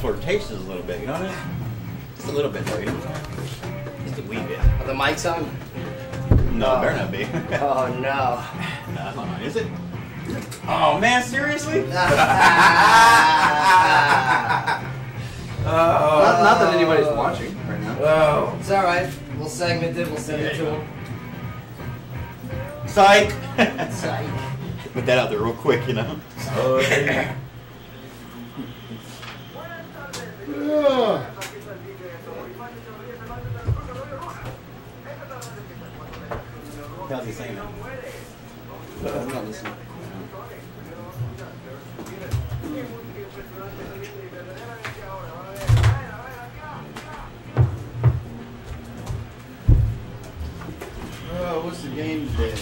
flirtatious a little bit, you know what I mean? Just a little bit, though, you know? Just a wee bit. Are the mics on? No, it better not be. Oh, no. No, is it? Oh, man, seriously? Not that anybody's watching right now. Oh. It's alright. We'll segment it. We'll send it to them. Psych! Psych. Put that out there real quick, you know? Oh, yeah. How's he saying that? I'm not listening. What's the game today?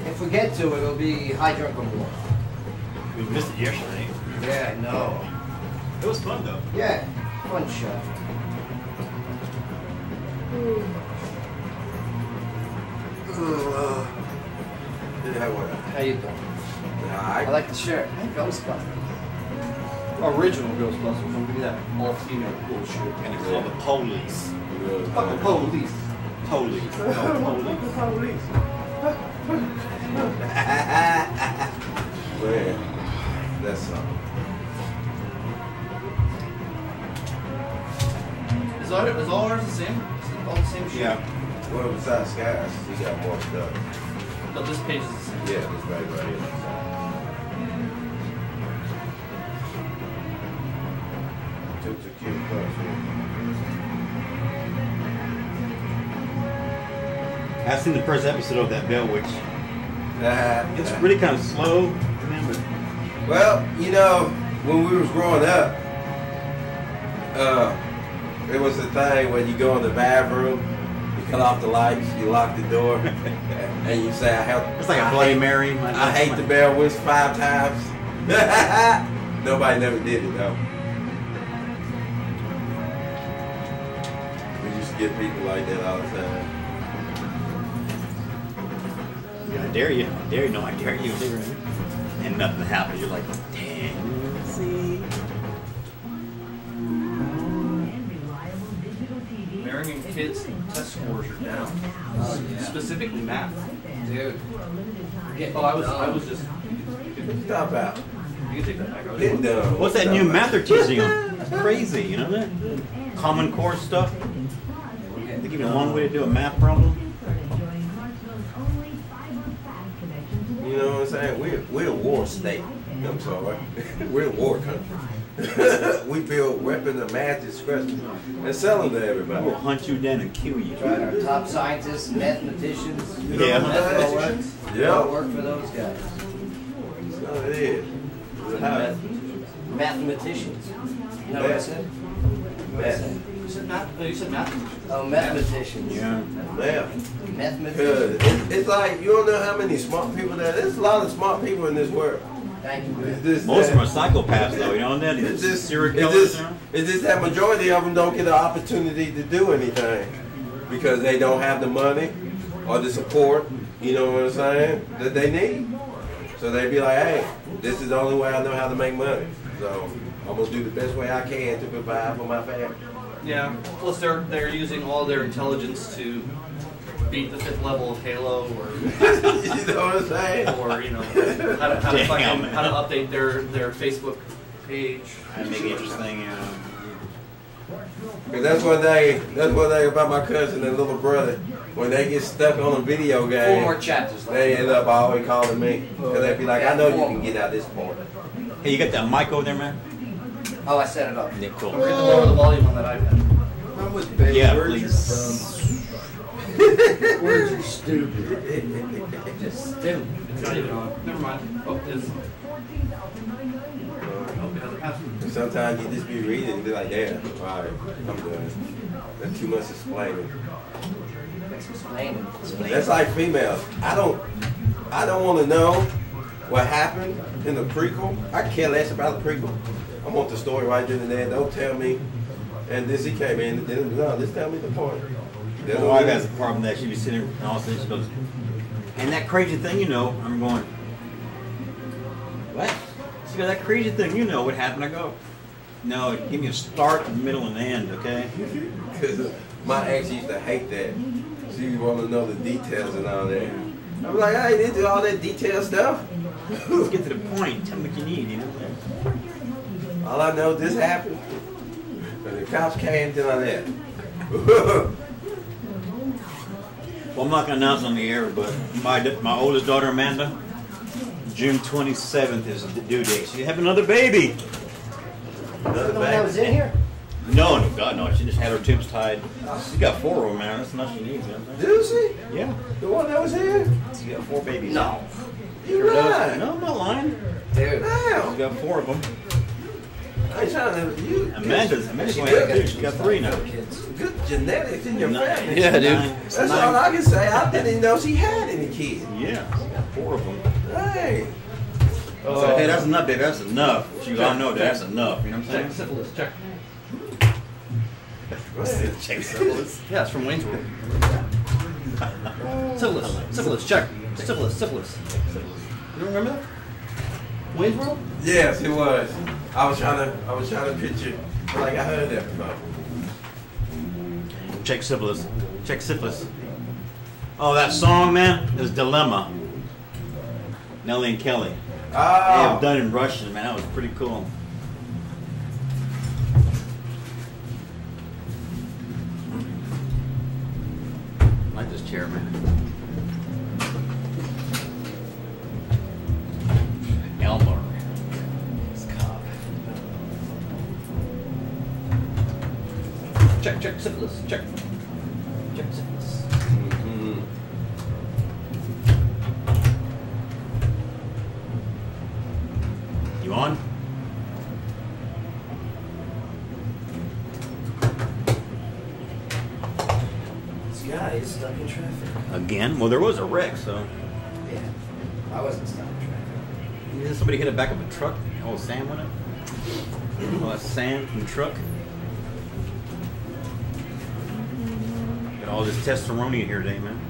If we get to it, it'll be High Drunk Award. We missed it yesterday. Yeah, I know. It was fun, though. Yeah, fun show. How you doing? I like the shirt. Ghostbusters. Original Ghostbusters. Don't give me that all-female bullshit. And it's called the police. Fuck the police. Police. No, police. Man, that's something. Is all ours the same? Is it all the same shit? Yeah. Well, besides Skies, he got more stuff. No, this page is the same. Yeah, this right here. Took the cute plus. I've seen the first episode of that Bell Witch. It's It's really kind of slow, man, but Well, you know, when we was growing up, it was the thing when you go in the bathroom, you cut off the lights, you lock the door, and you say, it's like a Bloody Mary. I hate the Bell Witch 5 times. Nobody never did it though. We used to get people like that all the time. Yeah, I dare you. I dare you. No, I dare you. And nothing happens. You're like, dang, see? American kids test scores are down. Specifically math. Dude. Oh, I was just. Stop out. You can take that back. Getting done. What's that new math they're teaching them? It's crazy, you know that? Common Core stuff. They give you one way to do a math problem. You know what I'm saying? We're a war state. I'm sorry. We're a war country. We build weapons of mass destruction and sell them to everybody. We'll hunt you down and kill you. Right, our top scientists, mathematicians. Yeah. Mathematicians. Yeah. All work for those guys. So it is. Mathematicians. You know what I said? Math. You said math? Oh, you said math. Oh, mathematicians. Yeah. Math. Mathematicians. It's like, you don't know how many smart people there are. There's a lot of smart people in this world. Thank you, man. Most of them are psychopaths, though, you know that? It's just, serial killers. it's just that majority of them don't get the opportunity to do anything because they don't have the money or the support, you know what I'm saying, that they need. So they be like, hey, this is the only way I know how to make money. So I'm going to do the best way I can to provide for my family. Yeah. Plus, they're using all their intelligence to beat the 5th level of Halo, or You know what I'm saying? or you know how to update their Facebook page. I make it interesting, you know. Cause that's one thing about my cousin and little brother. When they get stuck on a video game, 4 more chapters. they end up always calling me. Cause they be like, I know you can get out this point. Hey, you got that mic over there, man? Oh, I set it up. Yeah, cool. Don't forget to lower the volume on that iPad. I'm with Babe. Yeah, Words please. Words are stupid. Just stupid. It's not even on. Never mind. Oh, it is. Oh, it has a password. Sometimes you just be reading and be like, damn, alright, I'm done. That's too much explaining. Explain. That's like females. I don't want to know what happened in the prequel. I care less about the prequel. I want the story right then and there. Don't tell me. And this he came in and then, no, just tell me the point. My wife has a problem that she be sitting and all of a sudden she goes, and that crazy thing, you know, I'm going, what? She goes, that crazy thing, you know what happened? I go, No, give me a start, a middle, and end, okay? Because my ex used to hate that. She want to know the details and all that. I'm like, I didn't do all that detailed stuff. Let's get to the point. Tell me what you need, you know? All I know, this happened. When the cops came, then I left. Well, I'm not going to announce on the air, but my oldest daughter, Amanda, June 27th is the due date. She have another baby. The one that was in here? No, God, no. She just had her tubes tied. She got 4 of them, man. That's enough she needs. Did she? Yeah. The one that was here? She got 4 babies. No. You lying? No, I'm not lying. Dude. Damn. She got 4 of them. I ain't trying to. Amanda's going to have 2. She got 3 now. Good genetics in your family. Yeah, dude. That's all I can say. I didn't even know she had any kids. Yeah, she got 4 of them. Hey. So, hey, that's enough, baby. That's enough. You all know that's enough. You know what I'm saying? Check syphilis, check. Check syphilis. Yeah, it's from Wayne's World. Syphilis, syphilis, check. Syphilis, syphilis. You don't remember that? Wayne's World? Yes, it was. I was trying to picture like I heard that before. Check syphilis. Check syphilis. Oh, that song, man, is Dilemma. Nelly and Kelly. They have done in Russian, man. That was pretty cool. I like this chair, man. Elmer. This cop. Check, check, syphilis, check. Check syphilis. Mm-hmm. You on? This guy is stuck in traffic. Again? Well, there was a wreck, so. Yeah. I wasn't stuck in traffic. Somebody hit the back of a truck. All the sand went up. All that sand from the truck. Got all this testosterone in here today, man.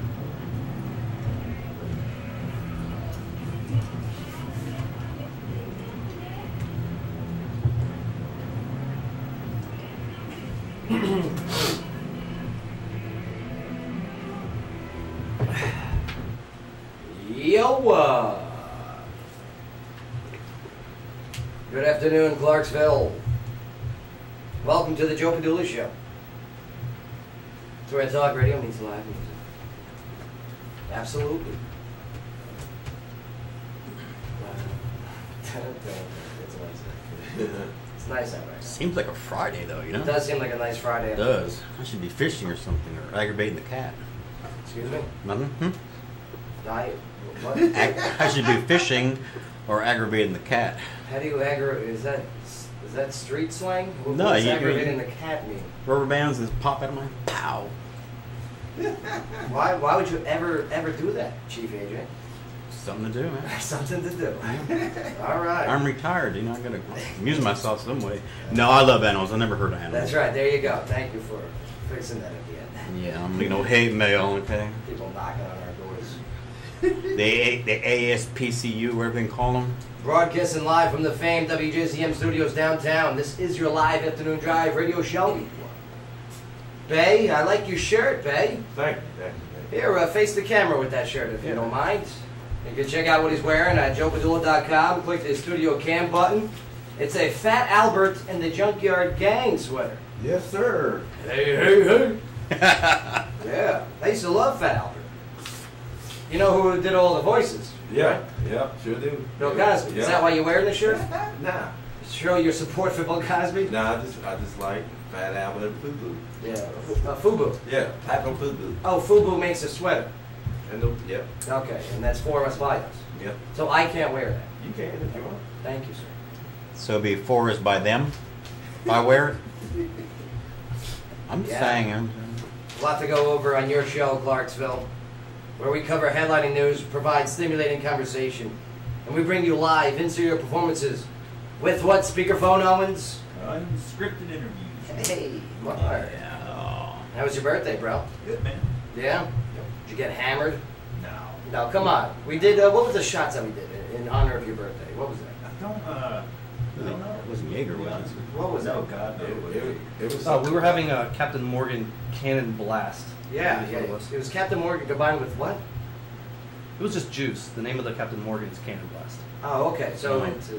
Yo! Good afternoon, Clarksville. Welcome to the Joe Padula Show. It's where I talk radio means live music. Absolutely. It's nice out there. Seems like a Friday, though, you know? It does seem like a nice Friday. It does. I should be fishing or something, or aggravating the cat. Excuse me? Nothing? Hmm? What? I should be fishing or aggravating the cat. How do you aggravate? Is that street slang? What No, does you- aggravating the cat mean? Rubber bands that pop out of my pow. Why would you ever do that, Chief AJ? Something to do, man. Something to do. All right. I'm retired, you know, I gotta amuse myself some way. No, I love animals. I never heard of animals. That's right. There you go. Thank you for fixing that at the end. Yeah, I'm no hate mail, okay? People knocking on our doors. The ASPCU, whatever they call them. Broadcasting live from the famed WJZM studios downtown. This is your live afternoon drive radio show. Bay, I like your shirt, Bay. Thank you. Here, face the camera with that shirt if you don't mind. You can check out what he's wearing at joepadula.com. Click the studio cam button. It's a Fat Albert and the Junkyard Gang sweater. Yes, sir. Hey. Yeah, I used to love Fat Albert. You know who did all the voices? Yeah, sure do. Bill Cosby. Yeah. Is that why you're wearing the shirt? Nah. Show your support for Bill Cosby? Nah, I just like Fat Albert and Fubu. Yeah, Fubu. Yeah, type of Fubu. Oh, Fubu makes a sweater. Yep. Okay, and that's 4 of us by us. Yep. So I can't wear that. You can if you want. Thank you, sir. So it'd be 4 is by them, if I wear it? I'm Yeah. saying, A lot to go over on your show, Clarksville, where we cover headlining news, provide stimulating conversation, and we bring you live in-studio performances with what speakerphone, Owens? Unscripted interviews. Hey, Mark. yeah. How was your birthday, bro? Good, man. Yeah? Did you get hammered? No. No, come on. We did, what was the shots that we did in honor of your birthday? What was that? I don't know. It wasn't Jaeger was. What was Oh that? God, no. It was. Oh, we were having a Captain Morgan cannon blast. Yeah, That's yeah. what it was. It was Captain Morgan combined with what? It was just juice. The name of the Captain Morgan is Cannon Blast. Oh, okay. So Oh. it's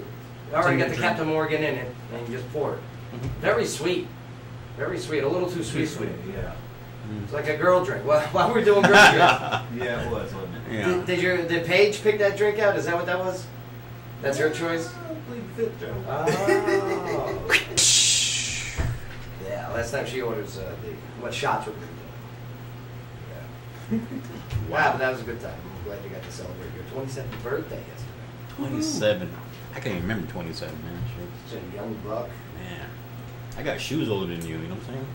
already got the drink. Captain Morgan in it, and you just pour it. Mhm. Very sweet. Very sweet. A little too sweet. sweet. Yeah. It's like a girl drink. While we're doing girl drinks. Yeah, it was, wasn't it? Yeah. Did Paige pick that drink out? Is that what that was? That's her choice? Plead the fifth, Joe. Oh. Yeah, last time she orders what shots we're going to do. Yeah. Wow, but that was a good time. I'm glad you got to celebrate your 27th birthday yesterday. 27. I can't even remember 27, man. Shit. Such a young buck. Man. I got shoes older than you, you know what I'm saying?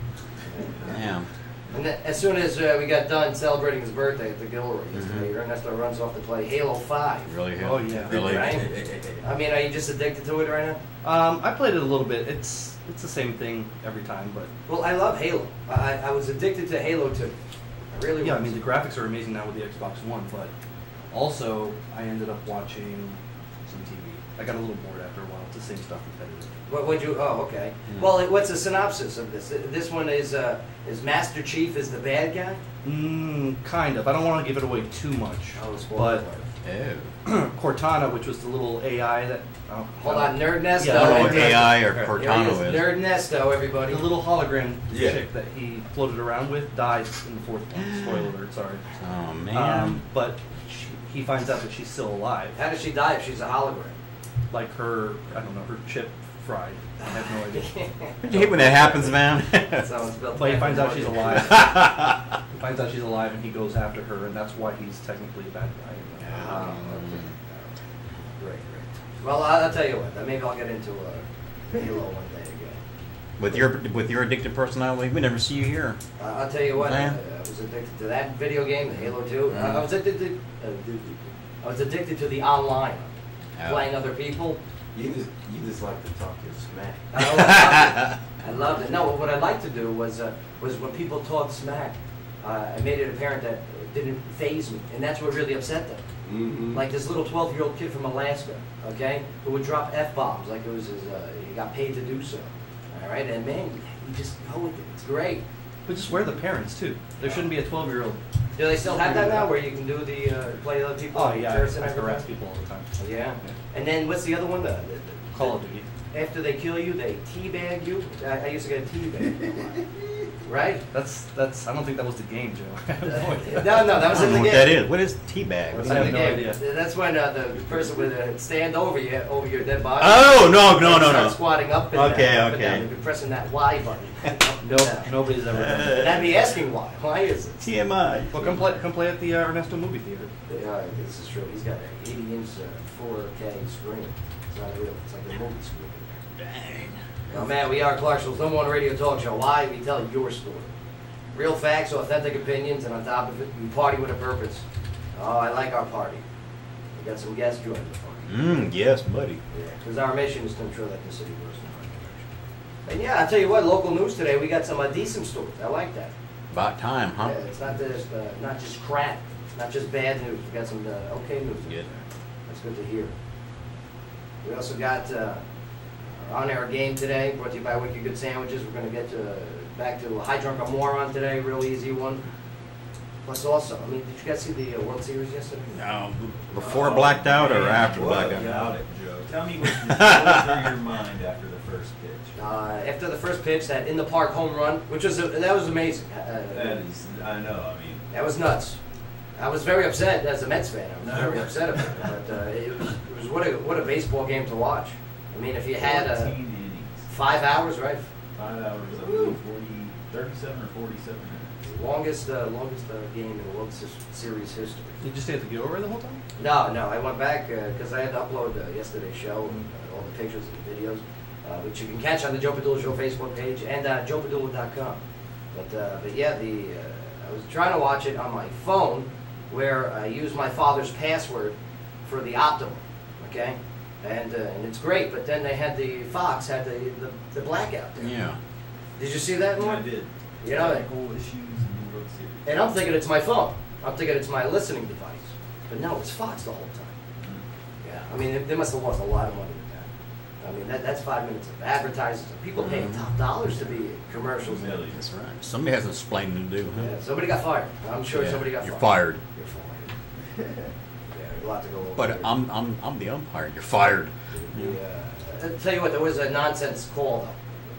Damn. And then, as soon as we got done celebrating his birthday at the Gilroy yesterday, Ernesto runs off to play Halo 5. Really? Oh, yeah. Really? Right? I mean, are you just addicted to it right now? I played it a little bit. It's the same thing every time, but Well, I love Halo. I was addicted to Halo 2. I really yeah, I was. mean the graphics are amazing now with the Xbox One. But also, I ended up watching some TV. I got a little bored after a while. It's the same stuff repetitive. What would you? Oh, okay. Mm. Well, what's the synopsis of this? This one is Master Chief is the bad guy. Kind of. I don't want to give it away too much. Oh, But Oh. Cortana, which was the little AI that. Oh, Hold on, Nerd Nesto. Yeah, I don't know what Nerd Nesto. AI or Okay. Cortana Here he is, is. Nerd Nesto, everybody. The little hologram Yeah. chick that he floated around with dies in the fourth one. Spoiler alert, sorry. Oh, man. But he finds out that she's still alive. How does she die if she's a hologram? Like her, I don't know, her chip fried. I have no idea. You hate when that happens, man. Someone's built But he finds out she's Morgan. alive. He finds out she's alive and he goes after her, and that's why he's technically a bad guy. Okay. Great, great. Well, I'll tell you what. Maybe I'll get into Halo one day again. With your addictive personality, we never see you here. I'll tell you what. Man. I was addicted to that video game, the Halo 2. I was addicted. I was addicted to the online, playing other people. You just like to talk your smack. I loved it. No, what I liked to do was when people talked smack, I made it apparent that it didn't faze me, and that's what really upset them. Mm-hmm. Like this little 12-year-old kid from Alaska, okay, who would drop F-bombs like it was his, he got paid to do so. All right, and man, you just go with it. It's great. But just wear the parents too. There shouldn't be a 12-year-old. Do they still have that now, where you can do the play other people? Oh yeah, Terrorists and I everything? harass people all the time. Yeah. And then what's the other one? The Call of Duty. After they kill you, they teabag you. I used to get a teabag. Right? That's. I don't think that was the game, Joe. No, that I was don't in know the what that game. is. What is teabag? That's I have in the no game. idea. That's when the person would stand over your dead body. Oh, no, no, and no, start no. squatting up and Okay, down, up and okay. down. You'd be pressing that Y button. Up and Nope, down. nobody's ever done that. And I'd be asking why. Why is this? TMI. Well, come play at the Ernesto movie theater. Yeah, this is true. He's got an 80-inch 4K screen. It's not real. It's like a movie screen. Dang. Oh man, we are Clarksville's #1 radio talk show. Why? We tell your story. Real facts, authentic opinions, and on top of it, we party with a purpose. Oh, I like our party. We got some guests joining the party. Yes, buddy. Yeah, because our mission is to ensure that the city grows in the right direction. And yeah, I'll tell you what, local news today, we got some decent stories. I like that. About time, huh? Yeah, it's not just crap. It's not just bad news. We got some okay news. Good. That's good to hear. We also got our on-air game today, brought to you by Wicked Good Sandwiches. We're going to get back to High Drunk or Moron today, real easy one. Plus also, I mean, did you guys see the World Series yesterday? Now, before blacked out or after What blacked out? about it, Joe? Tell me what was through your mind after the first pitch. After the first pitch, that in the park home run, which was that was amazing. That is, I know, I mean. That was nuts. I was very upset as a Mets fan. I was very upset about it. But it was what a baseball game to watch. I mean, if you had 14 innings. 5 hours, right? 5 hours, I believe, 37 or 47 minutes. Longest game in the World Series history. Did you stay at the Gilroy the whole time? No, I went back because I had to upload yesterday's show, all the pictures and videos, which you can catch on the Joe Padula Show Facebook page and joepadula.com. But yeah, I was trying to watch it on my phone, where I used my father's password for the Optimum, okay, and it's great. But then they had Fox had the blackout there. Yeah. Did you see that, Yeah, Mark? I did. You know, Technical issues in the World Series. and I'm thinking it's my phone. I'm thinking it's my listening device. But no, it's Fox the whole time. Yeah, I mean, they must have lost a lot of money with that. I mean, that's 5 minutes of advertising. People paying top dollars to be in commercials. Millions. That's right. Somebody has explaining to do, huh? Yeah, somebody got fired. I'm sure somebody got You're fired. fired. You're fired. Yeah, a lot to go over. But here. I'm the umpire. You're fired. I'll tell you what, there was a nonsense call, though.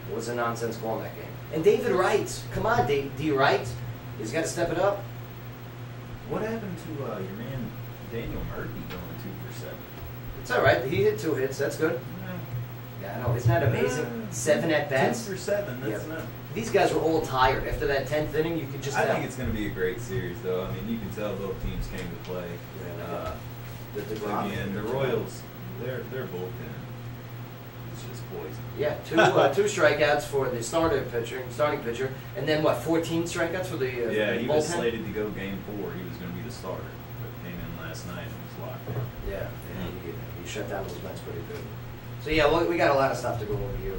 There was a nonsense call in that game. And David Wright, come on, D. Wright. He's got to step it up. What happened to your man Daniel Murphy going 2 for 7? It's all right. He hit 2 hits. That's good. Yeah, I know. Isn't that amazing? 7 at bats. 2 for 7. That's Yeah. not. These guys were all tired. After that 10th inning, you could just I tell. think it's going to be a great series, though. I mean, you can tell both teams came to play. The Grom. Again, the Royals, their bullpen is just poison. Yeah, two strikeouts for the starting pitcher, and then what? 14 strikeouts for the Yeah, he bullpen? was slated to go game 4. He was going to be the starter, but came in last night and was locked in. Yeah, he shut down those Mets pretty good. So yeah, well, we got a lot of stuff to go over here.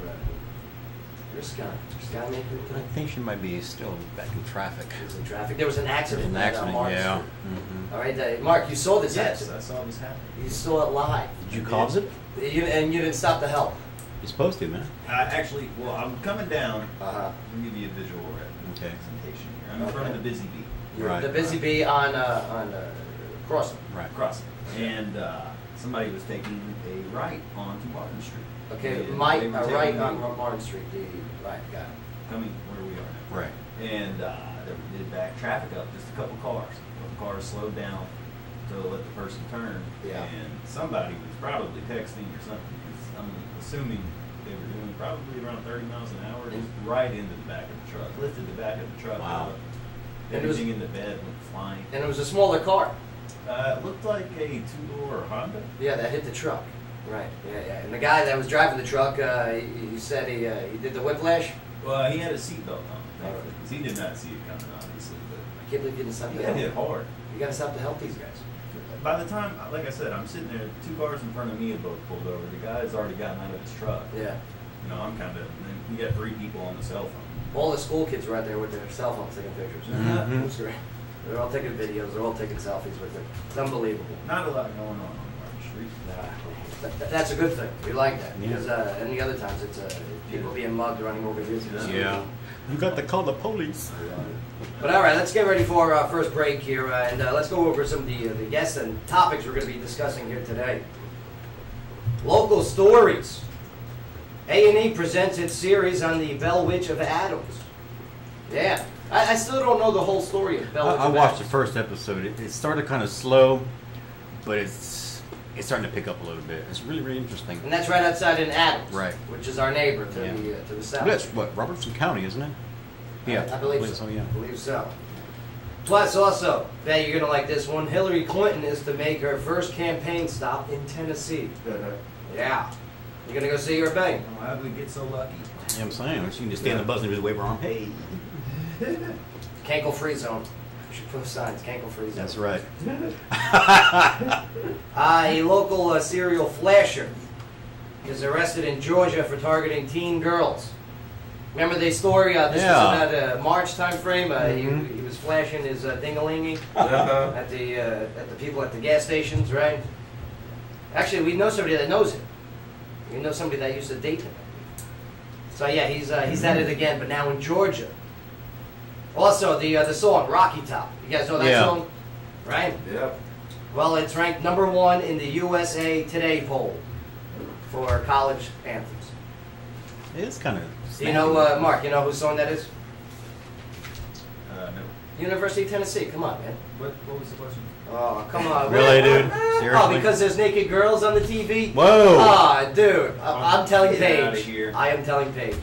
Where's Scott? Scott making it I today? think she might be still back in traffic. He's in traffic. There was an accident. An at, accident, Mark yeah. Street. Mm-hmm. All right, Mark, you saw this Yes, accident. I saw this happen. You saw it live. Did you cause it? And you didn't stop to help. You're supposed to, man. Actually, well, I'm coming down. Uh-huh. Let me give you a visual representation here. I'm in front of the Busy Bee. You're Right. the busy bee on Crossing. Right. Crossing. And somebody was taking a right onto Martin Street. Okay, And Mike, they were right taking on Martin Street. Right, got it. coming where we are now. Right. And they did back traffic up, just a couple cars. A couple cars slowed down to let the person turn. Yeah. And somebody was probably texting or something. 'Cause I'm assuming they were doing probably around 30 miles an hour, just right into the back of the truck. Lifted the back of the truck Wow. up. And it was- Everything in the bed went flying. And it was a smaller car. It looked like a 2-door Honda. Yeah, that hit the truck. Right. Yeah. And the guy that was driving the truck, he said he did the whiplash. Well, he had a seatbelt on, thankfully, because he did not see it coming, obviously. I can't believe you didn't stop But to he got help. hit hard. You got to stop to help these guys. By the time, like I said, I'm sitting there, 2 cars in front of me had both pulled over. The guy's already gotten out of his truck. Yeah. You know, I'm kind of, and then you got 3 people on the cell phone. All the school kids were out there with their cell phones taking pictures. Mhm. It was great. They're all taking videos. They're all taking selfies with it. It's unbelievable. Not a lot going on Martin Street. That's a good thing. We like that Yeah. because any other times it's people being mugged running over here. Yeah. You got to call the police. But all right, let's get ready for our first break here, and let's go over some of the guests and topics we're going to be discussing here today. Local stories. A&E presents its series on the Bell Witch of Adams. Yeah, I still don't know the whole story of Bell Witch I of watched the Adams. first episode. It started kind of slow, but it's starting to pick up a little bit. It's really, really interesting. And that's right outside in Adams, Right. which is our neighbor to Yeah. the south. That's what, Robertson County, isn't it? Yeah, I believe so. Yeah. I believe so. Plus, also, bet you're going to like this one. Hillary Clinton is to make her first campaign stop in Tennessee. Yeah. You're going to go see her bang. Oh, how did we get so lucky? You know what I'm saying? She can just stand the bus and just wave her arm. Hey. Can't go free zone. We should post signs. Can't go free zone. That's right. A local serial flasher is arrested in Georgia for targeting teen girls. Remember the story? This Yeah. was about March time frame. Mhm. He was flashing his ding-a-lingy Uh-huh. at the people at the gas stations, right? Actually, we know somebody that knows him. We know somebody that used to date him. So yeah, he's at it again, but now in Georgia. Also, the song Rocky Top. You guys know that Yeah. song, right? Yep. Well, it's ranked #1 in the USA Today poll for college anthems. It's kind of. Do you know, Mark? You know whose song that is? No. University of Tennessee. Come on, man. What was the question? Oh, come on. Really, dude? Oh, Seriously? because there's naked girls on the TV? Whoa. Ah, dude. I'm telling Get outta Paige. here. I am telling Paige.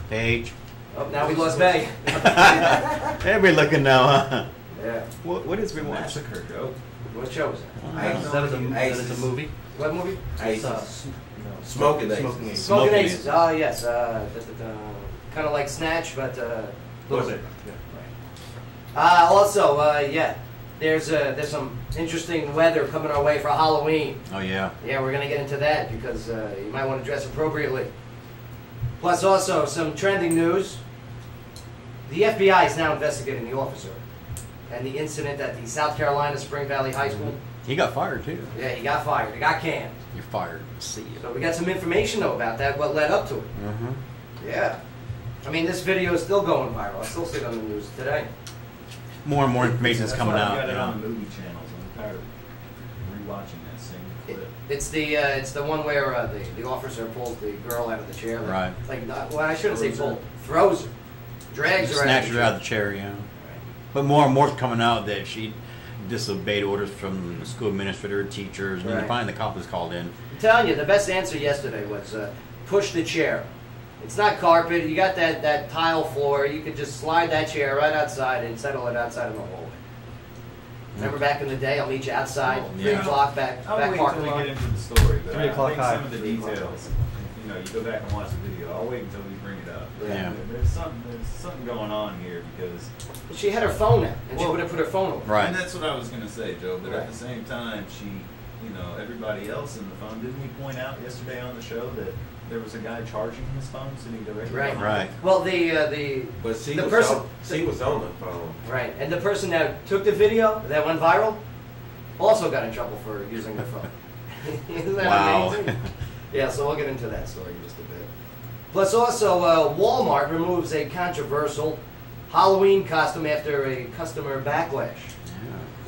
Paige. Oh, now we lost Meg. Everybody looking now, huh? Yeah. What is we watching? Massacre, Joe. What show is it? That is a movie. What movie? Aces. Smoking Aces. Smoking Aces. Smoking Smoking Aces. Aces. Oh, yes. Kind of like Snatch, but... Little bit. Also, yeah, there's some interesting weather coming our way for Halloween. Oh yeah. Yeah, we're going to get into that because you might want to dress appropriately. Plus, also, some trending news. The FBI is now investigating the officer and the incident at the South Carolina Spring Valley High School. He got fired too. Yeah, he got fired. He got canned. You're fired. See you. So we got some information though about that. What led up to it? Yeah. I mean, this video is still going viral. I still see it on the news today. More and more information is coming out. I got it on movie channels. I'm tired of rewatching that same clip. It's the one where the officer pulls the girl out of the chair. Right. Well, I shouldn't say pull. Throws her. Drags her out. Snatches her out of the chair, yeah. Right. But more and more is coming out that she disobeyed orders from the school administrator, teachers, and then finally the cop was called in. I'm telling you, the best answer yesterday was push the chair. It's not carpet. You got that tile floor. You could just slide that chair right outside and settle it outside in the hallway. Remember back in the day, I'll meet you outside, 3 o'clock back parking lot. I'll wait until we get into the story, but 3 o'clock I think some of the details, you know, you go back and watch the video. I'll wait until we bring it up. Yeah. There's something going on here because she had her phone out, and she would have put her phone over. Right. And that's what I was going to say, Joe. But at the same time, she, you know, everybody else in the phone. Didn't we point out yesterday on the show that there was a guy charging his phone sitting directly behind him? Right. Well, But she was on the phone. Right, and the person that took the video that went viral also got in trouble for using their phone. Isn't that amazing? Yeah, so we'll get into that story in just a bit. Plus, also, Walmart removes a controversial Halloween costume after a customer backlash.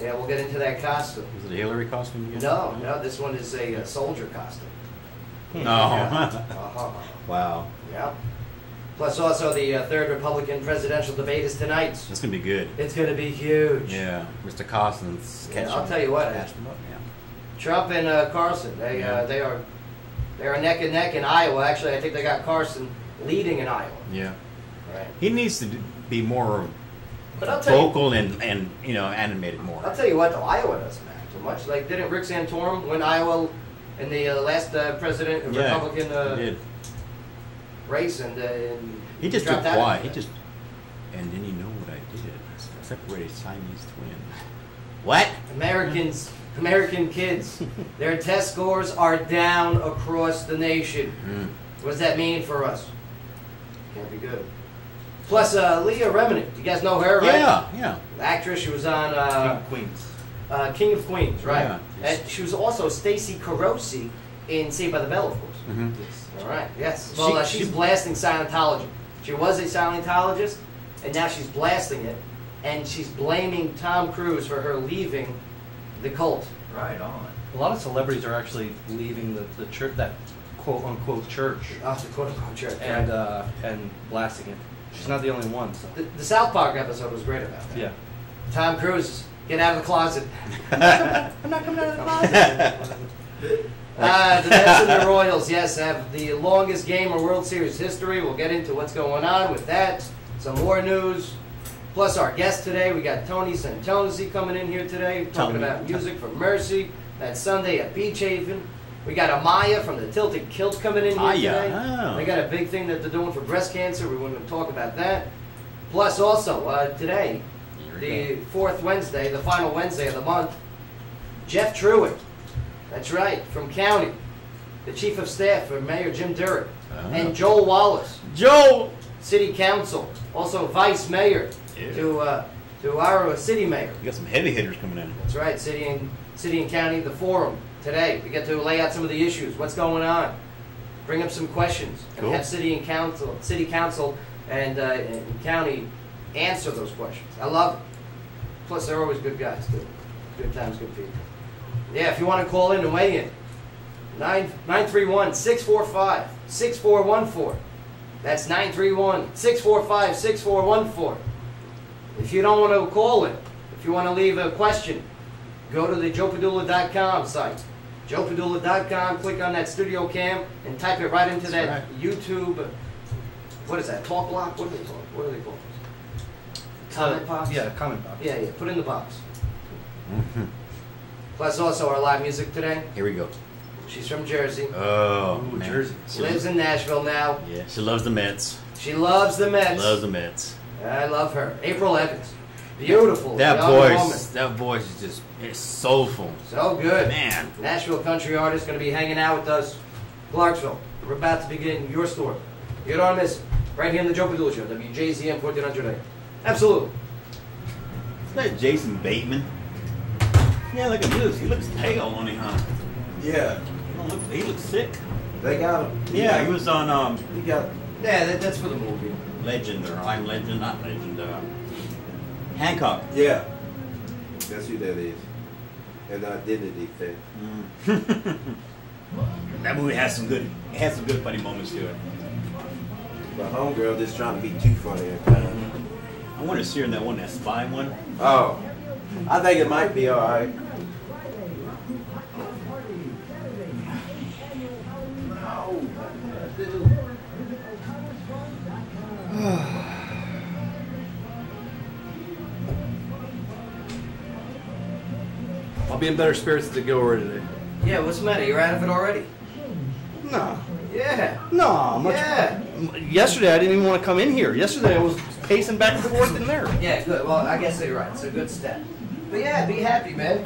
Yeah, we'll get into that costume. Is it a Hillary costume again? No, this one is a soldier costume. No. Wow. Yeah. Plus, also, the third Republican presidential debate is tonight. That's going to be good. It's going to be huge. Yeah. Mr. Carson's catching. I'll tell you what. Yeah. Trump and Carson, they are neck and neck in Iowa. Actually, I think they got Carson leading in Iowa. Yeah. Right. He needs to be more vocal and animated more. I'll tell you what, though, Iowa doesn't act too much. Like, didn't Rick Santorum win Iowa in the last Republican race? And he just took quiet. And then you know what I did? I separated Siamese twins. What? American kids, their test scores are down across the nation. What does that mean for us? Can't be good. Plus, Leah Remini, you guys know her, right? Yeah. The actress, she was on King of Queens, right? Yeah. And she was also Stacey Carosi in Saved by the Bell, of course. Yes. All right, yes. Well, she's blasting Scientology. She was a Scientologist, and now she's blasting it, and she's blaming Tom Cruise for her leaving the cult. Right on. A lot of celebrities are actually leaving the church, that quote unquote church, The quote unquote church. and blasting it. She's not the only one. So. The South Park episode was great about that. Yeah. Tom Cruise, get out of the closet. I'm not coming out of the closet. The Mets and the Royals, yes, have the longest game of World Series history. We'll get into what's going on with that. Some more news. Plus our guest today, we got Tony Santonzi coming in here today, talking about music from Mercy. That's Sunday at Beach Haven. We got Amaya from the Tilted Kilt coming in here today. Oh. They got a big thing that they're doing for breast cancer. We want to talk about that. Plus also, today, the fourth Wednesday, the final Wednesday of the month, Jeff Truitt. That's right, from County. The Chief of Staff for Mayor Jim Durrett. And Joel Wallace. Joel! City Council. Also Vice Mayor to our City Mayor. You got some heavy hitters coming in. That's right, City and County, the forum. Today, we get to lay out some of the issues. What's going on? Bring up some questions. And have City Council and County answer those questions. I love it. Plus, they're always good guys, too. Good times, good people. Yeah, if you want to call in and weigh in, 931-645-6414. That's 931-645-6414. If you don't want to call in, if you want to leave a question, go to the JoePadula.com site. JoePadula.com, click on that studio cam, and type it right into YouTube. What is that? Talk block? What do they call it? What do they call it? Comment box? Yeah, comment box. Yeah, put in the box. Plus also our live music today. Here we go. She's from Jersey. Oh, Ooh, Jersey. She lives in Nashville now. Yeah, she loves the Mets. She loves the Mets. Loves the Mets. I love her. April Evans. Beautiful. That voice is just, it's soulful. So good. Man. Nashville country artist going to be hanging out with us. Clarksville. We're about to begin your story. You don't miss it. Right here in the Joe Padula Show, WJZM 1400 AM. Absolutely. Isn't that Jason Bateman? Yeah, look at this. He looks pale, don't he, huh? Yeah. He looks sick. They got him. Yeah, he was on He got. Yeah, that's for the movie. Legend or I'm Legend, not Legend. Hancock. Yeah. That's who that is. An identity thing. That movie has some good funny moments to it. But homegirl just trying to be too funny at times. I want to see her in that one, that spy one. Oh. I think it might be alright. I'll be in better spirits at the Gilroy today. Yeah, what's the matter? You're out of it already? No. Yeah. No. Yeah. Yesterday I didn't even want to come in here. Yesterday I was pacing back and forth in there. Yeah, good. Well, I guess you're right. It's a good step. But yeah, be happy, man.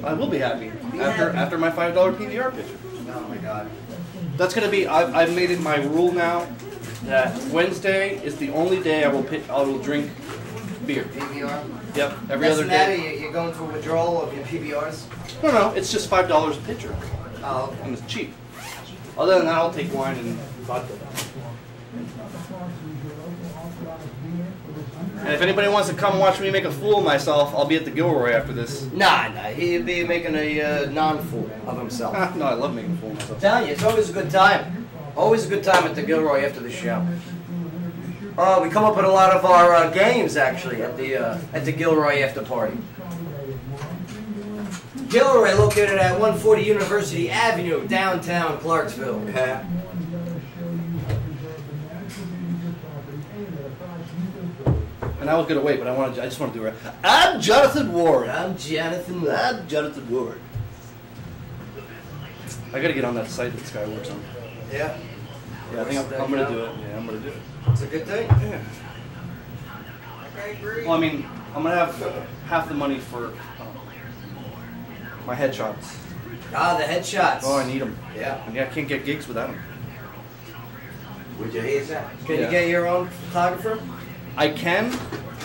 I will be happy Be after happy. after my $5 PVR picture. Oh my God. That's gonna be. I've made it my rule now that Wednesday is the only day I will drink beer. PBR. Yep. Every other day. You're going through withdrawal of your PBRs? No, it's just $5 a pitcher, Oh, and it's cheap. Other than that, I'll take wine and vodka. And if anybody wants to come watch me make a fool of myself, I'll be at the Gilroy after this. Nah, he'd be making a non-fool of himself. No, I love making a fool of myself. I'm telling you, it's always a good time. Always a good time at the Gilroy after the show. We come up with a lot of our games actually at the Gilroy after party. Gilroy, located at 140 University Avenue, downtown Clarksville. And I was gonna wait, but I just want to do it. I'm Jonathan Ward. I'm Jonathan. I'm Jonathan Ward. I gotta get on that site that Sky works on. Yeah. Yeah, I think I'm gonna do it. Yeah, I'm gonna do it. It's a good thing. Yeah. Okay, great. Well, I mean, I'm gonna have half the money for my headshots. Ah, the headshots. Oh, I need them. Yeah. And yeah, I can't get gigs without them. With your heads out. Can Yeah. you get your own photographer? I can,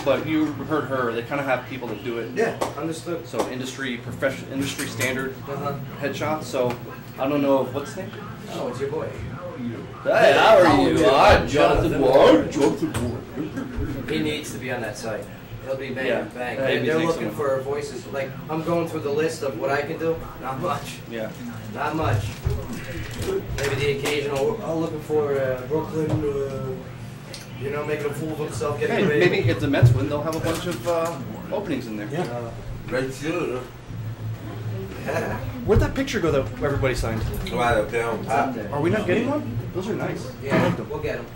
but you heard her. They kind of have people that do it. Yeah, understood. So industry standard Uh-huh. headshots. So I don't know what's the name. Oh, it's your boy. Hey, how are How you? are you? I'm Jonathan Ward. He needs to be on that site. He'll be bang, Yeah. bang. Hey, They're thanks looking so for voices. Like, I'm going through the list of what I can do. Not much. Yeah. Not much. Maybe the occasional, I'm looking for Brooklyn, making a fool of himself, getting Hey, away. maybe if the Mets win, they'll have a bunch of openings in there. Yeah. Great shooter. Yeah. Where'd that picture go that everybody signed? Right up there on It's top. up there. Are we not getting one? Those are nice. I Yeah, like them. we'll get him.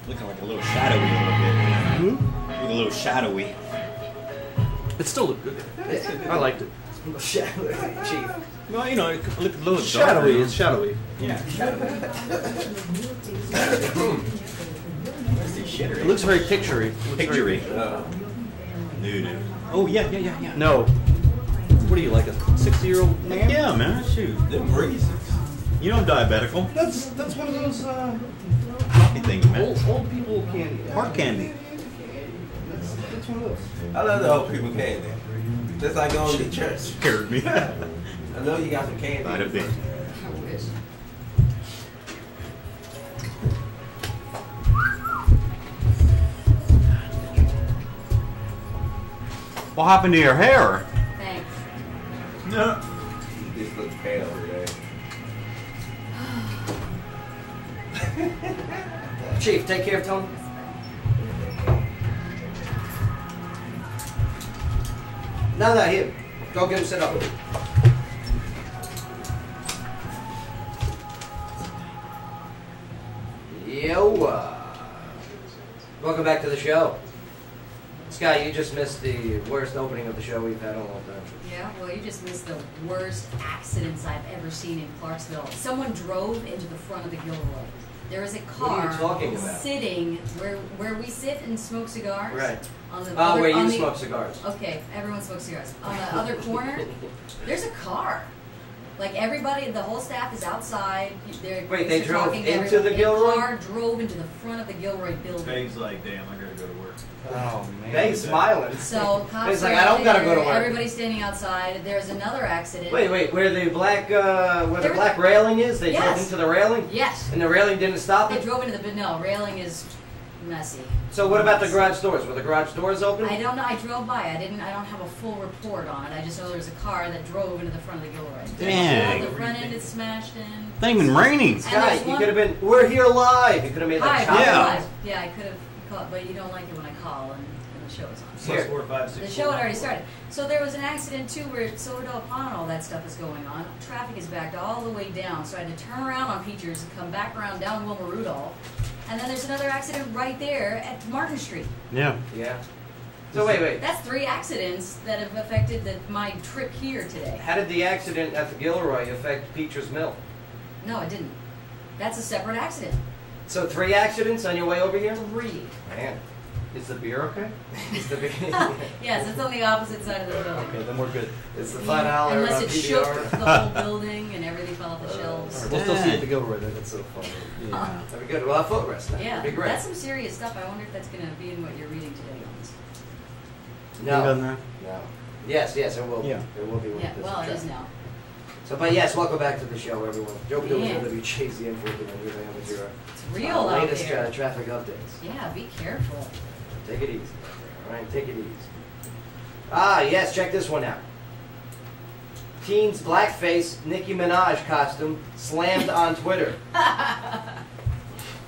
Looking like a little shadowy a little bit. Looking a little shadowy. It still looked good. I liked it. Chief. Well, it looked a little Shadowy. darker. It's shadowy. Yeah. It looks very picturey. Picturey. No. Oh, yeah. No. What are you, like a 60-year-old man? Yeah, man. Shoot. Them breezes. You know I'm diabetical. That's one of those Coffee things, man. old people candy. Heart candy. That's one of those. I love the old people candy. Just like going to church. Scared me. I know you got some candy. Might have been. What happened to your hair? Thanks. No. You just look pale today. Chief, take care of Tony. No, here. Go get him set up. Yo, welcome back to the show. Sky, you just missed the worst opening of the show we've had in a long time. Yeah, well, you just missed the worst accidents I've ever seen in Clarksville. Someone drove into the front of the Gilroy. There was a What are car you talking about? sitting where we sit and smoke cigars. Right. On the Oh, where on you the- smoke cigars. Okay, everyone smokes cigars. On the other corner, there's a car. Like everybody, the whole staff is outside. Wait, they drove talking to into everyone. the Gilroy? The car drove into the front of the Gilroy building. Peg's like, damn, I gotta go to work. Oh man. Peg's smiling. So cops It's like, are I don't gotta there, go to work. Everybody's standing outside. There's another accident. Wait, where the black railing is? They drove Yes. into the railing? Yes. And the railing didn't stop They it? drove into the, no, railing is messy. So what about the garage doors? Were the garage doors open? I don't know, I drove by, I don't have a full report on it, I just know there was a car that drove into the front of the Gilroy. Dang. The front end is smashed in. It's not even raining. And Guy, there's you one- could have been, we're here live. You could have made Hi, like I'm Yeah. live. Yeah, I could have called, but you don't like it when I call and the show is on. Here. 4, 5, 6, The show had already started. So there was an accident too where Silverdale Pond and all that stuff is going on. Traffic is backed all the way down, so I had to turn around on Peachers and come back around down Wilma Rudolph. And then there's another accident right there at Martin Street. Yeah. Yeah. So wait. That's 3 accidents that have affected my trip here today. How did the accident at the Gilroy affect Peacher's Mill? No, it didn't. That's a separate accident. So 3 accidents on your way over here? 3. Man, Is the beer okay? it's the Yes, it's on the opposite side of the building. Okay, then we're good. it's the $5 Unless it shook PBR. the whole building and everything fell off the shelves. We'll still see you at the Gilroy then. That's so funny. Yeah. That'd be good. Well, a footrest now. Yeah, That'd be great. that's some serious stuff. I wonder if that's going to be in what you're reading today on this. You done No. that? No. Yes, it will. Yeah. It will be. When Yeah, this well, it is is now. So, but yes, welcome back to the show, everyone. Joe Padula Yeah. with WJZM for with your It's real out latest there. traffic updates. Yeah, be careful. Take it easy. All right, take it easy. Ah, yes, check this one out. Teen's blackface Nicki Minaj costume slammed on Twitter.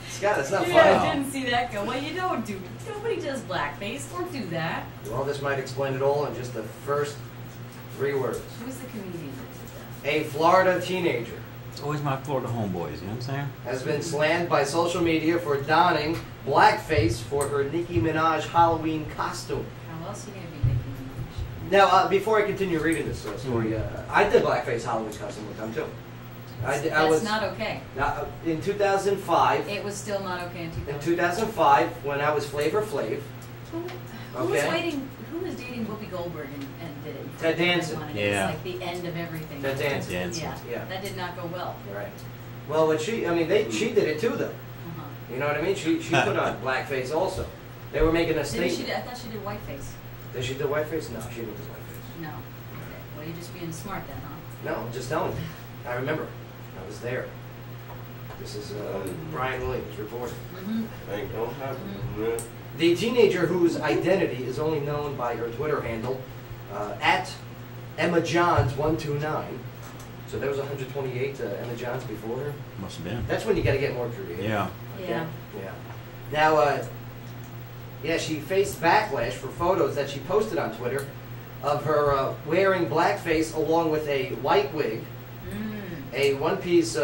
Scott, it's not Yeah, I funny. didn't see that go. Well, you don't do. Nobody does blackface. Don't do that. Well, this might explain it all in just the first 3 words. Who's the comedian that A Florida teenager It's always my Florida homeboys, you know what I'm saying? has been slammed by social media for donning blackface for her Nicki Minaj Halloween costume. did that? How else are you going to be making Now, before I continue reading this story, I did blackface Halloween costume one time too. I That's was not okay. in 2005. It was still not okay in In 2000. 2005, when I was Flavor Flav, Who was Okay. waiting? Who was dating Whoopi Goldberg and did it? Ted Danson. Yeah. It was like the end of everything. Ted Danson. Danson. Yeah. Yeah. That did not go well. right? Well, what she did it too, though. Uh-huh. You know what I mean? She put on blackface also. They were making a Didn't she? statement. I thought she did whiteface. Did she do whiteface? No, she didn't do whiteface. No. Okay. Well, you're just being smart then, huh? No, I'm just telling you. I remember. I was there. This is Brian Williams reporting. Mm-hmm. Ain't gonna happen. man. The teenager whose identity is only known by her Twitter handle, at Emma Johns 129. So there was 128 Emma Johns before her. Must have been. That's when you got to get more creative. Yeah. Yeah. Yeah. Now, she faced backlash for photos that she posted on Twitter of her wearing blackface along with a white wig, a one-piece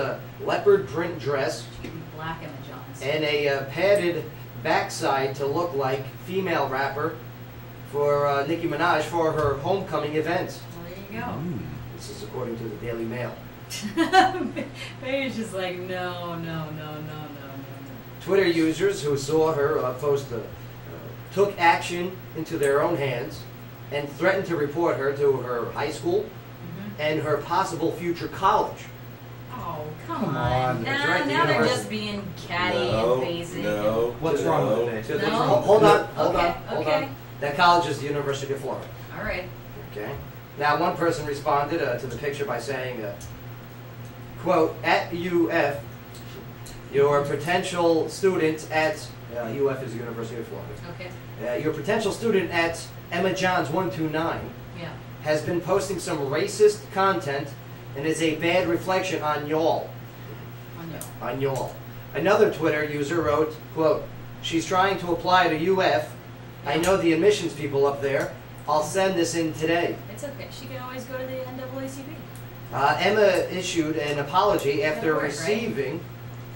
leopard print dress, She could be black Emma Johns. and a padded backside to look like female rapper for Nicki Minaj for her homecoming event. Well, there you go. Mm. This is according to the Daily Mail. Maybe it's just like, no. Twitter users who saw her post took action into their own hands and threatened to report her to her high school Mm-hmm. and her possible future college. Oh, come Come on. on. That's right, the Now they're university. just being catty No, and basic. no. What's wrong with it? To the- No. Hold on. Okay. That college is the University of Florida. All right. Okay. Now, one person responded to the picture by saying, quote, at UF, your potential student at, UF is the University of Florida. Okay. Your potential student at Emma Johns 129 Yeah. has been posting some racist content and is a bad reflection on y'all. On you. On y'all. Another Twitter user wrote, quote, she's trying to apply to UF. I know the admissions people up there. I'll send this in today. It's okay. She can always go to the NAACP. Emma issued an apology after That'll work, right? receiving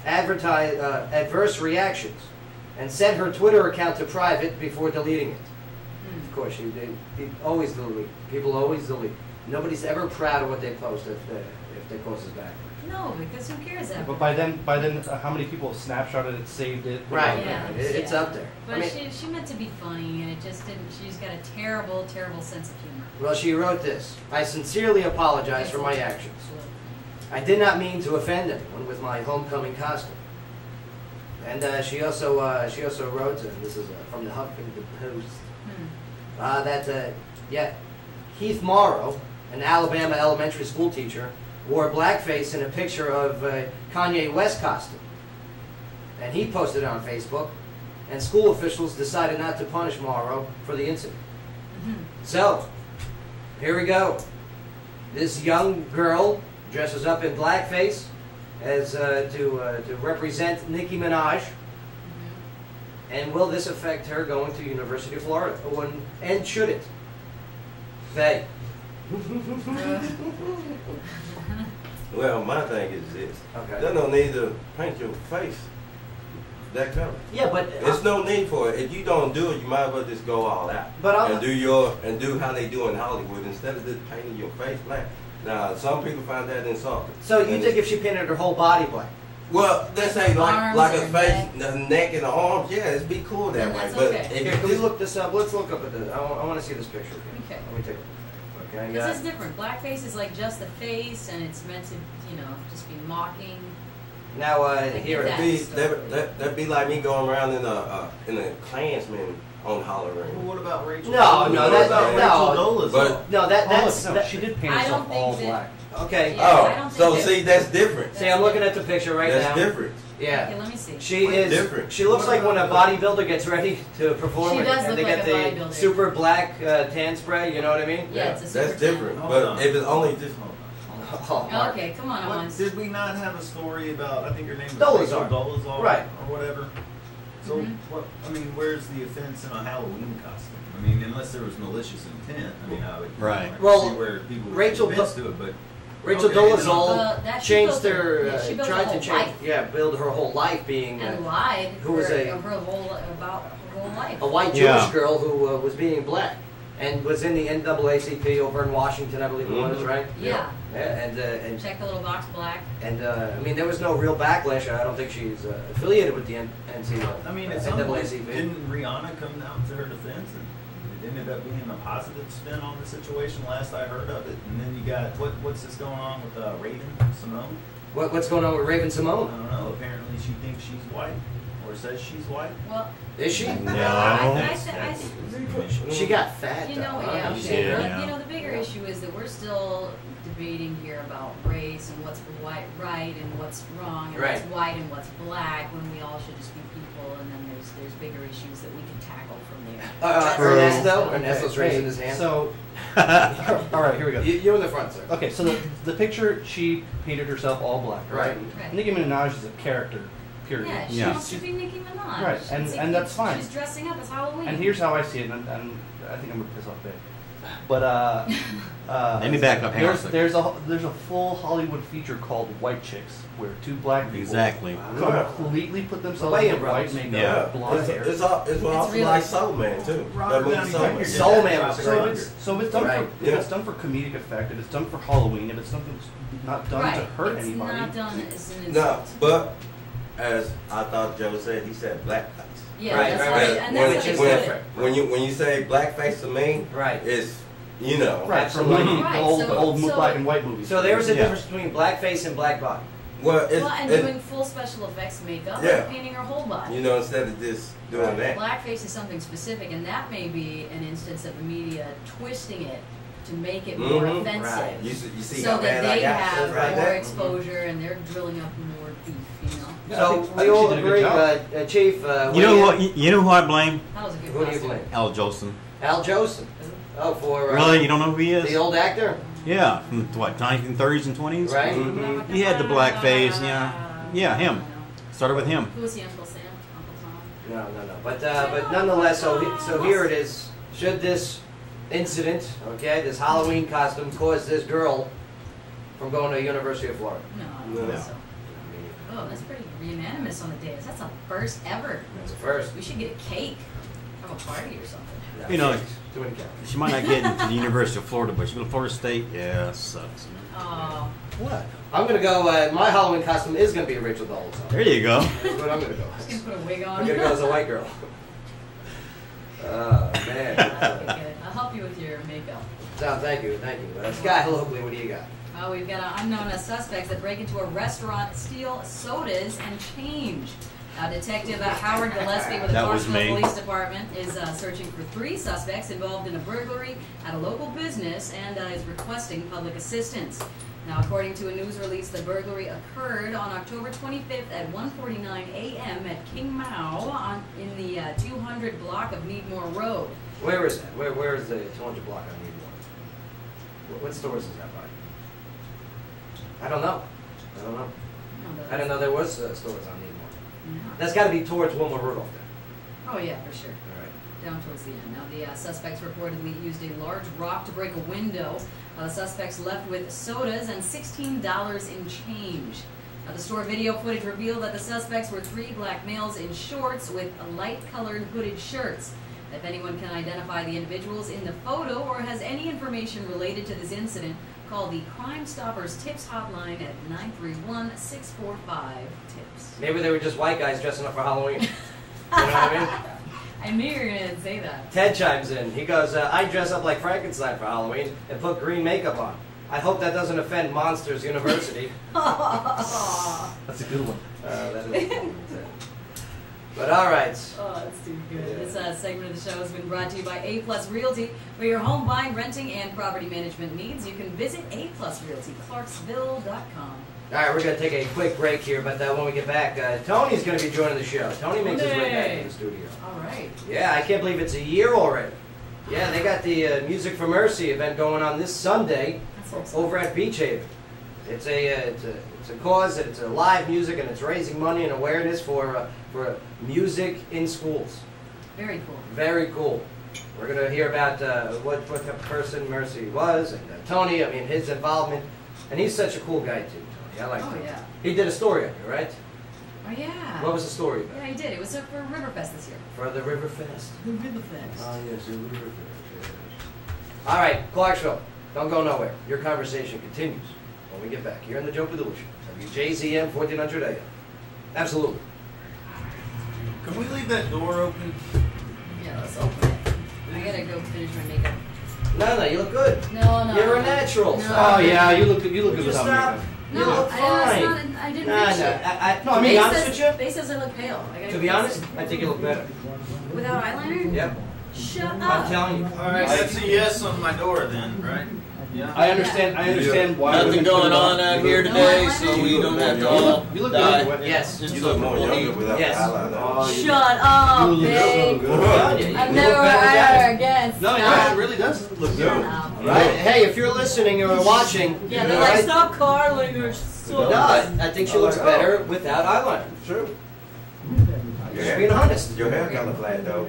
adverse reactions and set her Twitter account to private before deleting it. Hmm. Of course, they always delete. People always delete. Nobody's ever proud of what they post if they post is backlash. No, because who cares after? But by then, how many people have snapshotted it, saved it? Right. Yeah, It's yeah. up there. But I mean, she meant to be funny, and it just didn't. She's got a terrible, terrible sense of humor. well, she wrote this. I sincerely apologize for my actions. I did not mean to offend anyone with my homecoming costume. And she also wrote, and this is from the Huffington Post, that Heath Morrow, an Alabama elementary school teacher, wore blackface in a picture of Kanye West costume. And he posted it on Facebook, and school officials decided not to punish Morrow for the incident. So, here we go. This young girl dresses up in blackface as to represent Nicki Minaj. And will this affect her going to University of Florida? And should it? Faye. Well, my thing is this. Okay. There's no need to paint your face that color. Yeah, but there's no need for it. If you don't do it, you might as well just go all out. But and do how they do in Hollywood instead of just painting your face black. Now, some people find that insulting. So you think if she painted her whole body black? Well, let's say like a face, neck. the neck and the arms. Yeah, it'd be cool that way. That's But okay. if Here, you can we just look this up? Let's look up at the. I want to see this picture. Okay. Let me take a look. Okay. Because it's different. Blackface is like just the face, and it's meant to, just be mocking. Now here that. that'd be like me going around in a Klansman on Halloween. Well, what about Rachel? No, Dolezal? that- What about no. Rachel Dolezal? But no, that's no, she did paint I herself don't think all that- black. okay. Yeah, I oh, don't so think see, that's different. See, I'm looking at the picture right That's now. different. Yeah. Okay, let me see. She is different. She looks like when a bodybuilder gets ready to perform, She does and look they get like a the bodybuilder. super black tan spray. You know what I mean? Yeah, it's a super That's different. Hold But on. if it's only just Oh, Mark. Okay, come on, What, Owens. did we not have a story about? I think her name was Dolezal. Rachel Dolezal, Right. or whatever. So what? I mean, where's the offense in a Halloween costume? I mean, unless there was malicious intent. I mean, I would Right. Well, see where people would Rachel offense to it, but Rachel okay, Dolezal that she changed built her, yeah, she built her tried to whole change, life. build her whole life being And lied who was for- a- of her whole, about her whole life. a white Yeah. Jewish girl who was being black and was in the NAACP over in Washington, I believe it was, right? Yeah. Yeah, and Check the little box black. I mean, there was no real backlash. I don't think she's affiliated with the I mean, at some point, NAACP. didn't Rihanna come out to her defense, and it ended up being a positive spin on the situation? Last I heard of it, and then you got what's this going on with Raven Simone? What's going on with Raven I Simone? don't know. Apparently, she thinks she's white, or says she's white. Well, Is she? She got fat. You know, though, huh? yeah, You okay. seen her? But, the bigger issue is that we're still debating here about race and what's right and what's wrong and Right. what's white and what's black when we all should just be people, and then there's bigger issues that we can tackle from there. Ernesto? Okay. Ernesto's raising his hand. So, all right, here we go. You in the front, sir. Okay, so the picture, she painted herself all black, right? Right. Nicki Minaj is a character, period. Yeah, she Yeah. wants to be Nicki Minaj. Right, and that's fine. She's dressing up as Halloween. And here's how I see it, and I think I'm gonna piss off Babe. But Let me back up. Hang on a second. there's a full Hollywood feature called White Chicks, where two black people Exactly. completely put themselves Wayans in white brothers. makeup, Yeah. blonde hair. It's also really- like Soul Man too. Robert That movie Downey Soul Jr. Man. did Soul that Man in was Tropic great. Thunder. So if it's done Right. for if it's done for comedic effect, if it's done for Halloween, if it's something not done right. to hurt it's anybody, not done as an No, insult. but as I thought Joe said, he said blackface. Yeah, Right, that's right, how right. it- and When that's it's how they just do it. When you say blackface to me, Right. it's right from like Absolutely. the Right, old so- black and white movies. So there's a Yeah. difference between blackface and black body. well, Well, and doing full special effects makeup Yeah. and painting her whole body. you know, instead of just doing that. Blackface is something specific, and that may be an instance of the media twisting it to make it more Mhm. offensive, Right. You see so how that bad I they got have stuff right more there? exposure and they're drilling up more beef. Yeah, I So think- I we think all she did a good agree, job. Chief. You know what? You know who I blame? That was a good Who do you costume. blame? Al Jolson. Al Jolson. Oh, for Really? You don't know who he is? the old actor, Yeah, from what, 1930s and 20s? right? Mhm. He had the black face, yeah. Yeah, him. Started with him. Who was the Uncle Sam? Uncle Tom? No. But nonetheless, so here it is. Should this incident, okay, this Halloween costume, cause this girl from going to the University of Florida? No, I don't No. think so. Oh, that's pretty unanimous on the days. That's a first ever. That's a first. We should get a cake. Have a party or something. You know, Too many counts. she might not get into the University of Florida, but she go to Florida State. Yeah, sucks. Oh, What? I'm gonna go. My Halloween costume is gonna be a Rachel Dolezal. There you go. That's what I'm gonna go. just gonna put a wig on. I'm gonna go as a white girl. Oh man. Okay, good. I'll help you with your makeup. So thank you. Sky locally, what do you got? Oh, we've got unknown suspects that break into a restaurant, steal sodas, and change. Detective Howard Gillespie with the Clarksville Police Department is searching for 3 suspects involved in a burglary at a local business and is requesting public assistance. Now, according to a news release, the burglary occurred on October 25th at 1:49 a.m. at King Mao in the 200 block of Needmore Road. Where is that? Where is the 200 block on Needmore? What stores is that by? I don't know. No, I didn't know there was stores on Needmore. Yeah. That's got to be towards Wilma Rudolph then. Oh, yeah, for sure. All right. Down towards the end. Now, the suspects reportedly used a large rock to break a window. The suspects left with sodas and $16 in change. The store video footage revealed that the suspects were 3 black males in shorts with light-colored hooded shirts. If anyone can identify the individuals in the photo or has any information related to this incident, call the Crime Stoppers Tips hotline at 931-645-TIPS. Maybe they were just white guys dressing up for Halloween. You know what I mean? I knew you were going to say that. Ted chimes in. He goes, I dress up like Frankenstein for Halloween and put green makeup on. I hope that doesn't offend Monsters University. That's a good one. That is a But all right. Oh, that's too good. Yeah. This segment of the show has been brought to you by A Plus Realty. For your home buying, renting, and property management needs, you can visit A Plus Realty, Clarksville.com. All right, we're going to take a quick break here, but when we get back, Tony's going to be joining the show. Tony makes his way back to the studio. All right. Yeah, I can't believe it's a year already. Yeah, they got the Music for Mercy event going on this Sunday over at Beach Haven. It's a cause, it's a live music, and it's raising money and awareness for music in schools. Very cool. Very cool. We're going to hear about what type of person Mercy was, and Tony, I mean, his involvement. And he's such a cool guy, too, Tony. I like him. Oh, yeah. He did a story on you, right? Oh, yeah. What was the story about? Yeah, he did. It was for Riverfest this year. For the Riverfest. The Riverfest. Oh, yes, the Riverfest. Yes. All right, Clarksville, don't go nowhere. Your conversation continues when we get back here on the Joe Padula Show. WJZM 1400 AM. Absolutely. Can we leave that door open? Yeah, let's open it. I gotta go finish my makeup. No, you look good. No. You're a natural. No. Oh yeah, you look good. You look good Would you without stop? makeup. No, You look fine. I didn't Nah, finish it. no, I mean, They honest says- with you, They says I look pale. I gotta to be fix honest, it. I think you look better. Without eyeliner? Yep. Shut up. I'm telling you. All right, that's a yes on my door then, right? Yeah. I understand why. Nothing women going put it on out here today, so we don't have to all You look die. good. Yes. Just You look more overall younger heat. without Yes. eyeliner. Shut up, You look babe. so I'm good. telling you, you I've look never better without it. again. No, Stop. it really does look good. Stop. Right? Hey, if you're listening or watching, Yeah, they're right? like, stop carling or so. No, I think she looks better without eyeliner. True. Just being honest. Your hair kind of flat though.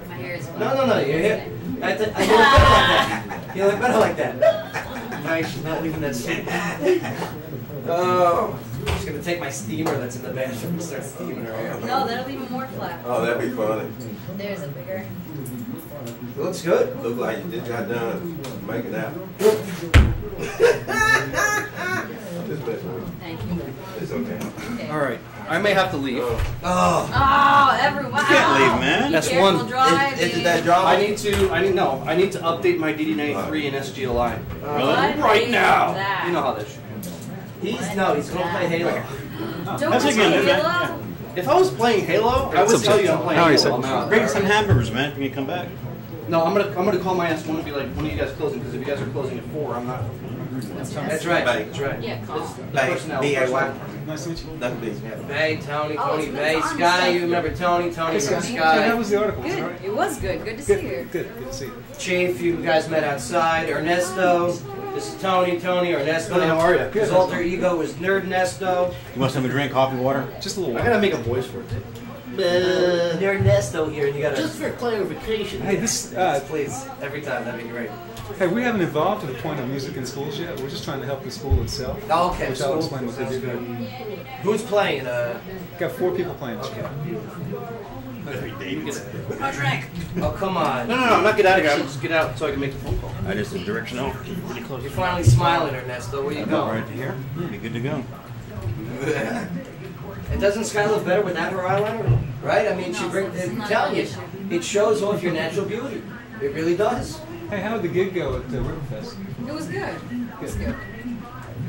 My hair is fine. No, your hair. I look better like that. You look better like that. Nice, she's not leaving that seat. Oh, I'm just gonna take my steamer that's in the bathroom and start steaming her hair. No, that'll be even more flat. Oh, that'd be funny. There's a bigger. It looks good. Look like you just got done making out. Just messing with you. Thank you. It's okay. Okay. All right, I may have to leave. Oh, Oh, everyone. You can't leave, man. Be That's careful one. driving. Is it that drama? I need to update my DD93 and SGLI. What Right is now. that? You know how this shit is. he's gonna play Halo. Don't That's go a good to event, Halo. If I was playing Halo, I would tell you I'm playing Halo. I'm not. Bring some hamburgers, man, when you come back. No, I'm gonna call my S1 and be like, when are you guys closing? Because if you guys are closing at 4, I'm not. That's right. That's right. Yeah, call. B-A-Y. Nice to meet you. Nothing big. Bay, Tony, Oh, Tony, it's Bay, on Sky. the You remember Tony? Tony, Yes, remember yes. Yeah, that Sky. was the article. All Good. right. It was good. Good to see you. Good to see you. Chief, you guys met outside. Ernesto. This is Tony, Ernesto. Tony, how are you? His alter ego was Nerd Nesto. You want some to drink, coffee, water? Just a little I while. gotta make a voice for it. Nerd Nesto here, and you gotta. Just for clarification. Hey, this. Please, every time, that'd be great. Hey, we haven't evolved to the point of music in schools yet. We're just trying to help the school itself. Oh, okay, Which I'll school. explain what they Sounds do. good. Who's playing? Got 4 people playing this year. Oh, come on. No, not get out of here. Just get out so I can make the phone call. I just the direction out. Pretty close. You're finally smiling, Ernesto. Where you Go going? right here. Be good to go. And doesn't Sky look better without her eyeliner? Right? I mean, she brings. I'm telling you, it shows off your natural beauty. It really does. Hey, how did the gig go at Riverfest? It It was good. It was good. I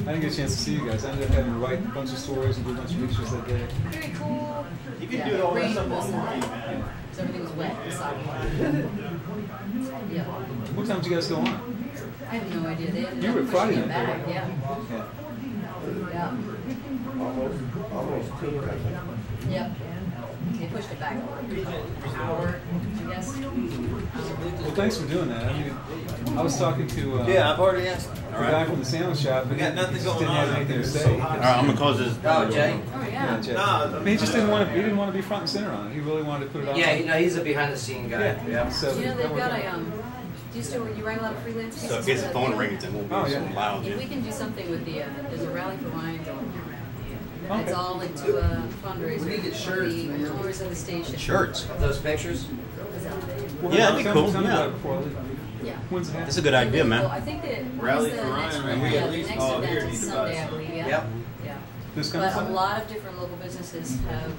didn't get a chance to see you guys. I ended up having to write a bunch of stories and do a bunch of pictures that day. Very cool. You can do all that rain stuff was on nice. man. Because everything was wet. The sidewalk. Yeah. What time did you guys go on? I have no idea. They ended You up were Friday pushing it night, back. right? Yeah. Yeah. Yeah. Almost 2, I think. Yep. They pushed it back an hour, I guess. Well, thanks for doing that. I mean, I was talking to Yeah, I've already asked. the guy from the sandwich shop, but We got nothing he just going didn't have on anything to out there, say. so- All right, I'm gonna close this. Oh, Jay? Oh, Yeah, yeah. Jay. No, I mean, he just didn't want to. He didn't want to be front and center on it. He really wanted to put it out. Yeah, you know, he's a behind-the-scene guy. Yeah. So You know, that they've worked got out. a, do you still, you write a lot of freelance pieces? So if it's for the that phone thing? rings, it won't be Oh, so yeah. loud. If we can do something with the, there's a rally for Ryan going on. Okay. It's all into a fundraiser. We need to get shirts, The man. owners of the station. Shirts. Of those pictures? Is out there. Well, Yeah, that'd be tell cool, me about yeah. it before I leave. Yeah. When's it That's happening? a good idea, Well, man. I think that Rally when's the for next Ryan, one? man. We Yeah, at the least next all event here is need to buy Sunday, I something. believe. Yeah. Yep. Yeah. This kind But of a Sunday? lot of different local businesses have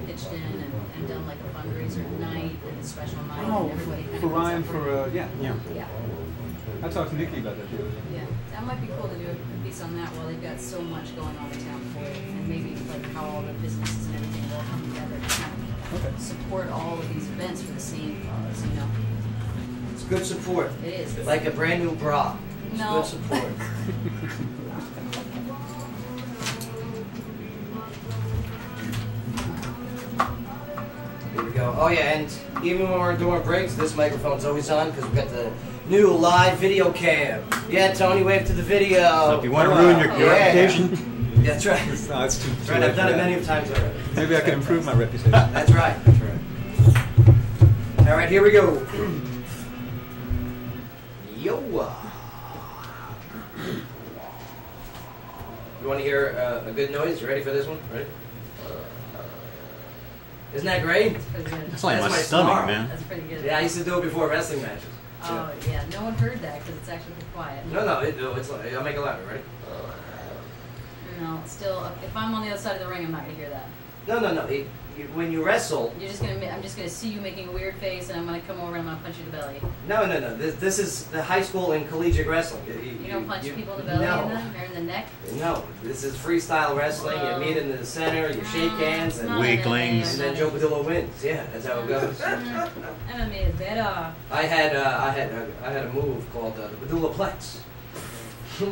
pitched in and done like a fundraiser night and a special night. Oh, and everybody kind for of Ryan, for yeah. Yeah. Yeah. I talked to Nikki about that the other day. Yeah, that might be cool to do a piece on that while they've got so much going on in town for it, and maybe like how all the businesses and everything will come together to kind Okay. of support all of these events for the same cause, you know. It's good support. It is. It's Like a brand new bra. It's No. good support. Here we go. Oh yeah, and even when we're doing breaks, this microphone's always on because we've got the new live video cam. Yeah, Tony, wave to the video. So if you want to ruin your Yeah. reputation, That's right. No, it's too That's right. I've done it many times already. Maybe I can improve my reputation. That's right. That's right. All right, here we go. Yo. You want to hear a good noise? You ready for this one? Ready? Isn't that great? That's pretty good. that's like That's my my stomach, snarl. man. That's pretty good. Yeah, I used to do it before wrestling matches. Oh yeah, no one heard that because it's actually quiet. No, it's like, I'll make it louder. Ready? No, still, if I'm on the other side of the ring, I'm not gonna hear that. No. When you wrestle, You're just gonna, I'm just gonna see you making a weird face, and I'm gonna come over and I'm gonna punch you in the belly. no. This is the high school and collegiate wrestling. You don't punch people in the belly no. or in the neck. No, this is freestyle wrestling. You meet in the center, you shake hands, and Weaklings. And then Joe Padula wins. Yeah, that's how it goes. MMA is better. I had a move called the Padula Plex.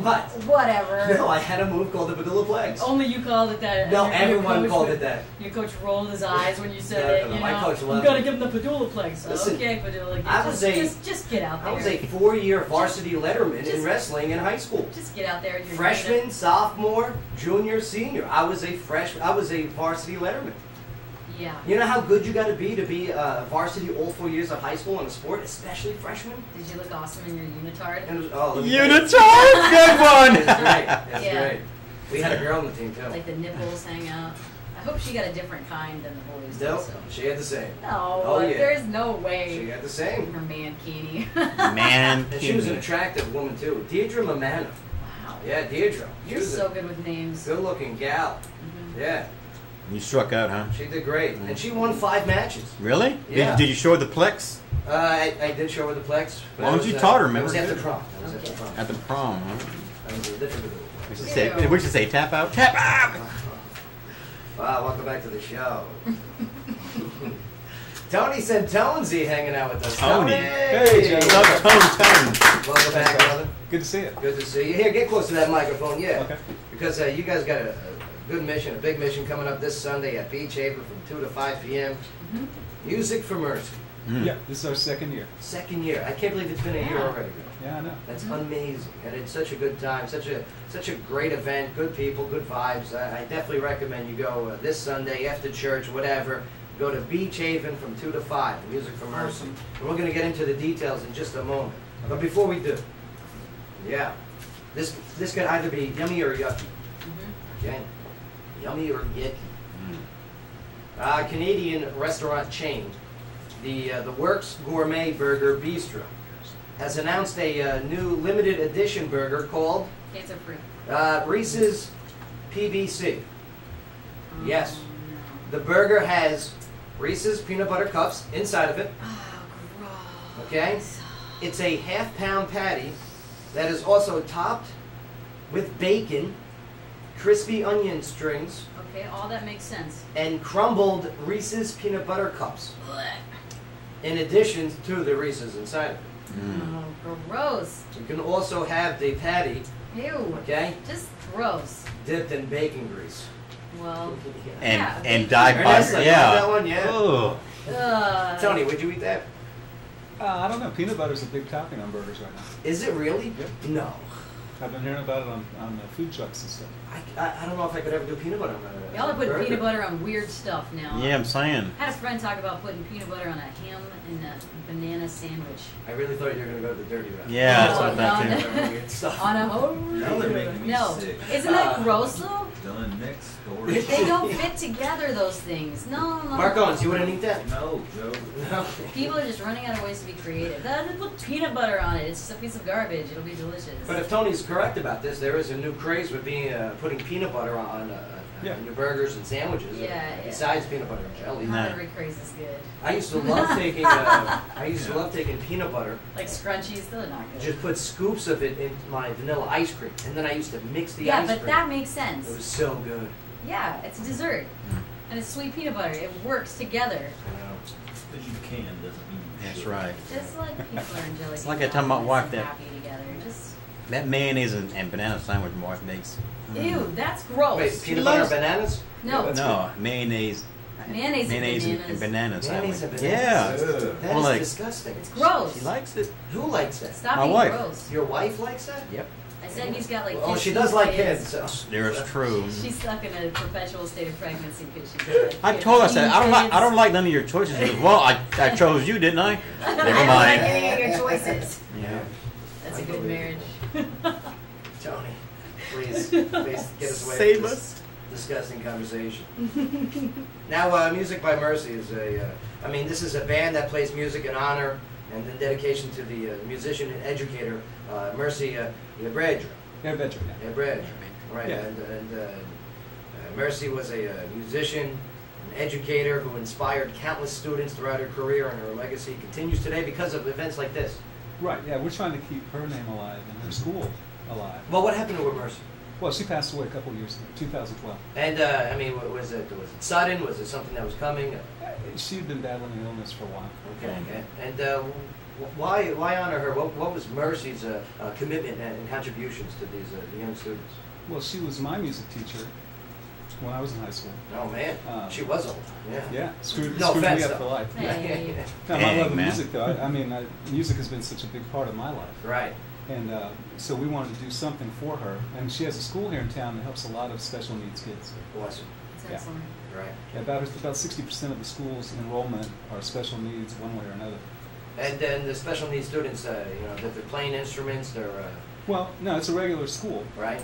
What? Whatever. No, I had a move called the Padula Plex. Only you called it that. No, Your everyone coach called would- it that. Your coach rolled his eyes when you said No, it. no, You my know, coach I'm loved gonna it. give him the Padula plex. Listen, Okay, Padula. I was just get out there. I was a 4-year varsity letterman in wrestling in high school. Just get out there and you're Freshman, sophomore, junior, senior. I was a varsity letterman. Yeah. You know how good you got to be varsity all 4 years of high school in a sport, especially freshman? Did you look awesome in your unitard? And it was, oh, look at Unitard, that. good one. It's great. That's Yeah. great. We had a girl on the team too. Like the nipples hang out. I hope she got a different kind than the boys. No, So. she had the same. No, Oh, yeah. there's no She way. had the same. Her mankini. Man, And she was an attractive woman too. Deirdre Mamana. Wow. Yeah, Deirdre. She You're was so a good with names. good-looking gal. Mhm. Yeah, you struck out, huh? she did great, and she won 5 matches. Really? Yeah. Did you show her the plex I did show her the plex. but Why don't it you was, taught her, It was remember? after prom. It was Okay. after prom. at the prom? Huh? That was a different Padula. We should say tap out, tap out. Wow, welcome back to the show. Tony Santonesy hanging out with us. Tony. Hey, Joe. Tone. Welcome back, brother. Good to see you. Good to see you. Here, get close to that microphone, yeah. Okay. Because you guys got a good mission, a big mission coming up this Sunday at Beach Haven from 2 to 5 p.m. Music for Mercy. Yeah, this is our second year. Second year. I can't believe it's been a year Yeah. already. Yeah, I know. That's amazing, and it's such a good time, such a great event, good people, good vibes. I definitely recommend you go this Sunday after church, whatever. Go to Beach Haven from 2 to 5, Music for Mercy. And we're going to get into the details in just a moment. But before we do, yeah, this could either be yummy or yucky. Okay, yummy or yucky. Canadian restaurant chain, the Works Gourmet Burger Bistro, has announced a new limited edition burger called Cancer free. Reese's PBC. Yes. The burger has Reese's peanut butter cups inside of it. Oh, gross. Okay? It's a half-pound patty that is also topped with bacon, crispy onion strings, Okay, all that makes sense. and crumbled Reese's peanut butter cups. In addition to the Reese's inside of it. Oh, gross. You can also have the patty, Ew. okay, Just gross. dipped in bacon grease. Well, And dyed Very by nice, like yeah. that one, yeah. Oh. Tony, would you eat that? I don't know. Peanut butter's a big topping on burgers right now. Is it really? Yep. No. I've been hearing about it on food trucks and stuff. I don't know if I could ever do peanut butter on that. y'all are putting peanut butter on weird stuff now. Yeah, I'm saying. I had a friend talk about putting peanut butter on a ham and a banana sandwich. I really thought you were going to go to the dirty route. Yeah, that's what I No, thought no. too. Weird stuff. On a Now they're making me No. sick. Isn't that gross though? Done next door. They don't fit together, those things. No. Mark Owens, you wouldn't eat that? No, Joe. No. People are just running out of ways to be creative. They put peanut butter on it. It's just a piece of garbage. It'll be delicious. But if Tony's correct about this, there is a new craze with putting peanut butter on your burgers and sandwiches. Yeah, Besides peanut butter and jelly. Not every craze is good. I used to love taking peanut butter. Like scrunchies, they're not good. Just put scoops of it in my vanilla ice cream, and then I used to mix the Yeah, ice but cream. that makes sense. It was so good. Yeah, it's a dessert. And it's sweet peanut butter. It works together. Because you can doesn't mean you That's should. right. Just like peanut butter and jelly. It's like I tell my wife that- happy together. Just That mayonnaise and banana sandwich my wife makes. ew, that's gross. Wait, peanut butter and bananas? No. No, mayonnaise. Mayonnaise and and banana Mayonnaise sandwich. and bananas? Yeah. That Well, is like- disgusting. It's gross. She likes it. Who likes that? Stop My being wife. gross. Your wife likes that? Yep. I said he's got like. Oh, she 15 does like kids. So. There's true. She's stuck in a perpetual state of pregnancy because she's. Like I told her, I said, 15 I don't like none of your choices. She goes, well, I chose you, didn't I? I Never don't like mind. any of your choices. Yeah. That's a good marriage. Tony, please get us away Save from us. this disgusting conversation. Now, Music by Mercy is this is a band that plays music in honor and in dedication to the musician and educator, Mercy Yabredra. Yabredra. Yabredra, right. Yeah. And Mercy was a musician, an educator who inspired countless students throughout her career, and her legacy continues today because of events like this. Right, yeah, we're trying to keep her name alive and her school alive. Well, what happened to her, Mercy? Well, she passed away a couple of years ago, 2012. And was it sudden? Was it something that was coming? She'd been battling an illness for a while. Okay. And why honor her? What was Mercy's commitment and contributions to these the young students? Well, she was my music teacher when I was in high school. Oh man, she was old. Yeah. Yeah, screwed No me offense, up though. for life. Hey. No, I Dang, love man. music though. I mean, music has been such a big part of my life. Right. And so we wanted to do something for her. And she has a school here in town that helps a lot of special needs kids. Awesome. That's Yeah. excellent. Right. Yeah, about 60% of the school's enrollment are special needs one way or another. And then the special needs students, that they're playing instruments, they're Well, no, it's a regular school. right.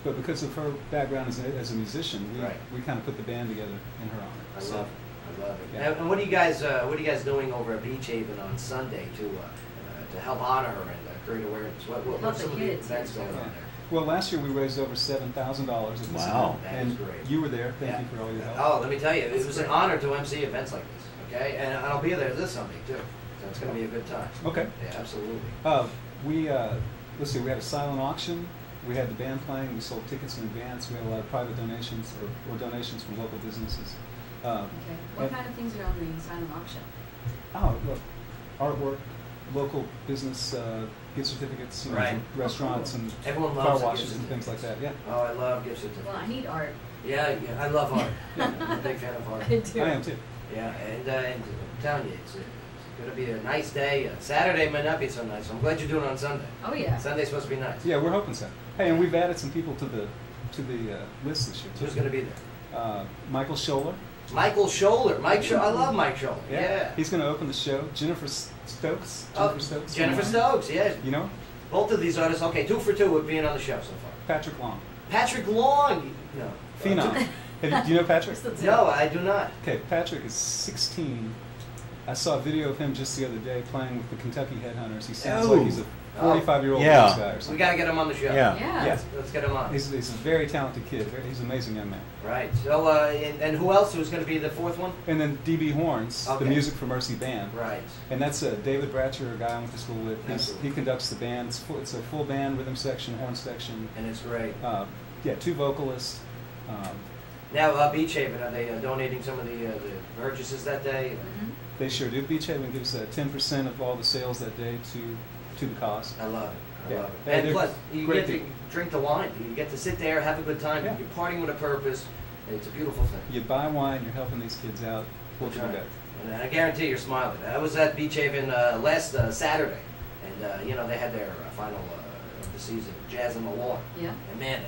But because of her background as a musician, Right. we kind of put the band together in her honor. I So, love it. I love it. Yeah. And what are you guys doing over at Beach Haven on Sunday to help honor her and create awareness? What Help what's the some of the kids. events going on Yeah. there? Well, last year we raised over $7,000 at this Wow. event, That is and great. you were there. Thank Yeah. you for all your help. Oh, let me tell you, it That's was an great. honor to MC events like this. Okay, and I'll be there this Sunday too, so it's going to be a good time. Okay. Yeah, absolutely. Let's see, we had a silent auction. We had the band playing. We sold tickets in advance. We had a lot of private donations or donations from local businesses. Okay. What and- kind of things are on the silent auction? Oh, look, artwork, local business gift certificates, Right. from restaurants and Everyone car loves washes gift and things like that. Yeah, Oh, I love gift certificates. Well, I need art. Yeah, I love art. I'm a big fan of art. I do. I am too. Yeah, and I'm telling you, it's going to be a nice day. Saturday might not be so nice. So I'm glad you're doing it on Sunday. Oh yeah. Sunday's supposed to be nice. Yeah, we're hoping so. Hey, and we've added some people to the list this year too. Who's going to be there? Michael Scholler. Michael Scholler. I love Mike Scholler. Yeah. He's going to open the show. Jennifer Stokes. Oh, Stokes. Jennifer Stokes, yeah. You know? Both of these artists, okay, 2 for 2 with being on the show so far. Patrick Long. Patrick Long, no. Phenom. Do you know Patrick? No, I do not. Okay, Patrick is 16 I saw a video of him just the other day playing with the Kentucky Headhunters. He sounds Oh. like he's a 45-year-old Yeah. blues guy or We something. got to get him on the show. Yeah. Yeah. Let's get him on. He's a very talented kid. He's an amazing young man. Right. So, and who else was going to be the fourth one? And then DB Horns, Okay. the Music for Mercy band. Right. And that's David Bratcher, a guy I went to school with. Absolutely. He conducts the band. It's a full band, rhythm section, horn section. And it's great. Yeah, 2 vocalists. Now, Beach Haven, are they donating some of the purchases that day? Mhm. They sure do. Beach Haven gives 10% of all the sales that day to the cause. I love it. I Yeah. love it. Yeah, And they're plus, you great get to people. drink the wine. You get to sit there, have a good time. Yeah. You're partying with a purpose. And it's a beautiful thing. You buy wine, you're helping these kids out. What That's can you right. bet? And I guarantee you're smiling. I was at Beach Haven last Saturday, and they had their final of the season, Jazz on the Lawn. Yeah. And man,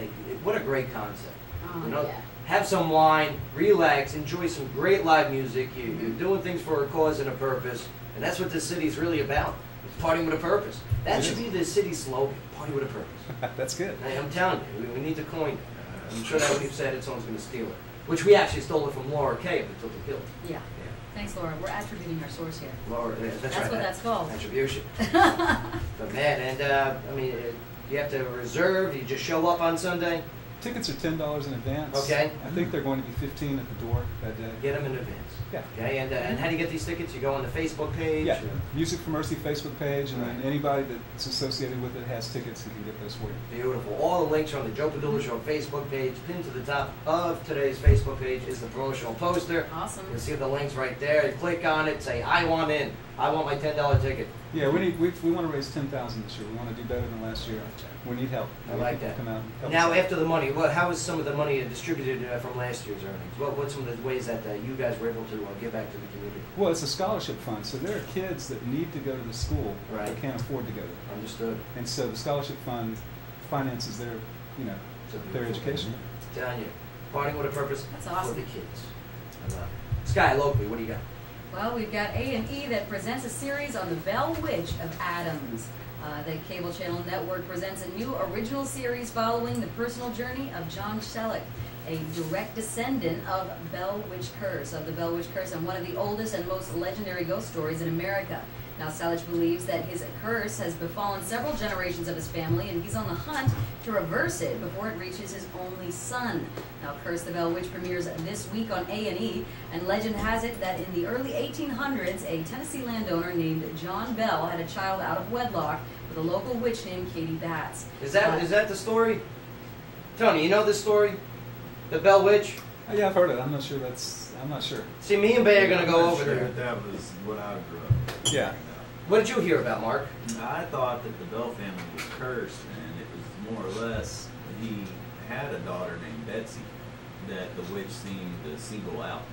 what a great concept. Oh, You know, yeah. have some wine, relax, enjoy some great live music. You're doing things for a cause and a purpose, and that's what this city's really about. It's partying with a purpose. That It should is. be the city's slogan: party with a purpose. That's good. I'm telling you, we need to coin it. I'm sure that when you've said it, someone's going to steal it. Which we actually stole it from Laura Kay until they killed it. Yeah. Thanks, Laura. We're attributing our source here. Laura, that's That's right. what that's called. Attribution. But man, and you have to reserve. You just show up on Sunday. Tickets are $10 in advance. Okay. I think they're going to be $15 at the door that day. Get them in advance. Yeah. Okay, and how do you get these tickets? You go on the Facebook page? Yeah, or- Music for Mercy Facebook page, and then Right. anybody that's associated with it has tickets and can get those for you. Beautiful. All the links are on the Joe Padula Show Facebook page. Pinned to the top of today's Facebook page is the promotional poster. Awesome. You'll see the links right there. You click on it, say, I want in. I want my $10 ticket. Yeah, we want to raise $10,000 this year. We want to do better than last year. We need help. I We need like people that. to come out and help Now, us out. after the money, how is some of the money distributed from last year's earnings? What's some of the ways that you guys were able to give back to the community? Well, it's a scholarship fund, so there are kids that need to go to the school Right. but can't afford to go there. Understood. And so the scholarship fund finances their, It's a their beautiful education. thing. Telling you, partying with a purpose That's awesome. for the kids. I love it. Sky, locally, what do you got? Well, we've got A&E that presents a series on the Bell Witch of Adams. The cable channel network presents a new original series following the personal journey of John Selleck, a direct descendant of the Bell Witch Curse, and one of the oldest and most legendary ghost stories in America. Now, Selleck believes that his curse has befallen several generations of his family, and he's on the hunt to reverse it before it reaches his only son. Now, Curse the Bell Witch premieres this week on A&E, and legend has it that in the early 1800s, a Tennessee landowner named John Bell had a child out of wedlock with a local witch named Katie Batts. Is that the story? Tony, you know this story? The Bell Witch? Yeah, I've heard it. I'm not sure. See, me and Bay are going to go I'm over sure there. That was what I grew up. Yeah. What did you hear about, Mark? I thought that the Bell family was cursed, and it was more or less he had a daughter named Betsy that the witch seemed to single out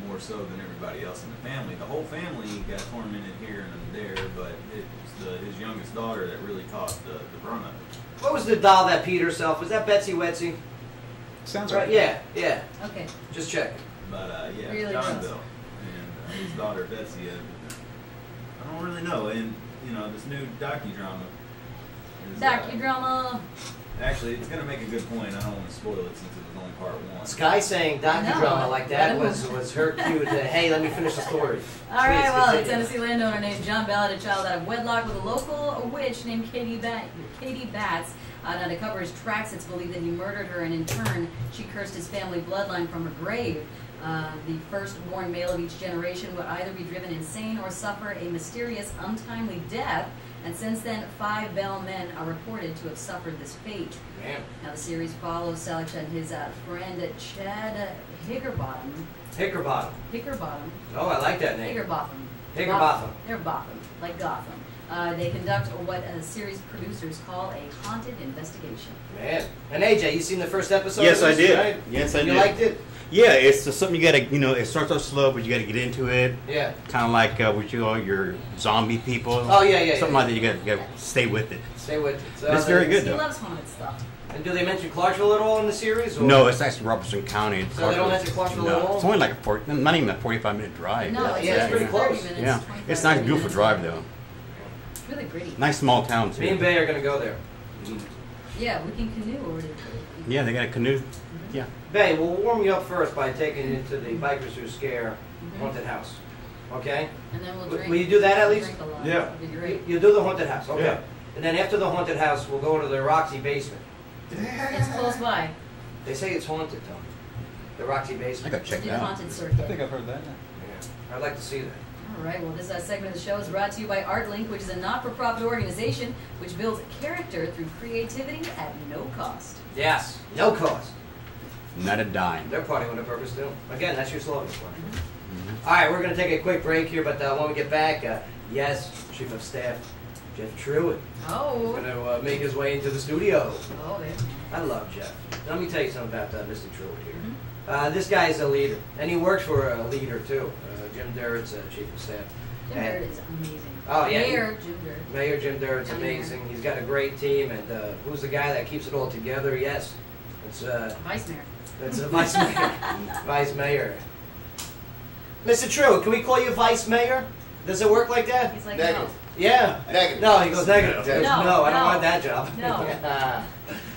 more so than everybody else in the family. The whole family got tormented here and there, but it was his youngest daughter that really caught the brunt of it. What was the doll that peed herself? Was that Betsy Wetsy? Sounds Right, right. yeah. Okay. Just checking. But yeah, Really John gross. Bell and his daughter Betsy. I don't really know, and this new docudrama. Docudrama. Actually, it's gonna make a good point. I don't want to spoil it since it was only part one. Sky saying docudrama like that was her cue to, hey, let me finish the story. All right, Please well, a continue. Tennessee landowner named John Bell had a child out of wedlock with a local witch named Katie Batts. Now, to cover his tracks, it's believed that he murdered her, and in turn, she cursed his family bloodline from her grave. The firstborn male of each generation would either be driven insane or suffer a mysterious, untimely death. And since then, 5 Bell men are reported to have suffered this fate. Man. Now, the series follows Selleck and his friend Chad Hickerbottom. Hickerbottom. Oh, I like that name. Higginbotham. Higginbotham. They're Botham, like Gotham. They conduct what series producers call a haunted investigation. Man. And AJ, you seen the first episode? Yes, of I this, did. Right? Yes, I You did. liked it? Yeah, it's just something you gotta, it starts off slow, but you gotta get into it. Yeah. Kind of like what you call your zombie people. Oh, yeah. Something like that. You gotta stay with it. Stay with it. So It's very good, He though. loves haunted stuff. And do they mention Clarksville at all in the series? Or? No, it's actually Robertson County. So they don't mention Clarksville at all? It's only like not even a 45-minute drive. No, Yeah, it's pretty 30 close. minutes, Yeah, 25, it's a nice, 30 beautiful minutes. drive though. It's really pretty. Nice small town too. Me and Bay are going to go there. Yeah, we can canoe over there. Yeah, they got a canoe. Yeah. Bay, we'll warm you up first by taking you to the Bikers Who Scare haunted house. Okay? And then we'll Will drink. you do that at least? Drink a lot. Yeah. That'd be great. You do the haunted house, okay. Yeah. And then after the haunted house, we'll go to the Roxy basement. It's close by. They say it's haunted, Tom. The Roxy I basement. gotta check Do it the out. haunted I circuit. think I've heard that. Yeah. I'd like to see that. All right, well, this segment of the show is brought to you by ArtLink, which is a not-for-profit organization which builds character through creativity at no cost. Yes, no cost. Not a dime. They're partying with a purpose too. Again, that's your slogan. All right, we're going to take a quick break here, but when we get back, yes, Chief of Staff Jeff Truitt is Oh. going to make his way into the studio. Oh, there. I love Jeff. Let me tell you something about Mr. Truitt here. This guy is a leader, and he works for a leader too. Jim Durrett's Chief of Staff. Jim And- Durrett is amazing. Oh, yeah. Mayor Jim Durrett. Mayor Jim Durrett's Young mayor. amazing. He's got a great team, and who's the guy that keeps it all together? Yes, it's Vice Mayor. that's a vice mayor. Vice mayor. Mr. Truitt, can we call you Vice Mayor? Does it work like that? He's like, Negative. Yeah. Negative. No, he goes negative. He goes, No, no, I don't no. want that job. No. Yeah.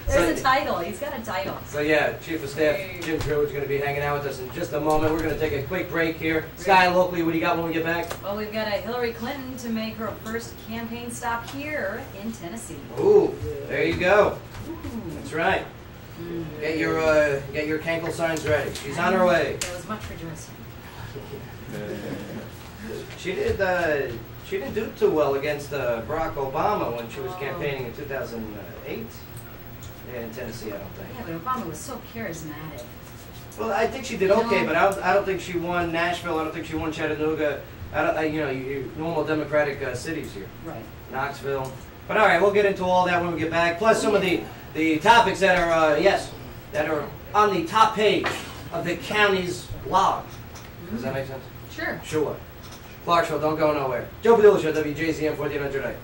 There's a title. He's got a title. So yeah, Chief of Staff Jim Truitt's going to be hanging out with us in just a moment. We're going to take a quick break here. Sky, locally, what do you got when we get back? Well, we've got a Hillary Clinton to make her first campaign stop here in Tennessee. Ooh, there you go. Ooh. That's right. Mm. Get your cankle signs ready. She's on her way. There was much rejoicing. She didn't do too well against Barack Obama when she was campaigning in 2008. Yeah, in Tennessee, I don't think. Yeah, but Obama was so charismatic. Well, I think she did okay, No. but I don't think she won Nashville. I don't think she won Chattanooga. Your normal Democratic cities here, Right. Knoxville. But all right, we'll get into all that when we get back. Plus some of the topics that are that are on the top page of the county's log. Does that make sense? Sure. Sure. Clarksville, don't go nowhere. Joe Padula Show, WJZM 1400.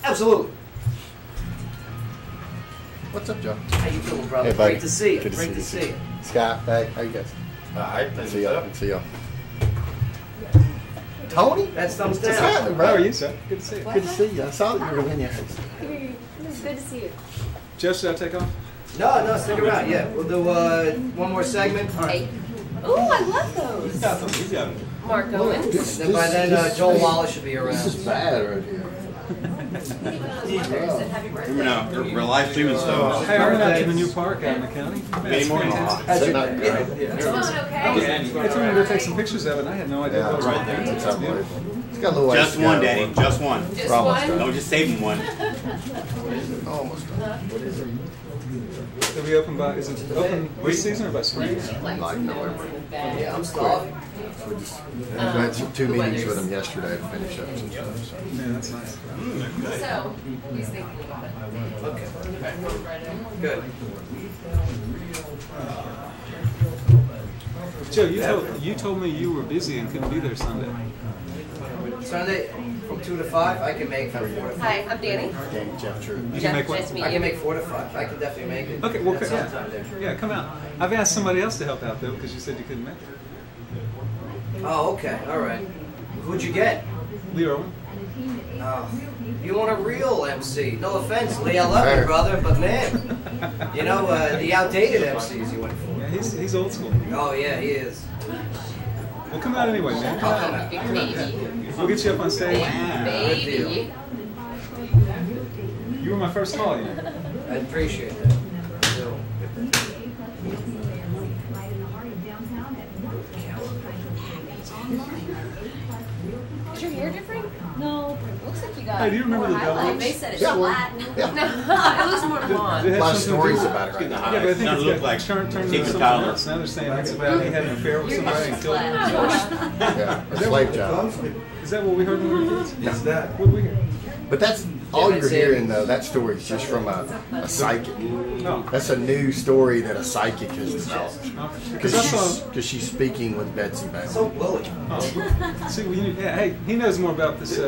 Absolutely. What's up, Joe? How you doing, brother? Hey, buddy. Great to see you. Good to Great see to you. see you. Scott, hey, how you guys? I Good think to see y'all. so. Good to see y'all. Tony? That's thumbs What's down. happening, How bro? are you, sir? Good to see you. Good to see you. I saw that you were in your It's good to see you. Jeff, should I take off? No, stick around. Yeah, we'll do one more segment. Hey. Ooh, I love those. He's got them. Mark Owens. And then by then, Joel Wallace should be around. This is bad right here. Remember now, we're live streaming stuff. Hey, I went out to the new park out in the county. Any more? How's your- Not yeah. great. It's going okay. They told me to go take some pictures of it, and I had no idea Yeah, what was right there. It's unbelievable. It's got a little ways Just to go. one, Daddy. Just one. Just We're almost one. done. Don't just save him one. Almost done. What is it? They'll be open by, is it open this season or by spring? Like November. Yeah, I'm starving. We had two meetings with him yesterday to finish up some stuff. So. Man, that's nice. So, he's thinking about it. Okay. Good. Joe, you told me you were busy and couldn't be there Sunday. Sunday from 2 to 5. I can make from 4 to 5. Hi, I'm Danny. Danny Jeff True. You Jeff, can make nice what? to meet I you. can make 4 to 5. I can definitely make it. Okay, well, At some time there. yeah, come out. I've asked somebody else to help out though because you said you couldn't make it. Oh, okay. All right. Who'd you get? Lee Irwin. Oh, you want a real MC? No offense, Lee. I love you, brother, but man, you know the outdated MCs you went for. Yeah, he's old school. Oh yeah, he is. Well, come out anyway, man. I'll come out. Big baby. We'll get you up on stage. Good deal. Baby. You were my first call, you know. I appreciate that. So, Is your hair different? No. Looks like you got Hey, do you remember more the Bell highlights. They said it's Yeah. flat. Yeah. No, it looks more blonde. It had A lot of something to do stories with- about it right now. Yeah, but I think Doesn't it's look got like turned into Secret something Tyler. else. Now they're saying it's about he had an affair with Your somebody hair's and killed him. flat. Yeah, a slave job. Is that what we heard when we were kids? It's that. What did we hear? But that's all that's you're it. hearing, though. That story is just from a psychic. No. That's a new story that a psychic has developed. Because I saw. Because she's speaking with Betsy so Bailey. bully. See, hey, he knows more about this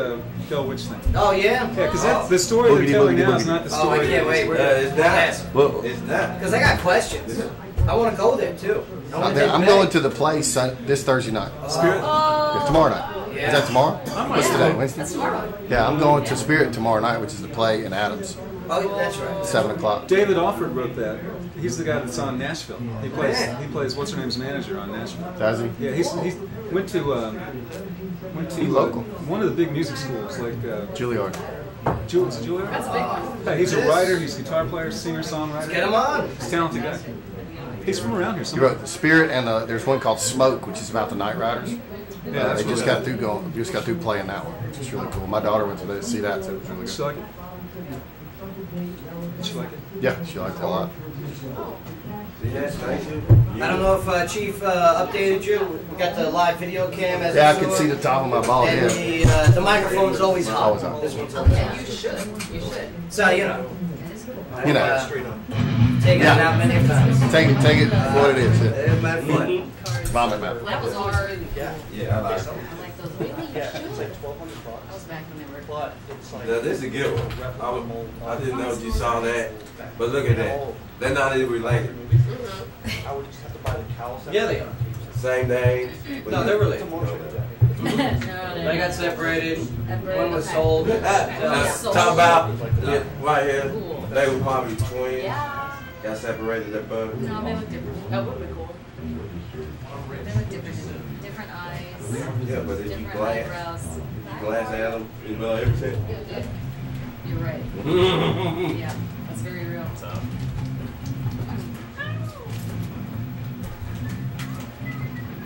Bell Witch thing. Oh yeah. Yeah, because that's the story they're Boogity, telling boogity, now is boogity. not the Oh, story. I can't wait. We're Is that? Well, It's that. Because I got questions. I want to go there too. I wanna take I'm Meg. going to the play this Thursday night. Spirit. Yeah, tomorrow night. Yeah. Is that tomorrow? What's today? Wednesday? That's tomorrow. Yeah, I'm going to Spirit tomorrow night, which is the play in Adams, Oh, that's right. 7 o'clock. David Offord wrote that. He's the guy that's on Nashville. He plays what's her name's manager on Nashville. Does he? Yeah, he went to local. One of the big music schools like Juilliard. Juilliard. That's a big one. Yeah, he's a writer. He's a guitar player, singer, songwriter. Get him on. He's a talented guy. He's from around here He somewhere. wrote The Spirit, and there's one called Smoke, which is about the Night Riders. Yeah, They just got through playing that one, which is really cool. My daughter went to see that, so it was really She good. like it? She like it? Yeah, she liked it a lot. Yes, thank you. I don't know if Chief updated you. We got the live video cam. As Yeah, I usual. could see the top of my bald And head. the microphone's always hot. Always hot. This one's always hot. You should. You should. So, you know. You know. Taken it Yeah. out many times. Take it for what it is. Yeah. It's been fun. Vomit mouth. That was hard. Yeah, I like it. I like those. Really? You should. That was back when they were. Now, this is a good one. I didn't know you saw that, but look at that. They're not even related. Yeah, they are. Same name. but No, they're related. No, They got separated. One was sold. Talk about right here. They were probably twins. Yeah. Got separated at birth. No, they look different. That would be cool. They look different. Different eyes. Yeah, but if you Different glass eyebrows. at them, you know everything. You're right. Yeah, that's very real.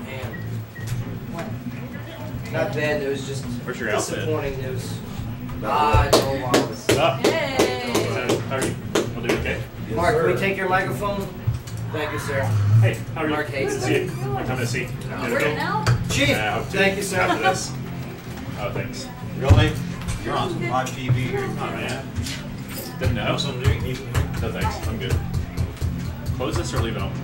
Man, What? not bad news, just Where's your outfit? disappointing news. Joel Wallace. Up. Hey! How are you? We'll do okay. Mark, can we take your microphone? Thank you, sir. Hey, how are you? Mark hates Good to see you. I'm coming to see. We're here now? Chief, Yeah, I hope to. thank you, sir. After this. Oh, thanks. Really? You're on some live TV here. Oh, man. Didn't know. No, thanks. I'm good. Close this or leave it open?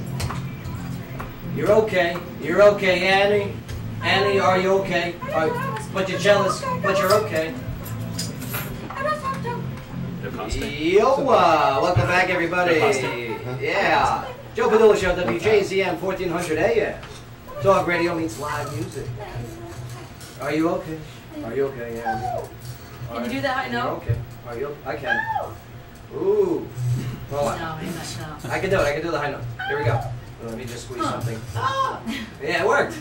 You're okay. You're okay, Annie. Annie, are you okay? But you're jealous, but you're okay. No costume? Yo, welcome back, everybody. Yeah. Joe Padula Show, WJZM 1400 AM. Talk radio means live music. Are you okay? Are you okay, Annie? Can you do that high You're note? okay. Are you? I can. Ooh. Hold on. No, ain't that no. I can do it. I can do the high note. Here we go. Let me just squeeze something. Yeah, it worked.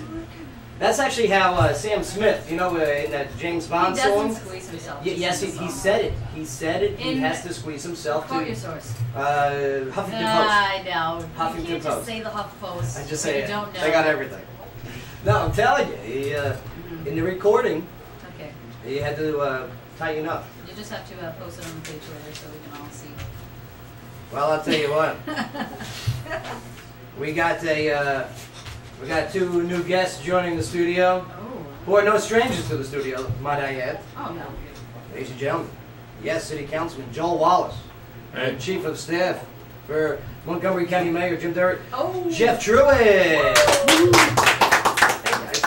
That's actually how Sam Smith, you know, in that James Bond He song. doesn't squeeze himself. Yes, he said it. He said it. He In- has to squeeze himself Quote your to source. Huffington Post. I know. You Huffington can't Post. just say the Huff Post. I just when say you it. don't know. They got everything. No, I'm telling you. He, in the recording, Okay. he had to tighten up. You just have to post it on the page later so we can all see. Well, I'll tell you what. We got two new guests joining the studio, Oh. who are no strangers to the studio, might I add. Oh no. Ladies and gentlemen, yes, City Councilman Joel Wallace, Hey. and Chief of Staff for Montgomery County Mayor Jim Durrett, Oh. Jeff Truitt.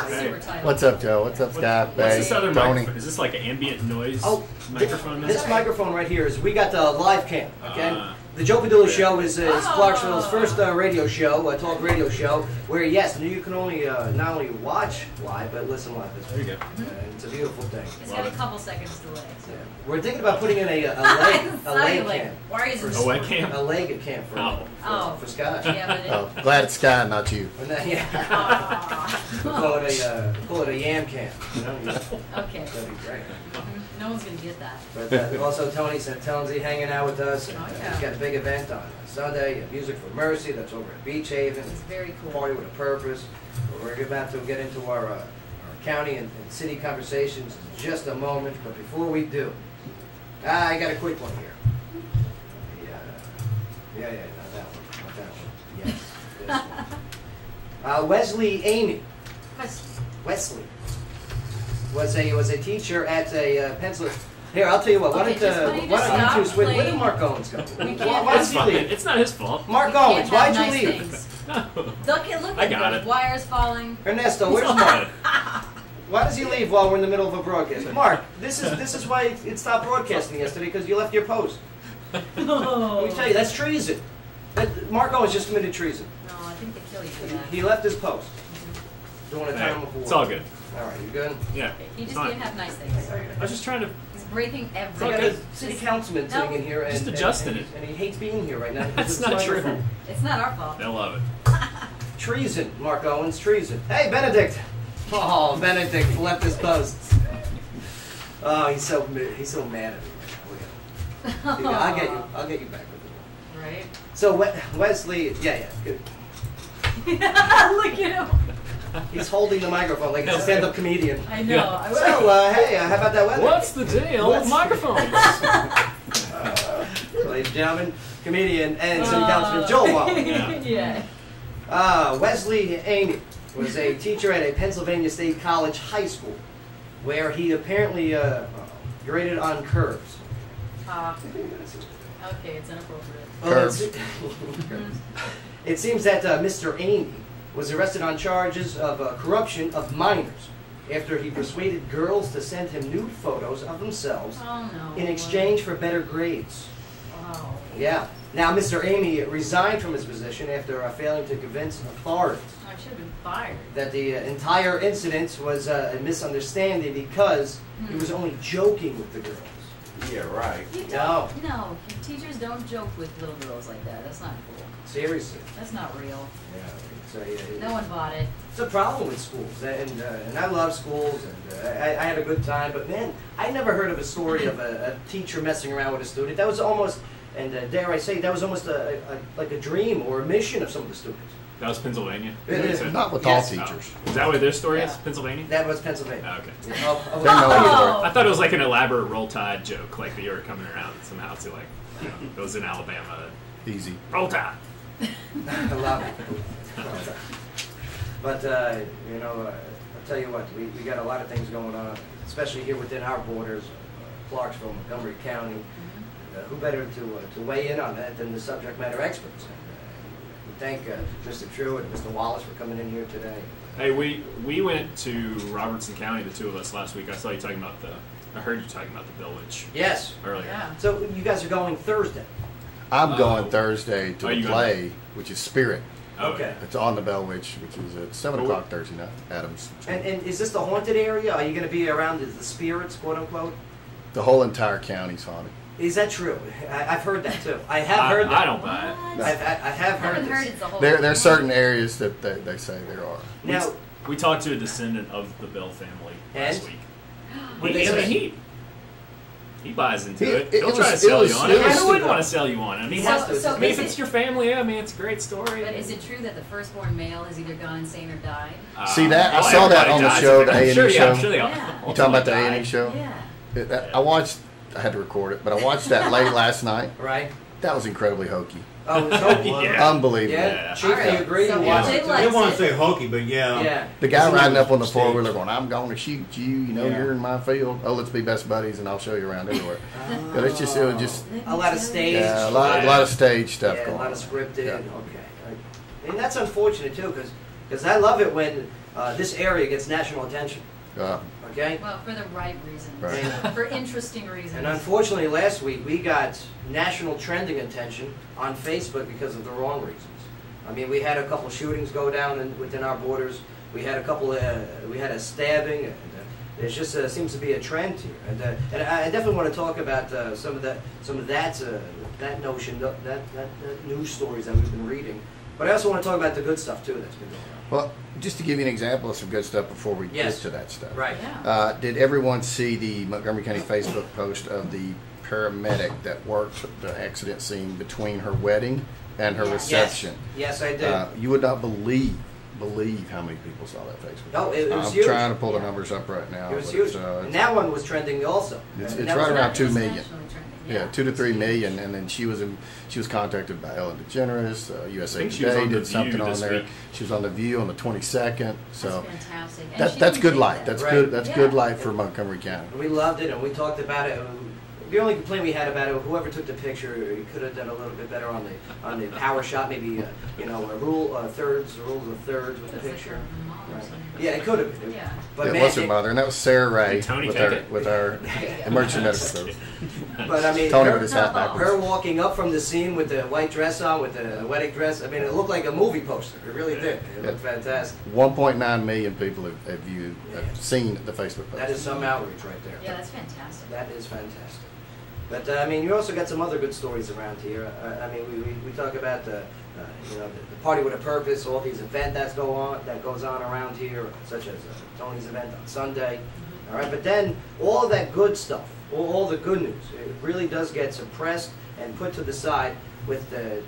Super title. What's up, Joe? What's up, Scott? What's this other Tony? microphone? Is this like an ambient noise microphone? microphone? This microphone right here is, we got the live cam, okay? Ah. The Joe Padula Show is Clarksville's first radio show, talk radio show, where yes, you can only not only watch live, but listen live as well. There you go. It's a beautiful thing. It's got a couple seconds delay. So. Yeah. We're thinking about putting in a leg Like, cam. why is it? A webcam? A leg cam for, Oh. for Scott. Yeah, but it, Oh, glad it's Scott, not you. And then, yeah. Aw. call it a yam cam. You know? Okay. That'd be great. No one's gonna get that. But also Tony Santelzi hanging out with us. Oh, He's yeah. got a big event on Sunday, Music for Mercy. That's over at Beach Haven. It's very cool. Party with a Purpose. We're about to get into our county and city conversations in just a moment. But before we do, I got a quick one here. Yeah, not that one. Yes, this one. Wesley Amy. Wesley was a teacher at a pencil. Here, I'll tell you what. Why Okay, just why don't you don't you stop two switch? Where did playing? Mark Owens go? We can't Why have did It's he fine. leave? It's not his fault. Mark You Owens, can't have why'd you nice leave? things. No. Look I at got the it. wires falling. Ernesto, where's Mark? Why does he leave while we're in the middle of a broadcast? Mark, this is why it stopped broadcasting yesterday, because you left your post. Let me tell you, that's treason. Mark Owens just committed treason. No, I think they kill you for that. He left his post. Don't want to turn him before. It's all good. All right, you good? Yeah. He just fine. can't have nice things. I was just trying to. He's breaking We everything. got a city councilman sitting in here, and Just adjusting it. and he hates being here right now. That's It's not his true. microphone. It's not our fault. They'll love it. Treason, Mark Owens, treason. Hey, Benedict. Oh, Benedict left his posts. Oh, he's so mad at me right now. Look at him. I'll get you back with it. Right? So Wesley, yeah, good. Look at him. He's holding the microphone like he's a stand-up comedian. I know. Yeah. So, hey, how about that weather? What's the deal with microphones? Ladies and gentlemen, comedian and city councilman Joel Wallen. Yeah. Wesley Amy was a teacher at a Pennsylvania State College high school where he apparently graded on curves. Okay, it's inappropriate. Curves. It seems that Mr. Amy was arrested on charges of corruption of minors after he persuaded girls to send him nude photos of themselves in exchange for better grades. Wow. Yeah. Now, Mr. Amy resigned from his position after failing to convince authorities I should have been fired. that the entire incident was a misunderstanding because he was only joking with the girls. Yeah, right. You No. don't. No, teachers don't joke with little girls like that. That's not cool. Seriously. That's not real. Yeah. No one bought it. It's a problem with schools, and I love schools, and I had a good time. But man, I never heard of a story of a teacher messing around with a student. That was almost, and dare I say, that was almost like a dream or a mission of some of the students. That was Pennsylvania. It is. Not with Yes. all teachers. Is that what their story is? Yeah. Pennsylvania? That was Pennsylvania. Oh, okay. Oh. I thought it was like an elaborate roll tide joke, like that you were coming around somehow to like, you know, it was in Alabama. Easy. Roll tide. I love it. But, you know, I'll tell you what, we got a lot of things going on, especially here within our borders, Clarksville, Montgomery County. Who better to weigh in on that than the subject matter experts? And, we thank Mr. True and Mr. Wallace for coming in here today. Hey, we went to Robertson County, the two of us, last week. I saw you talking about I heard you talking about the village. Yes. Earlier. Yeah. So you guys are going Thursday. I'm going Thursday to Are a you play, which is Spirit. Oh, Okay. It's on the Bell Witch, which is at 7 o'clock Thursday night, Adams. And is this the haunted area? Are you going to be around the spirits, quote unquote? The whole entire county's haunted. Is that true? I've heard that too. I have heard that. I don't buy it. What? I have heard haven't this. heard it's a whole. There are certain areas that they say there are. Now, We talked to a descendant of the Bell family last And? week. What did they say? He buys into He- it. it He'll try to was- sell it you was- on it it. was- Who wouldn't want to sell you on it? I mean, He has to. So I mean, if is it's it- your family, I mean, it's a great story. But is it true that the firstborn male has either gone insane or died? See that? I saw that on the dies show, of it. the I'm A&E sure, show. I'm sure they all Yeah. You talking about the ultimately A&E show? Yeah. I watched. I had to record it, but I watched that late last night. right? That was incredibly hokey. Oh, it's hokey. Yeah. Unbelievable. Yeah. Chief, do you agree? So You yeah. watched it They too? like- I didn't want to say hokey, but yeah. Yeah. The guy It's riding up on the staged. four-wheeler going, I'm going to shoot you, you know, Yeah. you're in my field. Oh, let's be best buddies and I'll show you around everywhere. But it was just, A lot of stage. yeah, a lot of stage stuff Yeah, going a lot on. of scripted. Yeah. Okay. And that's unfortunate too, because I love it when this area gets national attention. Okay. Well, for the right reasons. Right. For interesting reasons. And unfortunately, last week we got national trending attention on Facebook because of the wrong reasons. I mean, we had a couple shootings go down within our borders. We had a couple. We had a stabbing. And, there just seems to be a trend here, and I definitely want to talk about some of that notion, that news stories that we've been reading. But I also want to talk about the good stuff too that's been going on. Well, just to give you an example of some good stuff before we Yes. get to that stuff. Right. Yeah. Did everyone see the Montgomery County Facebook post of the paramedic that worked the accident scene between her wedding and her reception? Yes, I did. You would not believe how many people saw that Facebook. No, it was I'm huge. trying to pull the numbers up right now. It was but huge. it's, And that one was trending also. It's And right that was around right. 2 It's million. nationally trending, Yeah, 2 to 3 million, and then she was contacted by Ellen DeGeneres. USA think she was Today on The did something View on this there. week. She was on the View on the 22nd. So That's fantastic. And she that's didn't good take light. that. That's Right. good. That's Yeah. good light for Montgomery County. We loved it, and we talked about it. The only complaint we had about it, whoever took the picture, you could have done a little bit better on the power shot. Maybe rule of thirds with the That's like picture. a model. Yeah, it could have been. Yeah. But It man, was her mother, and that was Sarah Ray Did Tony with take our it? with our emergency medical service. But I mean, Tony her, with his hat backwards. her walking up from the scene with the white dress on, with the wedding dress. I mean, it looked like a movie poster. It really did. It looked fantastic. 1.9 million people have viewed, Yeah. have seen the Facebook post. That is some outreach right there. Yeah, that's fantastic. That is fantastic. But I mean, you also got some other good stories around here. I mean, we talk about the party with a purpose, all these events that goes on around here, such as Tony's event on Sunday. All right, but then all that good stuff, all the good news, it really does get suppressed and put to the side with the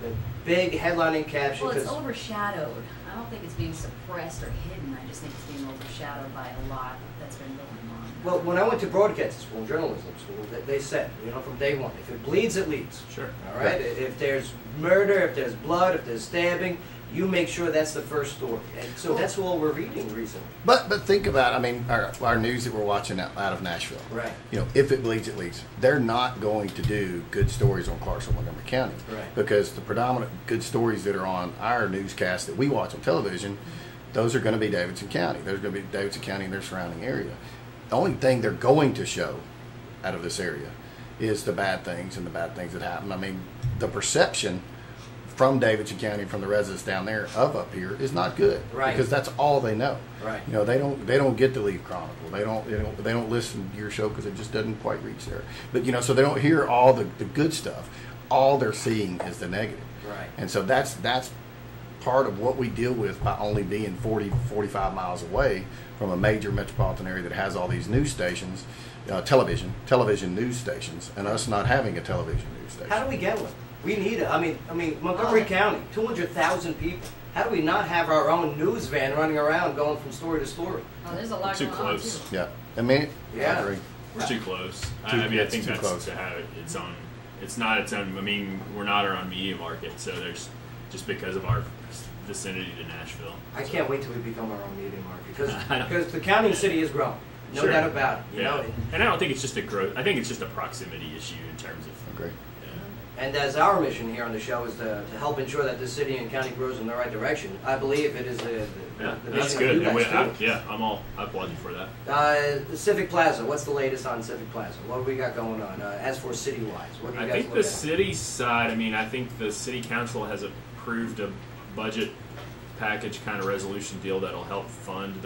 big headlining caption. Well, it's overshadowed. I don't think it's being suppressed or hidden. I just think it's being overshadowed by a lot that's been going on. Well, when I went to broadcasting school, journalism school, they said, from day one, if it bleeds, it leads. Sure. All right? If there's murder, if there's blood, if there's stabbing, you make sure that's the first story. And so that's all we're reading recently. But think about, I mean, our news that we're watching out of Nashville. Right. If it bleeds, it leads. They're not going to do good stories on Clarksville, Montgomery County. Right. Because the predominant good stories that are on our newscast that we watch on television, those are going to be Davidson County. There's going to be Davidson County and their surrounding area. The only thing they're going to show out of this area is the bad things and the bad things that happen. I mean, the perception from Davidson County, from the residents down there of up here, is not good. Right. Because that's all they know. Right. They don't get the Leaf Chronicle. They don't listen to your show because it just doesn't quite reach there. But so they don't hear all the good stuff. All they're seeing is the negative. Right. And so that's part of what we deal with by only being 40, 45 miles away from a major metropolitan area that has all these news stations, television news stations, and us not having a television news station. How do we get one? We need it. I mean, Montgomery County, 200,000 people. How do we not have our own news van running around going from story to story? Oh, there's a lot Too going close. on, too. Yeah. I mean, Yeah. I agree. We're too close. I think too that's close. to have its own. It's not its own. I mean, we're not our own media market, so there's just because of our vicinity to Nashville. I can't wait till we become our own media market because the county and city is growing. No Sure. doubt about it. And I don't think it's just a growth. I think it's just a proximity issue in terms of. Agree. And as our mission here on the show is to help ensure that this city and county grows in the right direction, I believe it is the That's mission good. of you guys too. I applaud you for that. The Civic Plaza, what's the latest on Civic Plaza? What do we got going on? As for city-wise, what do you I guys think look the at? city side. I mean, I think the city council has approved a budget package kind of resolution deal that'll help fund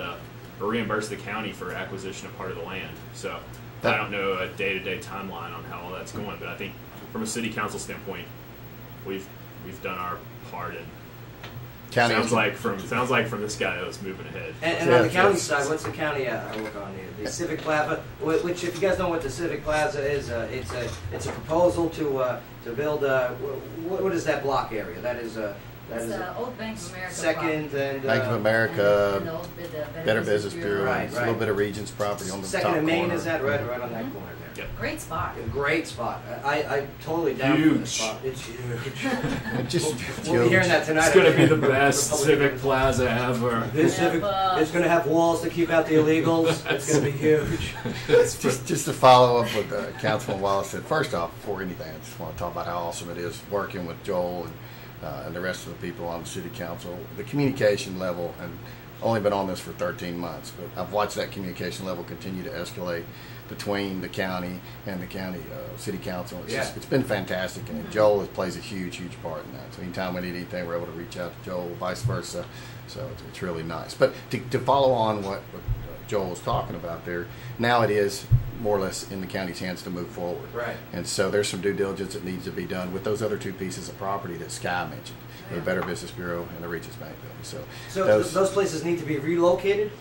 or reimburse the county for acquisition of part of the land. So I don't know a day-to-day timeline on how all that's going, but I think from a city council standpoint, we've done our part, and County sounds like from this guy that was moving ahead. And on the county side, what's the county look on the Civic Plaza? Which, if you guys know what the Civic Plaza is, it's a proposal to build. What is that block area? That is It's the old Bank of America. Second and Bank of and America, the old Better Business Bureau, Right, a little bit of Regent's property on the top Second and Main corner. is that right on that corner there? Yep. Great spot. A great spot. I totally down for Huge. this spot. It's huge. Just We'll be hearing that tonight. It's going to be the best Civic Plaza ever. This Civic, it's going to have walls to keep out the illegals. It's going to be huge. just to follow up what Councilman Wallace said. First off, before anything, I just want to talk about how awesome it is working with Joel and the rest of the people on the city council. The communication level, and only been on this for 13 months, but I've watched that communication level continue to escalate between the county and the county city council. It's been fantastic, and Joel plays a huge part in that. So anytime we need anything, we're able to reach out to Joel, vice versa. So it's really nice. But to follow on what Joel was talking about there, now it is more or less in the county's hands to move forward. Right. And so there's some due diligence that needs to be done with those other two pieces of property that Sky mentioned, the Better Business Bureau and the Regents Bank building. So those places need to be relocated?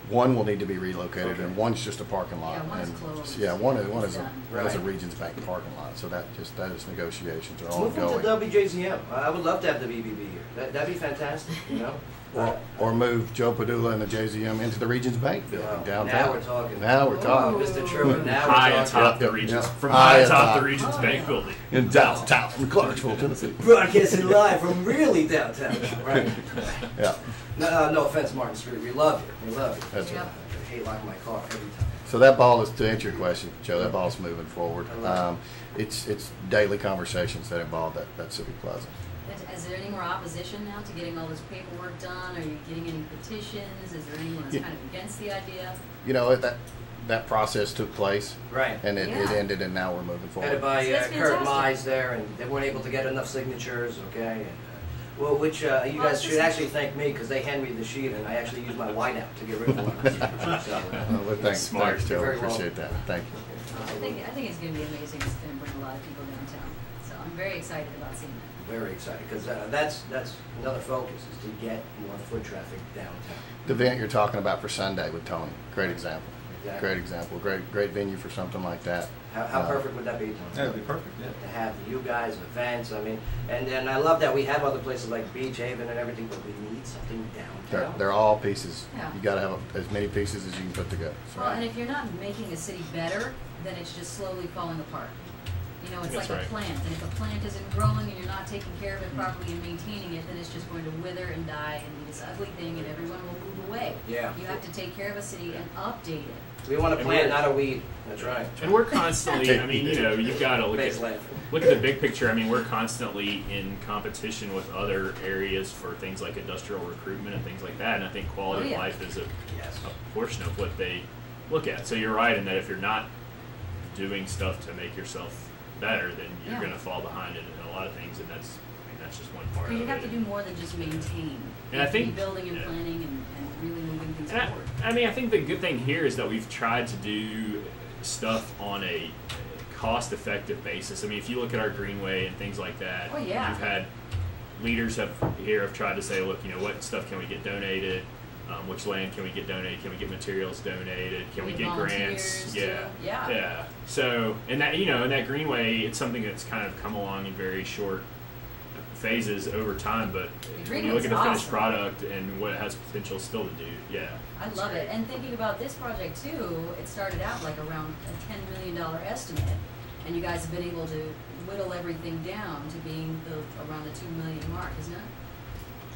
One will need to be relocated, and one's just a parking lot. Yeah, one's and closed. Yeah, one is Right. a Regents Bank parking lot. So that is negotiations are Move them ongoing. to WJZM. I would love to have the BBB here. That'd be fantastic, you know? Or move Joe Padula and the JZM into the Regents Bank building downtown. Now we're talking. Now we're talking. Mr. Truman, now High we're atop talking. the Regents, from High high atop. atop the Regents Bank building. In downtown Clarksville, Tennessee. Broadcasting live from really downtown. Right. Yeah, No offense, Martin Street. We love you. We love you. that's Yeah. right. I hate locking my car every time. So that ball is, to answer your question, Joe, that ball's moving forward. I love It's daily conversations that involve that Civic Plaza. Is there any more opposition now to getting all this paperwork done? Are you getting any petitions? Is there anyone that's kind of against the idea? You know, that process took place. Right. And it ended, and now we're moving forward. Headed by So Kurt Mize there, and they weren't able to get enough signatures, okay? And, well, which you guys should actually thank me, because they handed me the sheet, and I actually used my whiteout to get rid of one. So, well, thanks, Joe. Very Appreciate that. Thank you. I think it's going to be amazing. It's going to bring a lot of people downtown. So I'm very excited about seeing that. Very excited, because that's another focus, is to get more foot traffic downtown. The event you're talking about for Sunday with Tony, great example. Exactly. Great example. Great venue for something like that. How perfect would that be, Tony? That would be perfect, yeah. To have you guys, events, I mean, and I love that we have other places like Beach Haven and everything, but we need something downtown. They're all pieces. Yeah. You got to have as many pieces as you can put together. So. Well, and if you're not making a city better, then it's just slowly falling apart. You know, it's That's like right. a plant, and if a plant isn't growing and you're not taking care of it properly and maintaining it, then it's just going to wither and die and be this ugly thing, and everyone will move away. Yeah. You have to take care of a city and update it. We want a And plant, we're- not a weed. That's right. And we're constantly, I mean, you know, you've got to Makes laugh. look at the big picture. I mean, we're constantly in competition with other areas for things like industrial recruitment and things like that. And I think quality of life is a portion of what they look at. So you're right in that if you're not doing stuff to make yourself better, then you're going to fall behind in a lot of things. And that's just one part But of you it. have to do more than just maintain. And I think building and planning and really moving things And forward. I mean, I think the good thing here is that we've tried to do stuff on a cost-effective basis. I mean, if you look at our greenway and things like that, Oh, yeah. you've had leaders have tried to say, look, you know, what stuff can we get donated? Which land can we get donated? Can we get materials donated? Can we get grants? Yeah. So, and that, you know, in that greenway, it's something that's kind of come along in very short phases over time, but when you look at the finished product and what it has potential still to do, I love it. And thinking about this project too, it started out like around a $10 million estimate, and you guys have been able to whittle everything down to being around the $2 million mark, isn't it?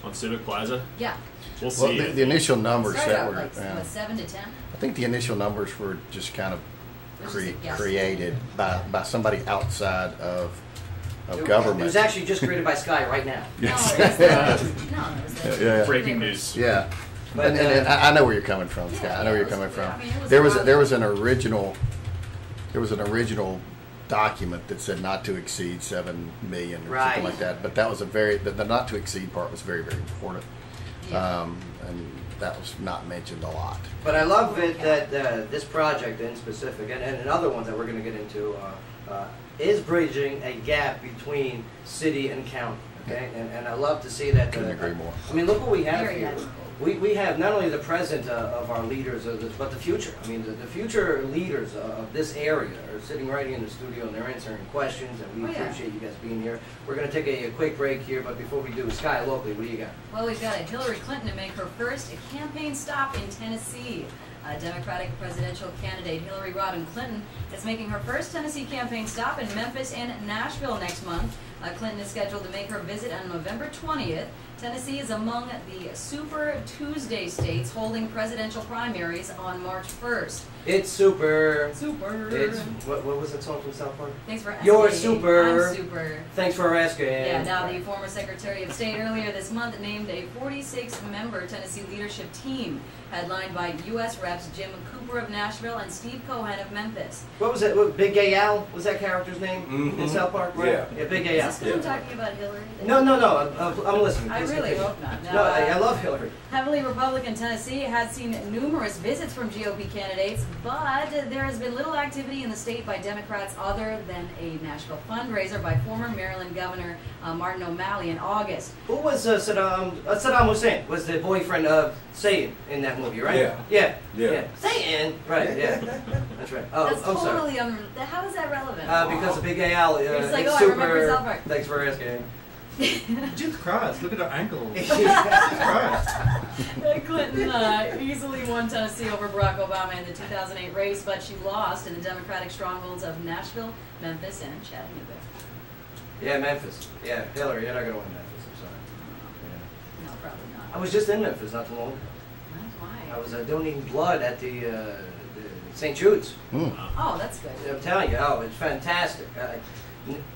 on Civic Plaza. Yeah. We'll see. Well, the initial numbers Started that out were like what, 7 to 10. I think the initial numbers were just kind of It was just a guess. created by somebody outside of It government. was actually just created by Sky right now. Yes. No, it was the Yeah. Breaking news. Yeah. But, and I know where you're coming from, Scott. I know where you're coming from. There was an original document that said not to exceed 7 million or something like that. But that was the not to exceed part was very, very important. Yeah. And that was not mentioned a lot. But I love it that this project in specific, and other ones that we're going to get into, is bridging a gap between city and county. Okay, and I love to see that. Couldn't agree more. I mean, look what we have Very here. admirable. We have not only the present of our leaders, but the future. I mean, the future leaders of this area are sitting right here in the studio and they're answering questions, and we appreciate you guys being here. We're going to take a quick break here, but before we do, Sky, locally, what do you got? Well, we've got Hillary Clinton to make her first campaign stop in Tennessee. Democratic presidential candidate Hillary Rodham Clinton is making her first Tennessee campaign stop in Memphis and Nashville next month. Clinton is scheduled to make her visit on November 20th. Tennessee is among the Super Tuesday states holding presidential primaries on March 1st. It's super. Super. It's what was that song from South Park? Thanks for asking. You're super. I'm super. Thanks for asking. Yeah, now the former Secretary of State earlier this month named a 46-member Tennessee leadership team, headlined by U.S. Reps Jim Cooper of Nashville and Steve Cohen of Memphis. What was it? What, Big Gay Al? Was that character's name in South Park? Right? Yeah. Big Gay Al. Is this because I'm talking about Hillary? No. I'm listening. I Please really continue. hope not. No, I love Hillary. Heavily Republican Tennessee has seen numerous visits from GOP candidates, but there has been little activity in the state by Democrats other than a Nashville fundraiser by former Maryland Governor Martin O'Malley in August. Who was Saddam Hussein? Was the boyfriend of Satan in that movie, right? Yeah. Satan. Right. Yeah. That's right. Oh, That's I'm sorry. totally how is that relevant? Because of Big Gay Al. It's like, it's oh, I super. remember South Park. Thanks for asking. Jesus Christ, look at her ankle. Jesus Christ. Clinton easily won Tennessee over Barack Obama in the 2008 race, but she lost in the Democratic strongholds of Nashville, Memphis, and Chattanooga. Yeah, Memphis. Yeah, Hillary, you're not going to win Memphis. I'm sorry. Yeah. No, probably not. I was just in Memphis not too long ago. That's why. I was donating blood at the St. Jude's. Oh, that's good. I'm telling you, it's fantastic.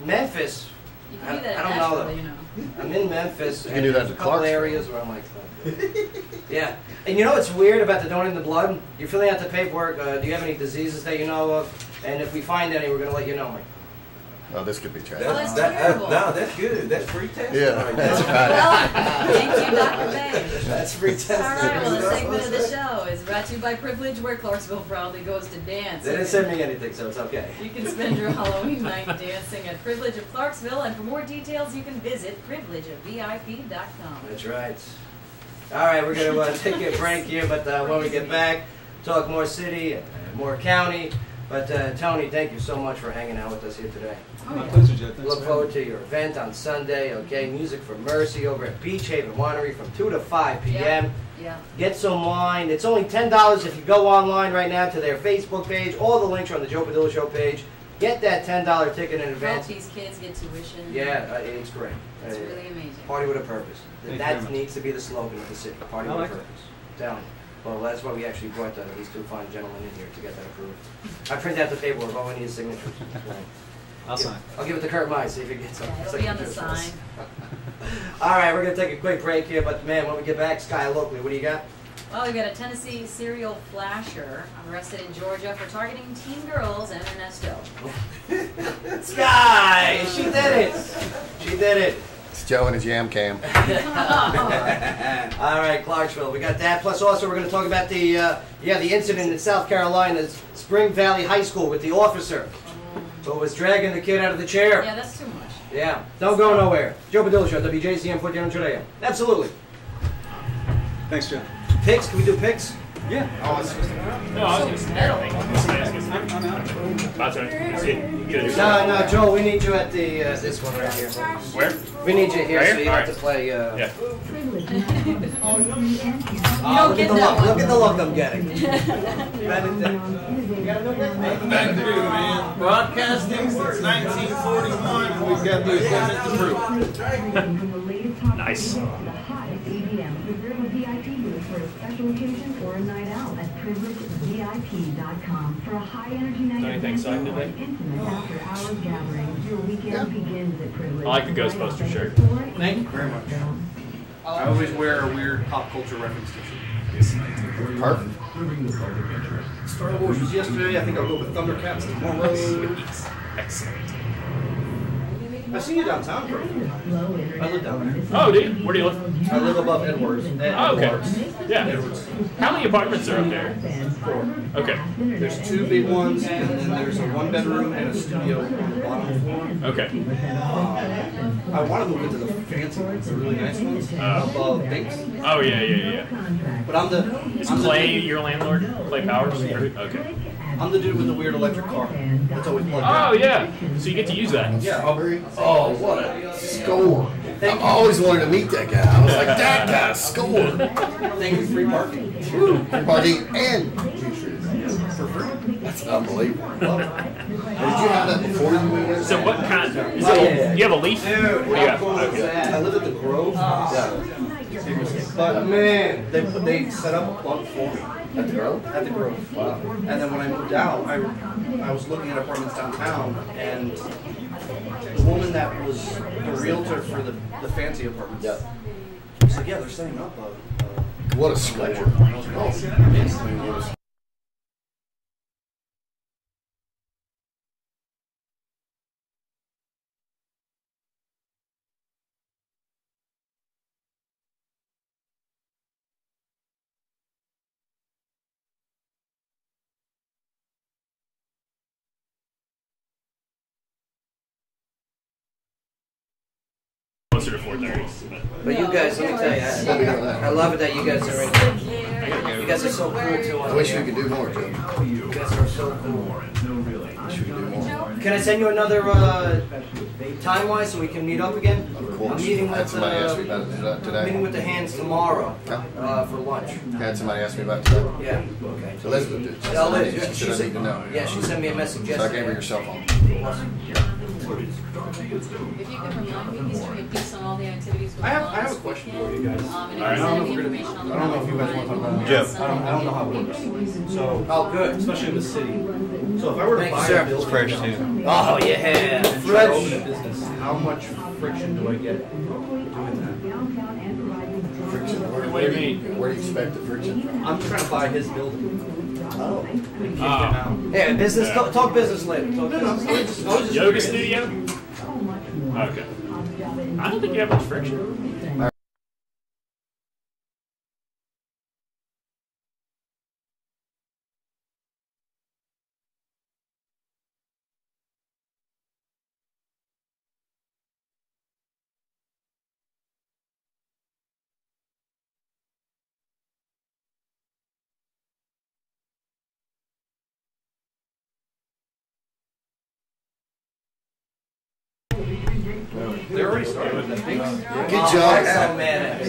Memphis, You can do that I in don't know, Nashville, though. you know. I'm in Memphis. You can do that in there's a couple Clarksville. areas where I'm like, yeah. And you know what's weird about the donating the blood? You're filling out the paperwork. Do you have any diseases that you know of? And if we find any, we're going to let you know. Like, Oh, this could be changed. Well, that's terrible. No, that's good. That's free testing. Yeah, right that's there. right. Well, thank you, Dr. Bay. that's free testing. All right, well, the segment of the show is brought to you by Privilege, where Clarksville proudly goes to dance. They didn't send me anything, so it's okay. You can spend your Halloween night dancing at Privilege of Clarksville, and for more details, you can visit privilegeofvip.com. That's right. All right, we're going to take a break here, but when we get back, talk more city, more county. But Tony, thank you so much for hanging out with us here today. My pleasure, Joe. Thanks Look for forward to your event on Sunday, okay? Music for Mercy over at Beach Haven Winery from 2 to 5 p.m. Yeah. Get some wine. It's only $10 if you go online right now to their Facebook page. All the links are on the Joe Padula Show page. Get that $10 ticket in Help advance. these kids get tuition. Yeah, it's great. It's really amazing. Party with a purpose. Thank you That very much. needs to be the slogan of the city. Party I with like a that. purpose. Telling you. Well, that's why we actually brought these two fine gentlemen in here to get that approved. I printed out the paperwork. All we need is signatures. I'll sign. I'll give it to Kurt Mize, see if he gets some Yeah, it'll be on the signatures. sign. All right, we're going to take a quick break here, but man, when we get back, Sky Locally, what do you got? Well, we got a Tennessee serial flasher arrested in Georgia for targeting teen girls and Ernesto. Sky! She did it! She did it! It's Joe and his yam cam. All right, Clarksville, we got that. Plus, also, we're going to talk about the incident in South Carolina's Spring Valley High School with the officer who was dragging the kid out of the chair. Yeah, that's too much. Yeah, don't go nowhere. Joe Padula Show, WJZM, 1400 AM. Absolutely. Thanks, Joe. Picks? Can we do picks? Yeah. No, I was going to say, I think. I'm out. Bye, Tony. See you. Get it. No, Joel, we need you at the this one right here. Where? We need you here, Right so here? you All have right. to play. Yeah. Oh, look at the look! Look at the look I'm getting. Back to do, man. Broadcasting since 1941, and we've got the equipment to prove. Nice. Reserve a VIP booth for a special occasion or a night out at privilegevip.com for a high-energy night Anything of signed dancing or today? intimate after-hours gathering. Your weekend begins at Privilege. I like the Ghostbuster shirt. Thank you very much. I always wear a weird pop culture reference t-shirt. Perfect. Star Wars was yesterday. I think I'll go with Thundercats tomorrow. Excellent. I see you downtown for a few times. I live down there. Oh, dude, where do you live? I live above Edwards. Oh, okay. Yeah. Edwards. How many apartments are up there? 4. Okay. There's 2 big ones, and then there's a 1-bedroom and a studio on the bottom floor. Okay. I want to move into the fancy ones, the really nice ones, above Binks. Oh, yeah. But I'm Is Clay your landlord? Clay Powers? Okay. I'm the dude with the weird electric car. That's always plugged Oh, in. yeah. So you get to use that. Yeah. Oh, what a score. I always wanted to meet that guy. I was like, that guy scored. Thank you, free parking. Party and for free. That's unbelievable. Love it. Did you have that before you moved in? So what kind? Is it, you have a leaf? Dude, What do you how have? cool is Okay. that? I live at the Grove. But man, they set up a plug for me. At the Grove? At the Grove. Wow. And then when I moved out, I was looking at apartments downtown, and the woman that was the realtor for the fancy apartments. Yeah. She's like, yeah, they're setting up a What a score. electric car. And I was like, oh, amazing. Closer to 4:30. But you guys, let me tell you, I love it that you guys are in here. You guys are so cool too. I wish we could do more, Joe. You guys are so cool. Wish we could do more. Can I send you another time-wise so we can meet up again? Of course. I'm meeting Had with somebody ask me about it today. meeting with the hands tomorrow for lunch. Had somebody ask me about it today. Yeah. Okay. Elizabeth did. Yeah, Liz, She said I need to know. Yeah, she sent me a message So I gave her yesterday. your cell phone. If you could remind me, he's doing a piece on all the activities going on. I have a question for you guys. And I if don't there's know any if we're information on gonna, the I don't know if you guys want to talk about it. Jeff. I don't know how it works. So, Oh, good. especially in the city. So if I were to Thank you, buy sir. a building Fresh downtown too. Oh, yeah. and try to open a business, how much friction do I get doing that? Friction, What do you mean? Where do you expect the friction? I'm trying to buy his building. Oh. And kick him out. Yeah, business. Yeah. Talk business later. Talk No, no, business. I was just Yoga curious. studio? Okay. I don't think you have much friction. They're already started with that. Good Oh, job. I'm so mad at him.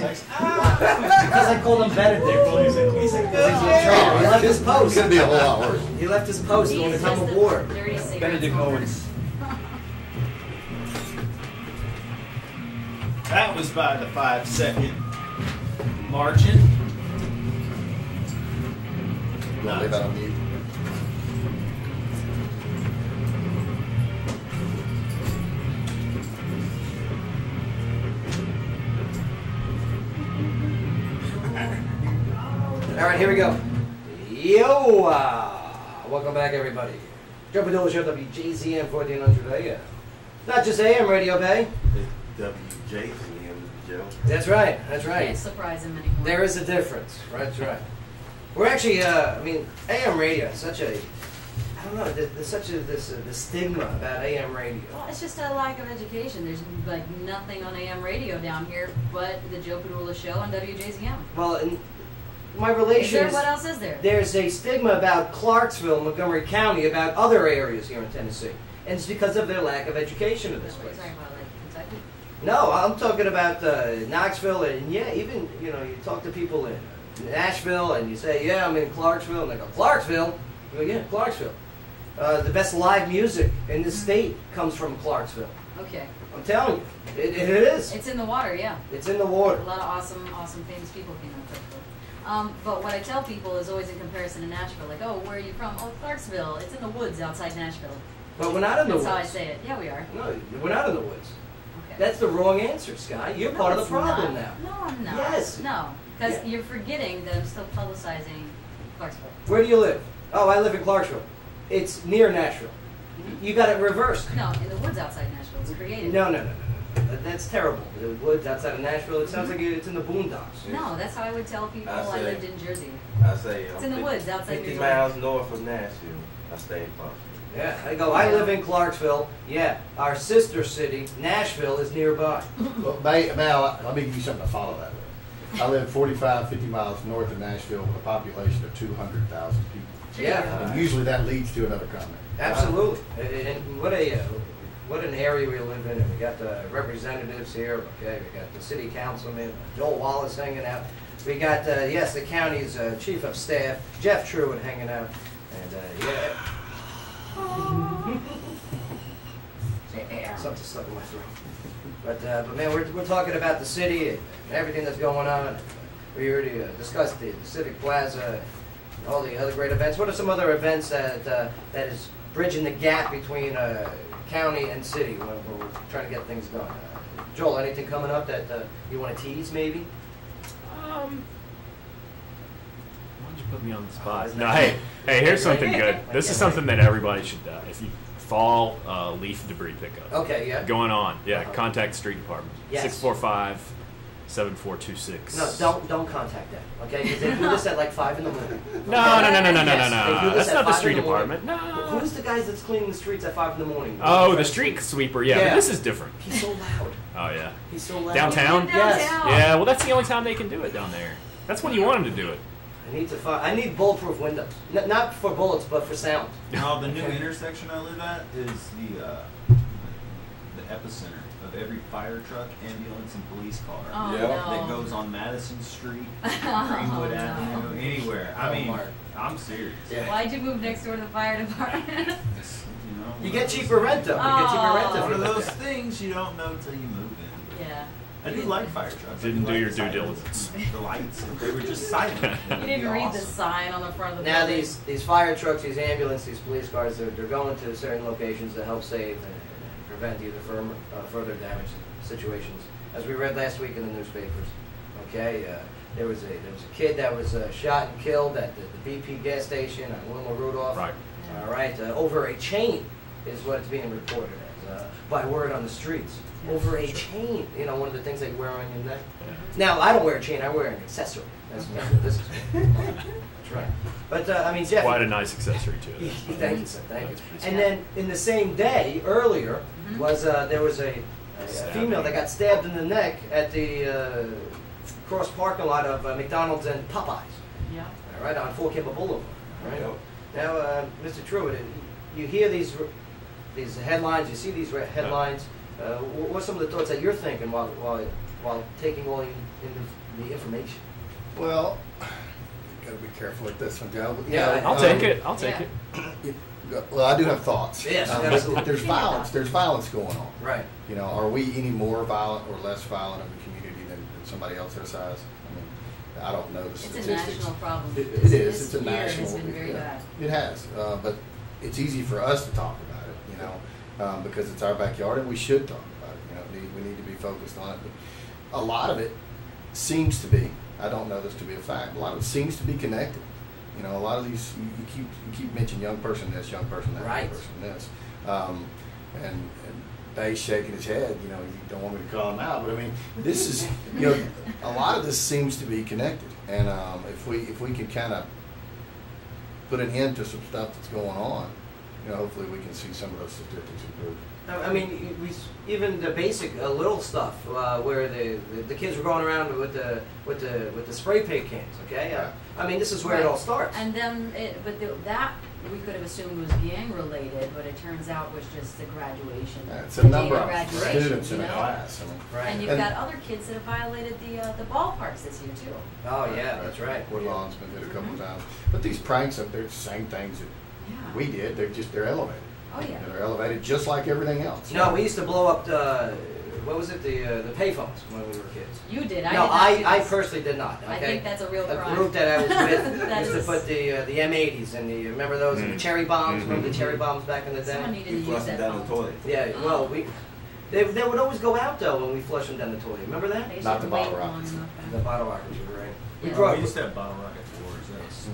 Because I called him Benedict. He's a traitor. He left his post. Could be a whole lot worse. He left his post during the time of war. Benedict Owens. That was by the 5-second margin. You want to leave that on mute? All right, here we go. Yo! Welcome back, everybody. Joe Padula Show, WJZM 1400 AM. Not just AM radio, Bay. WJZM, Joe. That's right. That's right. Can't surprise him anymore. There is a difference. That's right. We're actually, I mean, AM radio is such a, I don't know, there's such a this stigma about AM radio. Well, it's just a lack of education. There's like nothing on AM radio down here but the Joe Padula Show on WJZM. Well, in my Is relations, there, what else is there? there's a stigma about Clarksville, Montgomery County, about other areas here in Tennessee. And it's because of their lack of education in this What are you place. talking about, like Kentucky? No, I'm talking about Knoxville, and yeah, even, you know, you talk to people in Nashville, and you say, yeah, I'm in Clarksville, and they go, Clarksville? You go, yeah, Clarksville. The best live music in the state comes from Clarksville. Okay. I'm telling you, it is. It's in the water, yeah. It's in the water. A lot of awesome, famous people came out of Clarksville. But what I tell people is always in comparison to Nashville, like, oh, where are you from? Oh, Clarksville. It's in the woods outside Nashville. But we're not in the That's woods. how I say it. Yeah, we are. No, we're not in the woods. Okay. That's the wrong answer, Sky. You're part of the it's problem not. now. No, I'm not. Yes. No, because Yeah. you're forgetting that I'm still publicizing Clarksville. Where do you live? Oh, I live in Clarksville. It's near Nashville. You got it reversed. No, in the woods outside Nashville. It's created. No. That's terrible. The woods outside of Nashville, it sounds like it's in the boondocks. No, that's how I would tell people I lived in Jersey. I say It's in the woods outside 50 New miles York. north of Nashville. I stay in Clarksville. Yeah, I go, I live in Clarksville. Yeah, our sister city, Nashville, is nearby. Well, Mal, let me give you something to follow that with. I live 45, 50 miles north of Nashville with a population of 200,000 people. Yeah, And usually that leads to another comment. absolutely. And what an area we live in. And we got the representatives here. Okay, we got the city councilman, Joel Wallace hanging out. We got, yes, the county's chief of staff, Jeff Truitt, hanging out. And, yeah. Something stuck in my throat. But man, we're talking about the city and everything that's going on. We already discussed the Civic Plaza and all the other great events. What are some other events that is bridging the gap between county and city when we're trying to get things done? Joel, anything coming up that you want to tease, maybe? Why don't you put me on the spot? No, hey, here's something good. This is something that everybody should do. If you fall leaf debris pickup. Okay, yeah. Going on. Yeah, contact the street department. Yes. 645-7426. No, don't contact them, okay? Because they do this at like 5 in the morning. No. Yes, they do this That's at not the 5 street in the morning. department. No. Who's the guys that's cleaning the streets at 5 in the morning? Oh, the street sweeper. Yeah, Yeah. but this is different. He's so loud. Oh, yeah. He's so loud. Downtown? Yes. Yeah, well, that's the only time they can do it down there. That's when you want them to do it. I need bulletproof windows. Not for bullets, but for sound. Now, the new intersection I live at is the epicenter of every fire truck, ambulance, and police car Oh, Yep. no. that goes on Madison Street, Oh, Greenwood no. Avenue, anywhere. I mean, Mark. I'm serious. Yeah. Why'd you move next door to the fire department? You You get cheaper rent though. You get cheaper rent One if of you those look at it. things you don't know till you move in. Yeah. I do like fire trucks. Didn't I do like your the due sirens. diligence. The lights, if they were just silent. You didn't read the sign on the front of the Now building. these fire trucks, these ambulance, these police cars, they're going to certain locations to help save and prevent either further damage situations. As we read last week in the newspapers, okay, there was a kid that was shot and killed at the BP gas station on Wilma Rudolph. Right. All right, over a chain is what it's being reported as, by word on the streets. Over a chain, you know, one of the things they wear on your neck. Now, I don't wear a chain, I wear an accessory. That's what this is. That's right. But, I mean, Jeff. Quite a nice accessory to it. Thank you, sir, thank you. And then, in the same day, earlier, was there was a female that got stabbed in the neck at the cross parking lot of McDonald's and Popeyes. Yeah. All right, on Fort Campbell Boulevard. All right. Now, Mr. Truitt, you hear these headlines, you see these headlines. What's some of the thoughts that you're thinking while taking all in the information? Well, you got to be careful with this one, Joe. Yeah, I'll take it. I'll take it. Well, I do have thoughts. Yes, absolutely. There's violence. There's violence going on. Right. You know, are we any more violent or less violent of a community than somebody else their size? I mean, I don't know the It's statistics. a national problem. It This is. It's a year national. has been very bad. It has, but it's easy for us to talk about it. You know, because it's our backyard and we should talk about it. You know, we need to be focused on it. But a lot of it seems to be. I don't know this to be a fact. A lot of it seems to be connected. You know, a lot of these, you keep mentioning young person this, young person that, right. young person this. And Dave's shaking his head, you know, you don't want me to call him out, but I mean, this is, you know, a lot of this seems to be connected. And if we can kind of put an end to some stuff that's going on, you know, hopefully we can see some of those statistics improve. I mean, even the basic little stuff where the kids were going around with the spray paint cans. Okay, I mean, this is where it all starts. And then, that we could have assumed was gang related, but it turns out was just the graduation. It's a number of graduation, students in a you know? class. I mean, Right. And you've got other kids that have violated the ballparks this year too. Oh yeah, that's right. Woodlawn's been did a couple times. But these pranks, they're the same things that Yeah. we did. They're elevated. Oh yeah. They're elevated just like everything else. No, we used to blow up what was it, the payphones when we were kids. You did. No, I personally did not. Okay? I think that's a real crime. A group that I was with That used to is- put the M80s and remember those and the cherry bombs. Remember the cherry bombs back in the day? Someone needed to You use flush them that down the phone. toilet. Yeah. Well, they would always go out though when we flush them down the toilet. Remember that? They Not should the wait bottle long rockets. enough. The bottle rockets were right. We Yeah. brought We used to have bottle rocket wars. That was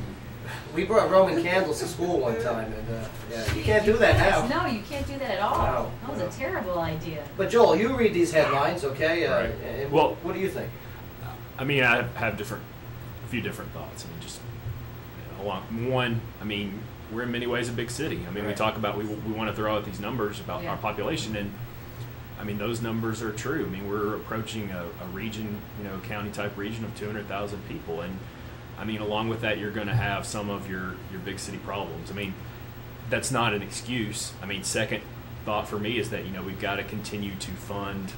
we brought Roman candles to school one time, and yeah, you can't do that Yes, now. No, you can't do that at all. No, That was no. a terrible idea. But Joel, you read these headlines, okay? Right. And Well- what do you think? I mean, I have a few different thoughts. I mean, just one. I mean, we're in many ways a big city. I mean, we Right. talk about we want to throw out these numbers about Yeah. our population, and I mean those numbers are true. I mean, we're approaching a region, county type region of 200,000 people, and I mean, along with that, you're going to have some of your big city problems. I mean, that's not an excuse. I mean, second thought for me is that we've got to continue to fund,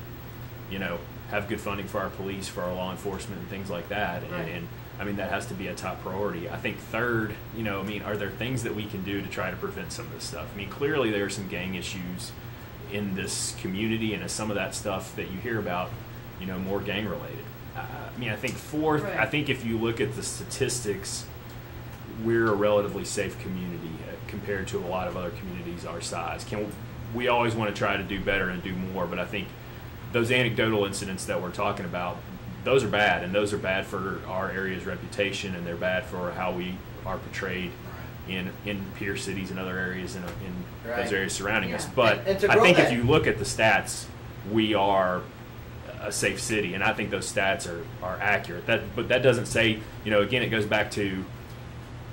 have good funding for our police, for our law enforcement, and things like that. Right. And I mean, that has to be a top priority. I think third, are there things that we can do to try to prevent some of this stuff? I mean, clearly there are some gang issues in this community, and some of that stuff that you hear about, more gang related. I mean, I think fourth, Right. I think if you look at the statistics, we're a relatively safe community compared to a lot of other communities our size. We always want to try to do better and do more, but I think those anecdotal incidents that we're talking about, those are bad, and those are bad for our area's reputation, and they're bad for how we are portrayed in peer cities and other areas in Right. those areas surrounding Yeah. us. But And to I grow think that. if you look at the stats, we are a safe city, and I think those stats are accurate. But that doesn't say, again, it goes back to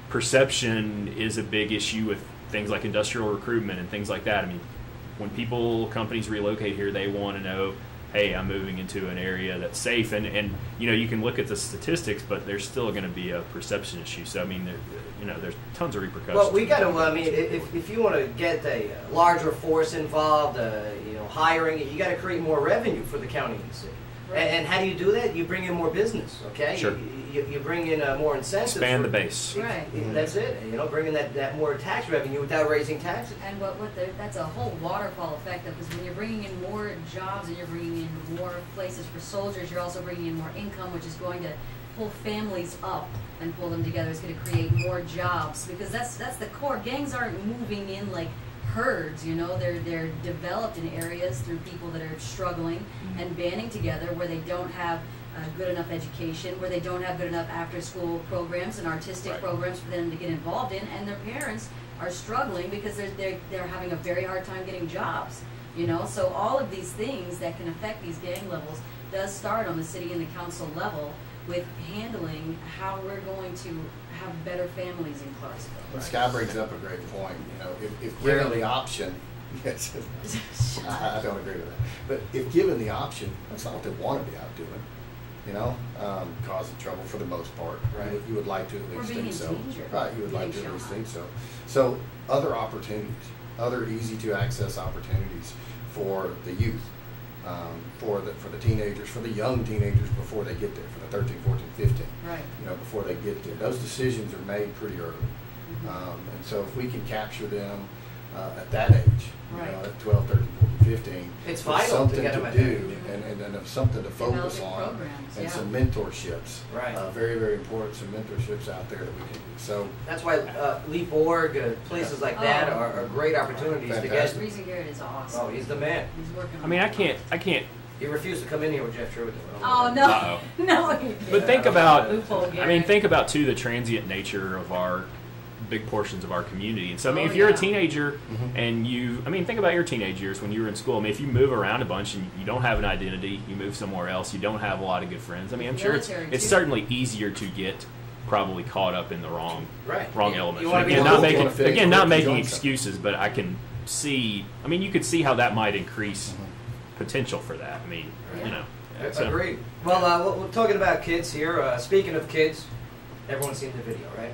perception is a big issue with things like industrial recruitment and things like that. I mean, when companies relocate here, they want to know, hey, I'm moving into an area that's safe, and you can look at the statistics, but there's still going to be a perception issue. So I mean, there's tons of repercussions. Well, we got to. I mean, if you want to get a larger force involved, hiring, you got to create more revenue for the county and the city. Right. And how do you do that? You bring in more business. Okay. Sure. you bring in more incentives. Expand the base. Right. That's it. You know, bring in that more tax revenue without raising taxes. And that's a whole waterfall effect, because when you're bringing in more jobs and you're bringing in more places for soldiers, you're also bringing in more income, which is going to pull families up and pull them together. It's going to create more jobs, because that's the core. Gangs aren't moving in like herds, you know. They're developed in areas through people that are struggling and banding together, where they don't have good enough education, where they don't have good enough after-school programs and artistic programs for them to get involved in, and their parents are struggling because they're having a very hard time getting jobs, you know. So all of these things that can affect these gang levels does start on the city and the council level, with handling how we're going to have better families in Clarksville. Well, Sky brings up a great point. You know, if given the option, yes, I don't agree with that. But if given the option, that's not what they want to be out doing. You know, causing trouble for the most part. Right. You would like to at least think so. Right. You would like to at least think so. shot. So other opportunities, other easy to access opportunities for the youth. For the teenagers, for the young teenagers before they get there, for the 13, 14, 15, Right. you know, before they get there. Those decisions are made pretty early. And so if we can capture them at that age, you know, at 12, 13, 14, 15, It's with vital something to get them to at do that age. and something to focus Developing on, programs, and yeah. some mentorships. Right. Very, very important, some mentorships out there that we can do. So That's why Leap Org, places like that are great opportunities to get. Fantastic. Reese Garrett is awesome. Oh, he's the man. He's working on I mean, I can't. He refused to come in here with Jeff Trudeau. Oh, no. Uh-oh. No. But think about, Loophole, I mean, Garrett. think about too the transient nature of our big portions of our community. And so, I mean, Oh, if you're yeah. a teenager and think about your teenage years when you were in school. I mean, if you move around a bunch and you don't have an identity, you move somewhere else, you don't have a lot of good friends. I mean, I'm sure it's Military, it's too. certainly easier to get probably caught up in the wrong Right. elements. You wanna be Again, local. not You wanna fit making in not quick, making join excuses, but I can see. I mean, you could see how that might increase potential for that. I mean, you know. yeah, so- Agreed. Well, we're talking about kids here. Speaking of kids, everyone's seen the video, right?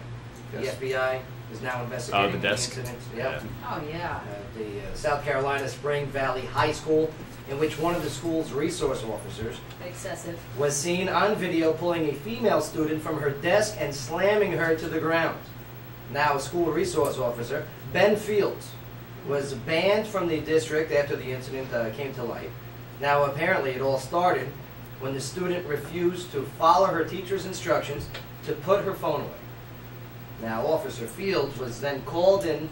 Yes. The FBI is now investigating the desk. incident. Yep. Oh, yeah. The South Carolina Spring Valley High School, in which one of the school's resource officers Excessive. was seen on video pulling a female student from her desk and slamming her to the ground. Now, a school resource officer, Ben Fields, was banned from the district after the incident came to light. Now, apparently, it all started when the student refused to follow her teacher's instructions to put her phone away. Now, Officer Fields was then called in,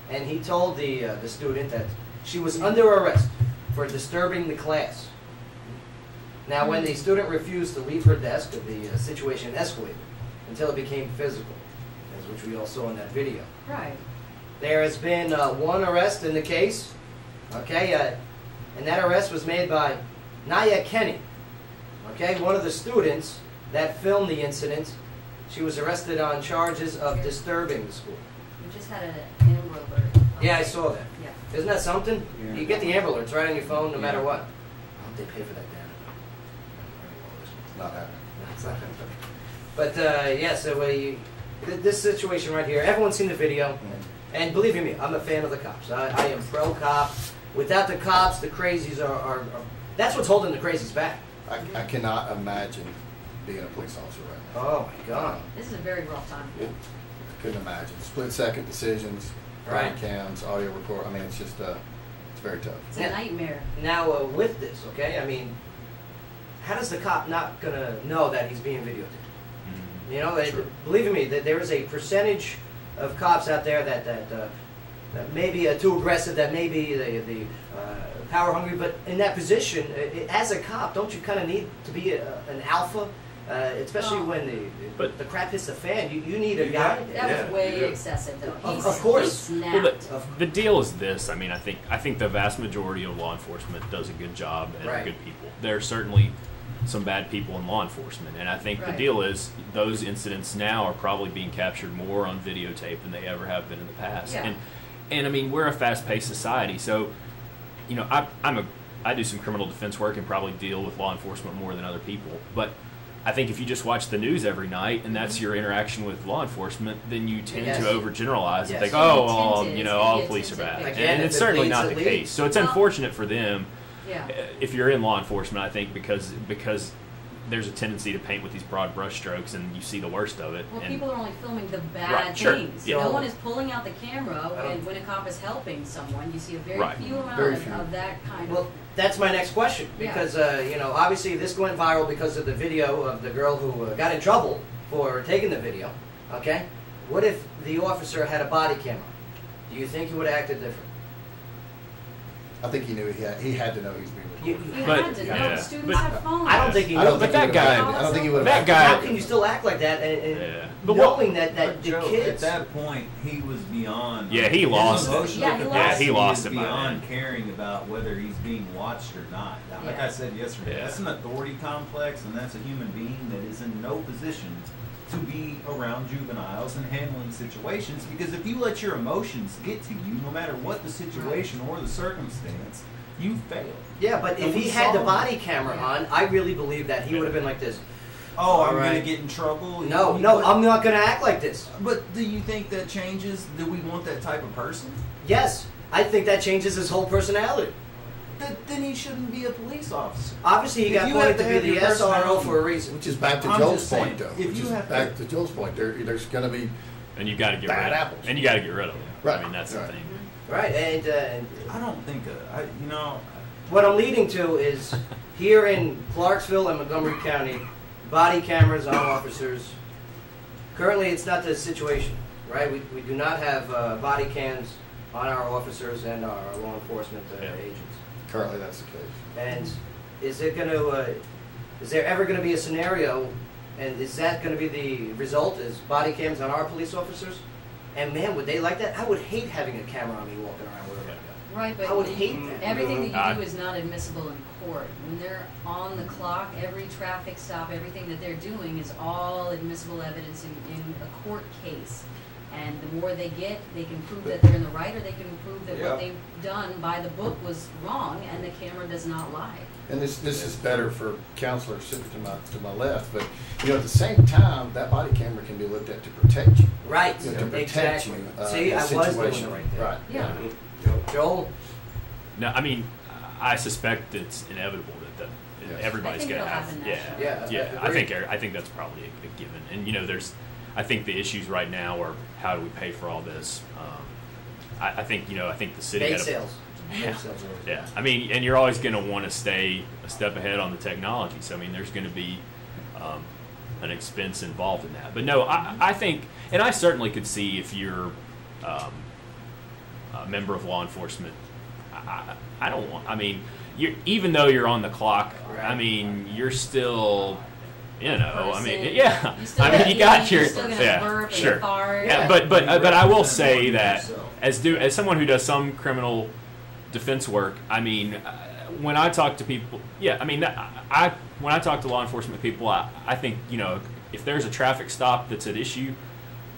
and he told the student that she was under arrest for disturbing the class. Now, when the student refused to leave her desk, the situation escalated until it became physical, as which we all saw in that video. Right. There has been one arrest in the case, okay, and that arrest was made by Naya Kenny, okay, one of the students that filmed the incident. She was arrested on charges of disturbing the school. We just had an Amber Alert. Yeah, I saw that. Yeah. Isn't that something? Yeah. You get the Amber Alerts right on your phone no matter Yeah. what. I hope they pay for that damn. not happening. That's not happening. But yeah, so this situation right here, everyone's seen the video, and believe you me, I'm a fan of the cops. I am pro cop. Without the cops, the crazies are that's what's holding the crazies back. I cannot imagine being a police officer right now. Oh my God. This is a very rough time. I couldn't imagine. Split-second decisions, Right. body cams, audio record. I mean, it's just it's very tough. It's a nightmare. Now with this, okay, I mean, how does the cop not gonna know that he's being videotaped? You know, believe me, that there is a percentage of cops out there that may be too aggressive, that may be the power hungry, but in that position, as a cop, don't you kind of need to be an alpha, especially when the crap hits the fan? You need a guy. That was way excessive, though. Of course. He Well, snapped. the deal is this. I mean, I think the vast majority of law enforcement does a good job and are Right. good people. There are certainly some bad people in law enforcement, and I think the Right. deal is those incidents now are probably being captured more on videotape than they ever have been in the past. Yeah. And I mean, we're a fast-paced society, so you know, I do some criminal defense work and probably deal with law enforcement more than other people, but I think if you just watch the news every night and that's your interaction with law enforcement, then you tend Yes. to overgeneralize and Yes. think, oh, well, Tinted. you know, all It's police are tinted bad. picture. Again, And if it's it certainly leads, not it the leads. case. So it's Well- unfortunate for them Yeah. if you're in law enforcement, I think, because there's a tendency to paint with these broad brushstrokes, and you see the worst of it. Well, and people are only filming the bad Right, sure, things. yeah. No one is pulling out the camera when a cop is helping someone. You see a very Right. few amount Very of, few. of that kind Well, of. that's my next question because you know, obviously this went viral because of the video of the girl who got in trouble for taking the video. Okay, what if the officer had a body camera? Do you think he would have acted different? I think he knew he had to know he was being You recorded. But- had to know. yeah. The students But- have phones. I don't think he. I don't knew. think But he that would've- guy- I don't think he would that have. guy- How can you still act like that and Yeah. But knowing that But the Joe, kids? at that point, he was beyond. Yeah, he lost it. emotional Yeah, he lost capacity it. Yeah, he lost is it by beyond then. caring about whether he's being watched or not. Now, like Yeah. I said yesterday, Yeah. that's an authority complex, and that's a human being that is in no position to be around juveniles and handling situations. Because if you let your emotions get to you, no matter what the situation or the circumstance, you fail. Yeah, but And if we he had the saw body camera on, I really believe that he would have been like this. Oh, I'm Alright. gonna get in trouble. No, But- I'm not going to act like this. But do you think that changes? Do we want that type of person? Yes, I think that changes his whole personality. Then he shouldn't be a police officer. Obviously, he If got you pointed have to to be have the your SRO personality- for a reason. Which is back to I'm Joel's just saying, point, though. if Which you is have back to- to Joel's point. There's going to be And you got to get Bad rid of apples. And you got to get rid of them. Right. I mean, that's Right. the thing. Right, and I don't think you know. what I'm leading to is here in Clarksville and Montgomery County, body cameras on officers. Currently, it's not the situation, right? We do not have body cams on our officers and our law enforcement agents. currently that's the case. And is it going to? Is there ever going to be a scenario? And is that going to be the result? Is body cams on our police officers? And man, would they like that? I would hate having a camera on me walking around wherever I go. Right, but I would hate that. everything that you do is not admissible in court. When they're on the clock, every traffic stop, everything that they're doing is all admissible evidence in a court case. And the more they get, they can prove that they're in the right, or they can prove that Yeah. what they've done by the book was wrong, and the camera does not lie. And this is better for counselors sitting to my left, but you know at the same time that body camera can be looked at to protect you. Right, You know, to protect exactly. you. See, in I a was doing situation. it right there. Right. Yeah. Joel? No, I mean, I suspect it's inevitable that Yes. everybody's I think going to it'll have. happen Yeah, nationally. Yeah, I think that's probably a given. And you know, I think the issues right now are how do we pay for all this. I think the city Bait had a, sales. Yeah. Bait sales are- Yeah, I mean, and you're always going to want to stay a step ahead on the technology. So I mean, there's going to be an expense involved in that. But no, I think, and I certainly could see if you're a member of law enforcement. I don't want. I mean, even though you're on the clock, I mean, you're still. You know, I mean, yeah. I mean, you got your, yeah, sure. Yeah, but I will say that as someone who does some criminal defense work, I mean, when I talk to people, yeah, I mean, when I talk to law enforcement people, I think, you know, if there's a traffic stop that's at issue,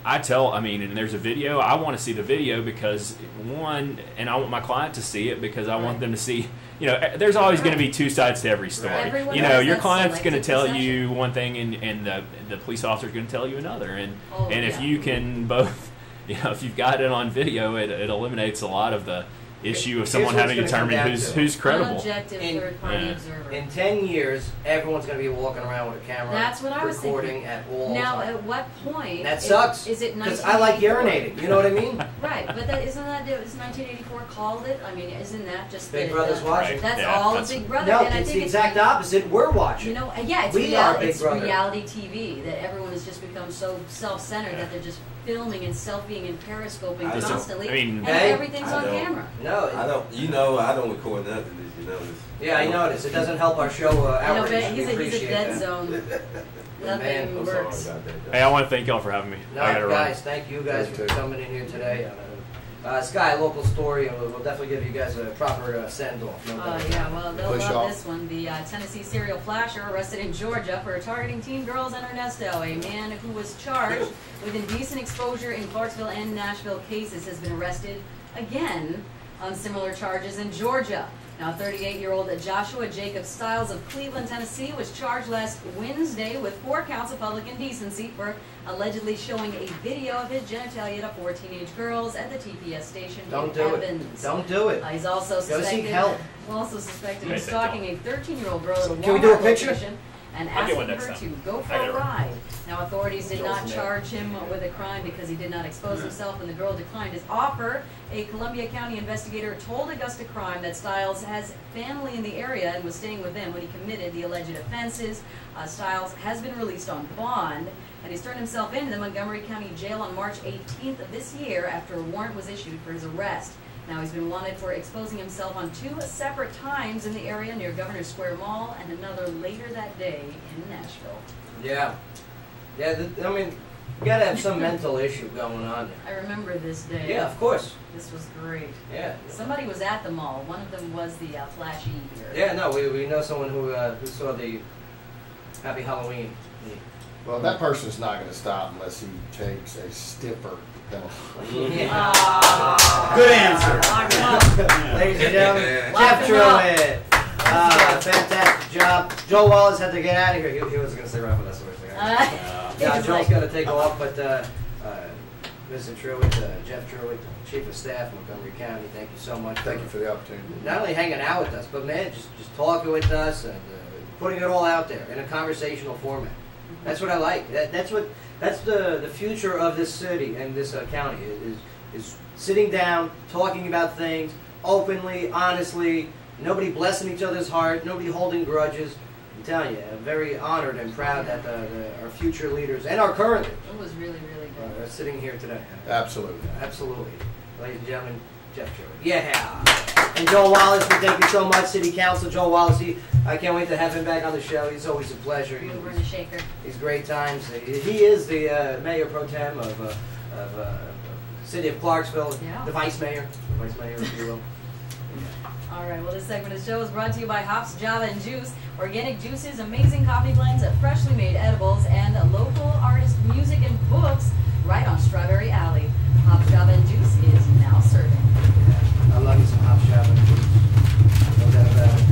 and there's a video, I want to see the video because and I want my client to see it because I want them to see, you know, there's always going to be two sides to every story. Everyone You know, has your that client's going to selective tell perception. you one thing and the police officer's going to tell you another. And if yeah. you can both, you know, if you've got it on video, it eliminates a lot of the issue of someone Here's what having to it's gonna determine come down who's to. credible. Objective third-party observer. In 10 years, everyone's going to be walking around with a camera, That's what I was recording thinking. at all Now, times. at what point? That sucks. Is it Because I like 1984? urinating. You know what I mean? Right, but is 1984 called it? I mean, isn't that just Big the, Brother's watching. Right. That's Yeah, all that's- Big Brother. No, and I it's think the exact opposite. We're watching. You know, yeah, it's We are Big it's Brother. reality TV that everyone has just become so self-centered that they're just filming and selfieing and periscoping I don't- constantly, I mean- and Hey, everything's I on don't- camera. No. I don't. You know, I don't record nothing. Did you notice? Yeah, I noticed. It doesn't help our show I know, outreach. but We he's a appreciate dead that. zone. Man, Nothing I'm sorry works. about that. Hey, I want to thank y'all for having me. No, I gotta run. guys, thank you guys for coming in here today. Sky, local story, and we'll definitely give you guys a proper send-off. No doubt. Yeah, well, they'll Push love off. this one. The Tennessee serial flasher arrested in Georgia for targeting teen girls in Ernesto. A man who was charged with indecent exposure in Clarksville and Nashville cases has been arrested again on similar charges in Georgia. Now, 38-year-old Joshua Jacob Stiles of Cleveland, Tennessee, was charged last Wednesday with 4 counts of public indecency for allegedly showing a video of his genitalia to 4 teenage girls at the TPS station Don't in do it. Evans. Don't do it. He's also Go seek suspected. help. Also suspected of Hey, stalking a 13-year-old girl at a Walmart Can we do a picture? location and I'll get asking one next her time. to go for I got a it. ride. Now, authorities did not Joel's charge him with a crime because he did not expose himself, and the girl declined his offer. A Columbia County investigator told Augusta Crime that Stiles has family in the area and was staying with them when he committed the alleged offenses. Stiles has been released on bond, and he's turned himself into the Montgomery County Jail on March 18th of this year after a warrant was issued for his arrest. Now, he's been wanted for exposing himself on 2 separate times in the area near Governor Square Mall and another later that day in Nashville. Yeah. Yeah, I mean, you gotta have some mental issue going on there. I remember this day. Yeah, of course. This was great. Yeah. Somebody was at the mall. One of them was the flashy here. Yeah, no, we know someone who saw the Happy Halloween. Well, that person's not going to stop unless he takes a stiffer penalty. Yeah. Good answer. Ladies and gentlemen, Jeff Truitt. Fantastic job. Joel Wallace had to get out of here. He was going to stay around with us. Yeah, Joel's got to take off, but Mr. Truitt, Jeff Truitt, Chief of Staff, Montgomery County, thank you so much. Thank you for the opportunity. Not only hanging out with us, but man, just talking with us and putting it all out there in a conversational format. That's what I like. That's the future of this city and this county is sitting down, talking about things openly, honestly. Nobody blessing each other's heart. Nobody holding grudges. I'm telling you, I'm very honored and proud that our future leaders and our current leaders It was really, really good. are sitting here today. Absolutely. Absolutely. Ladies and gentlemen, Jeff Truitt. Yeah. And Joel Wallace, we thank you so much, City Council. Joel Wallace, I can't wait to have him back on the show. He's always a pleasure. We're in a shaker. He's great times. He is the Mayor Pro Tem of City of Clarksville, Yeah. the Vice Mayor, if you will. All right, well, this segment of the show is brought to you by Hops, Java, and Juice. Organic juices, amazing coffee blends, freshly made edibles, and local artist music and books right on Strawberry Alley. Hops, Java, and Juice is now serving. I love you some Hops, Java, and Juice. No doubt about it.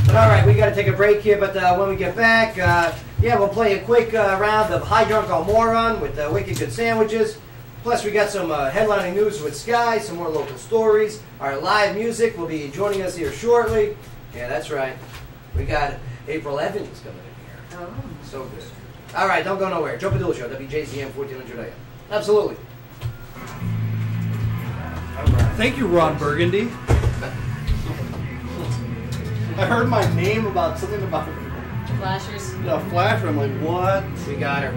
But all right, we got to take a break here, but when we get back, yeah, we'll play a quick round of High Drunk or Moron with Wicked Good Sandwiches. Plus, we got some headlining news with Sky, some more local stories. Our live music will be joining us here shortly. Yeah, that's right. We got April Evans coming in here. Oh. So good. All right, don't go nowhere. Joe Padula Show, WJZM 1400 AM. Absolutely. Thank you, Ron Burgundy. I heard my name about something about Flashers? a flasher. I'm like, what? We got her.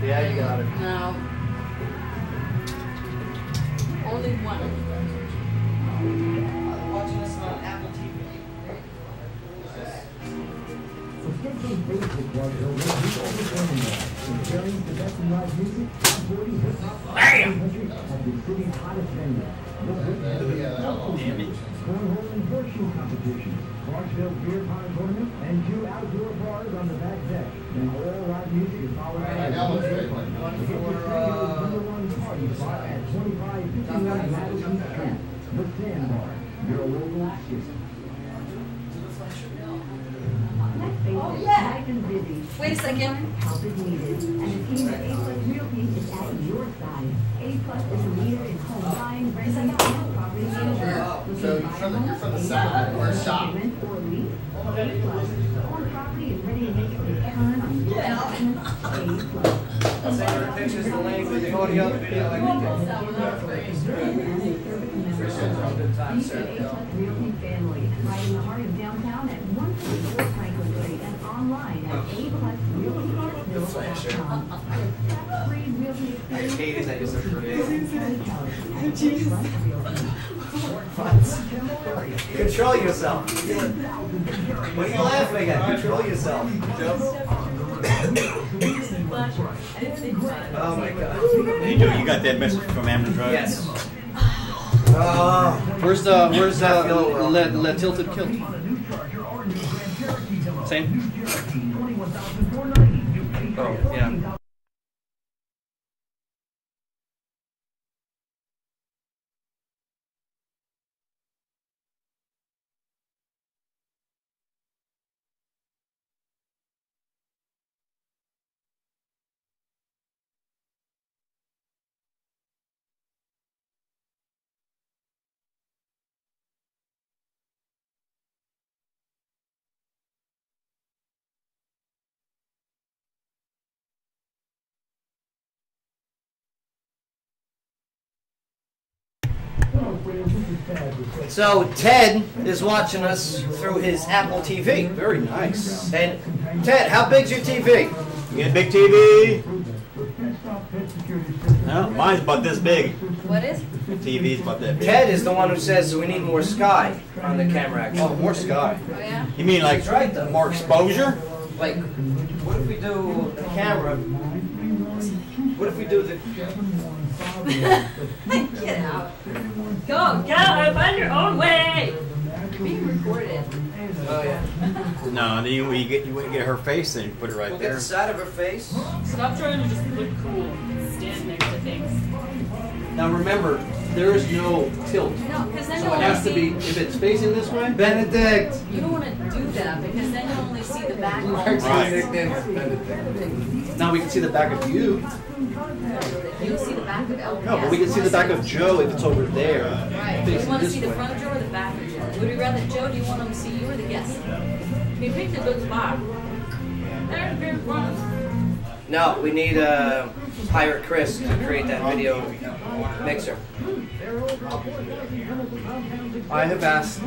Yeah, you got her. No. Only one. Watching us on Apple TV. Cornhole and horseshoe competition, Clarksville beer pong tournament, and 2 outdoor bars on the back deck. And all live music is followed by a DJ party. The #1 party spot at 2551 Madison Street. The Sandbar, your local city. Oh, yeah. Life is busy. Wait a second. Help is needed, and the team at A+ Realty is at your side. A+ is a leader in home buying, renting, and property management. So you're from the side. Where's shop? Rent or lease? A+ own property and ready to make a return on your investment. A+. I'll send you the pictures, the link, the audio, the video, everything. Good time, sir. A+ Realty family, right in the heart of downtown at 144 Franklin Street and online at aplusrealty.com. Free realty I hated that you're so creative. experience. Control yourself. What are you laughing at? Control yourself. Oh my God. You do. You got that message from Amazon Drive? Yes. Where's Le Tilted Kilt? Same? Oh, yeah. So Ted is watching us through his Apple TV. Very nice. And Ted, how big's your TV? You get a big TV? No, mine's about this big. What is? The TV's about that big. Ted is the one who says we need more sky on the camera action. Oh, more sky. Oh yeah. You mean like That's right, though. more exposure? Like, what if we do the camera? What if we do the... Get out. Go, find your own way. You're being recorded. Oh yeah. No, then you wouldn't get her face, then you put it right We'll get there. the side of her face. Stop trying to just look cool. Stand next to things. Now remember, there is no tilt. No, because then So you'll it only has to see. be, if it's facing this way, Benedict. You don't want to do that because then you'll only see the back. Mark's Right. nickname's Benedict. now we can see the back of you. You'll see the back of LPS. No, but we can see the back of Joe if it's over there. Right. Do you Facing want to this see the way. front of Joe or the back of Joe? Would you rather Joe? Do you want them to see you or the guest? You picked a good spot. There's good one. No, we need Pirate Chris to create that video mixer. I have asked.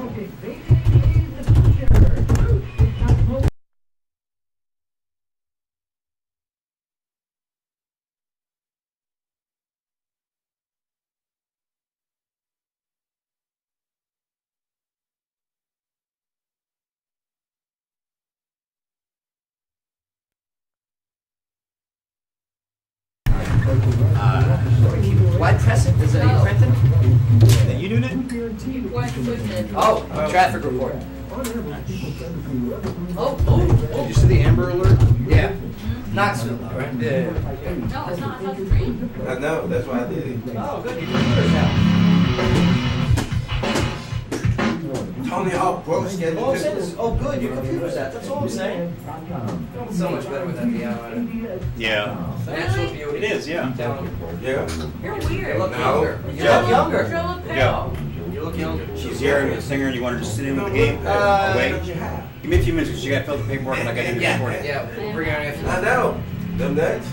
Why press it? Is it printed? Are you doing it? You weren't twisted. Oh, traffic report. Did you see the Amber Alert? Yeah. Knoxville, though, right? Yeah. No, it's not. I thought the train. I know, that's why I did it. Oh, good. Your computer's out. Tony Hawk Pro Skater All I'm saying 2. is, oh, good. Your computer's out. That's all I'm saying. It's so much better with that piano. Yeah. Natural beauty. It is, yeah. I'm telling you. Yeah. You're You weird. look No. younger. You Yeah. look younger. You look pale. Yeah. You look younger. She's here and a singer, and you want her to sit in with the game? Wait. Give me a few minutes because you got to fill the paperwork and I got to do the Yeah, recording. yeah. We'll bring her in after I that. know. Them nuts.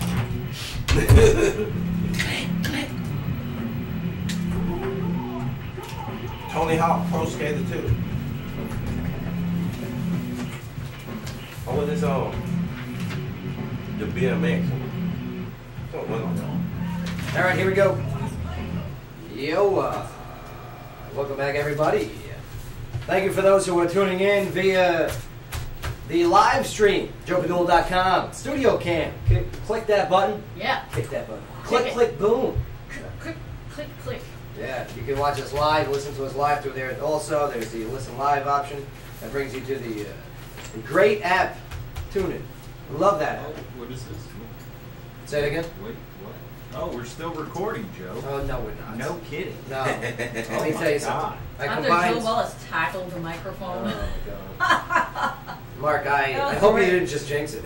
Tony Hawk Pro Skater 2. Oh, what is on? The BMX. Don't know. All right, here we go. Yo, welcome back, everybody. Thank you for those who are tuning in via the live stream, joepadula.com, studio cam. Click that button. Yeah. Click that button. Click Click, it. click, boom. Click, click, click. Yeah, you can watch us live, listen to us live through there. Also, there's the listen live option that brings you to the great app, TuneIn. Love that app. What is this? Say it again. Wait, what? Oh, we're still recording, Joe. Oh, no, we're not. No kidding. No. Let me tell you something. I After combined. Joe Wallace tackled the microphone. Mark, I That was hope great. you didn't just jinx it.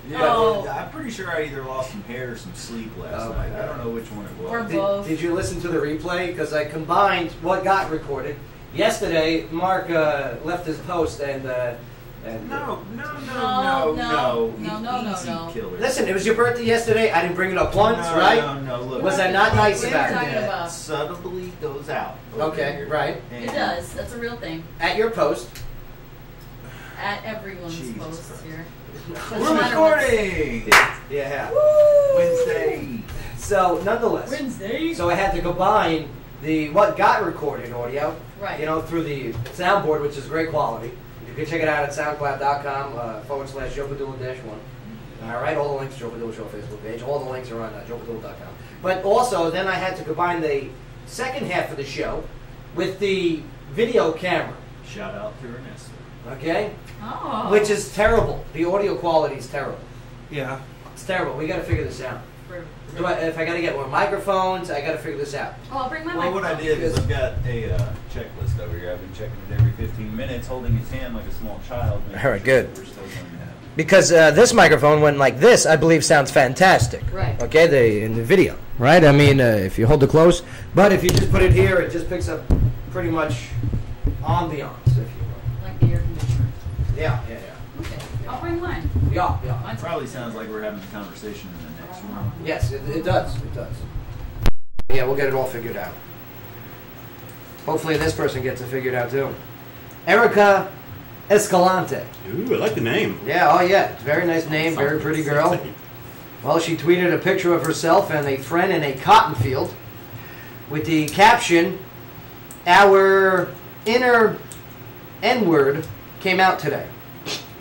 Yeah, Oh. I'm pretty sure I either lost some hair or some sleep last Oh, night. my I God. don't know which one it was. Or both. Did you listen to the replay? Because I combined what got recorded. Yesterday, Mark left his post and No. No. Killer. listen, it was your birthday yesterday. I didn't bring it up once, No, right? No, look. Was I not nice We were about talking it? about. Subtly goes out. Okay, right. And It does. That's a real thing. At your post. At everyone's Jesus posts Christ. here. We're recording! Yeah. Wednesday. So, nonetheless. Wednesday. So I had to combine the what got recorded audio, Right. you know, through the soundboard, which is great quality. You can check it out at soundcloud.com/Joe Padula-1. All right, all the links, Joe Padula Show Facebook page. All the links are on joepadula.com. But also, then I had to combine the second half of the show with the video camera, Shout out to Ernesto. okay? Oh. Which is terrible. The audio quality is terrible. Yeah. It's terrible. We got to figure this out. For- If I got to get more microphones, I got to figure this out. Oh, I'll bring my Well, what I microphone. did is I've got a checklist over here. I've been checking it every 15 minutes, holding his hand like a small child. making All right, good. We're still doing that. Because this microphone, when like this, I believe sounds fantastic. Right. Okay, in the video. Right? I mean, if you hold it close. But if you just put it here, it just picks up pretty much ambiance, if you will. Like the air conditioner. Yeah. Okay. I'll bring mine. Yeah. It probably sounds like we're having a conversation in the next room. Yes, it does. It does. Yeah, we'll get it all figured out. Hopefully this person gets it figured out too. Erica Escalante. Ooh, I like the name. Yeah, oh yeah. It's a very nice name, very pretty girl. Well, she tweeted a picture of herself and a friend in a cotton field with the caption, "Our inner N-word came out today."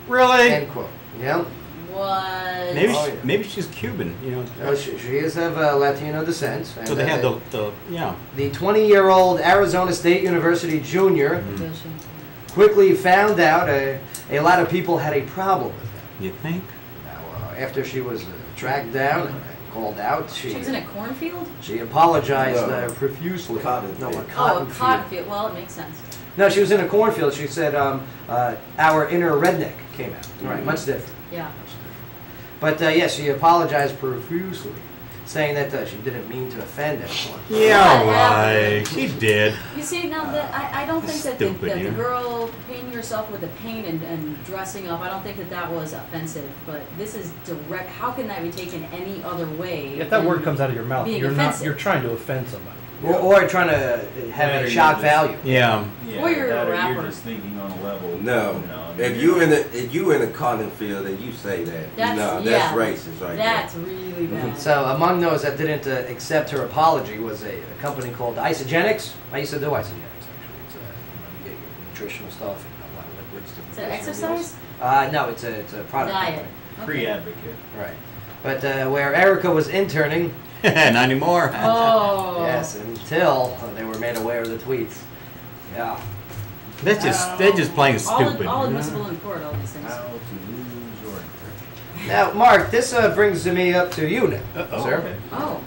Really? End quote. Yeah. What? Maybe Oh, yeah. maybe she's Cuban. You know. Oh, she is of Latino descent. And So they have the yeah. The 20-year-old Arizona State University junior quickly found out a lot of people had a problem with that. You think? Now, after she was tracked down and called out, She was in a cornfield? she apologized No. Profusely. Cotton No, a field. cotton Oh, a field. cotton field. Well, it makes sense. No, she was in a cornfield. She said, "Our inner redneck came out." Right, much different. Yeah. But yes, she apologized profusely, saying that she didn't mean to offend anyone. Yeah, right. She did. You see, now that I don't think that Stupid, the yeah. girl painting herself with the paint and dressing up, I don't think that was offensive. But this is direct. How can that be taken any other way? If that than word comes out of your mouth, being you're offensive? you're trying to offend somebody. Or trying to have That a or shock you're just- value. Yeah. Yeah, Or you're a that rapper. you're just thinking on a level. No. You know, I mean, If you in a cotton field and you say that, That's, no, yeah, that's racist right That's really bad. So among those that didn't accept her apology was a company called Isogenics. I used to do Isogenics actually. It's you get your nutritional stuff and a lot of liquids. To Is that replace your exercise? meals. No, it's a product Diet. company. Okay. Pre-advocate. Right. But where Erica was interning, Not anymore. Oh. yes, until they were made aware of the tweets. Yeah. They're just plain stupid. All admissible in court, all these things. How to lose your interest. Now, Mark, this brings me up to you now, sir. Okay. Oh.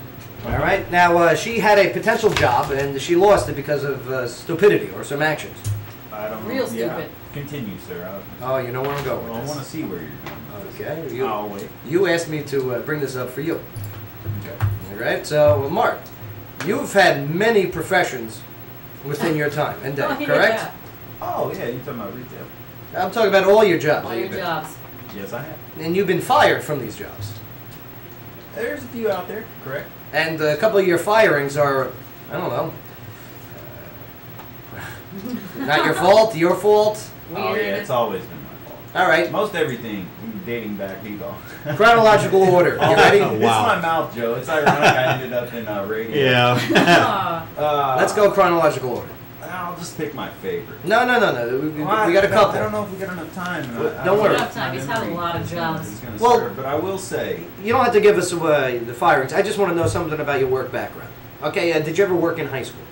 All right. Now, she had a potential job, and she lost it because of stupidity or some actions. I don't know. Real Yeah. stupid. Continue, sir. Oh, you know where I'm going I with want to this. see where you're going. Okay. I'll wait. You asked me to bring this up for you. Okay. All right. So, Mark, you've had many professions within your time and day, Oh, yeah. correct? Oh, yeah, you're talking about retail. I'm talking about all your jobs. All that your you've been. jobs. Yes, I have. And you've been fired from these jobs. There's a few out there, correct? And a couple of your firings are, I don't know, not your fault, your fault. Oh, Weird. yeah, it's always been my fault. All right. Most everything, dating back, you go. Chronological order. You ready? Oh, It's wow. my mouth, Joe. It's ironic I ended up in radio. Yeah. Let's go chronological order. I'll just pick my favorite. No. We got a couple. I don't know if we got enough time. Don't worry. Enough time. He's had a lot of jobs. Well- But I will say, You don't have to give us the firings. I just want to know something about your work background. Okay, did you ever work in high school?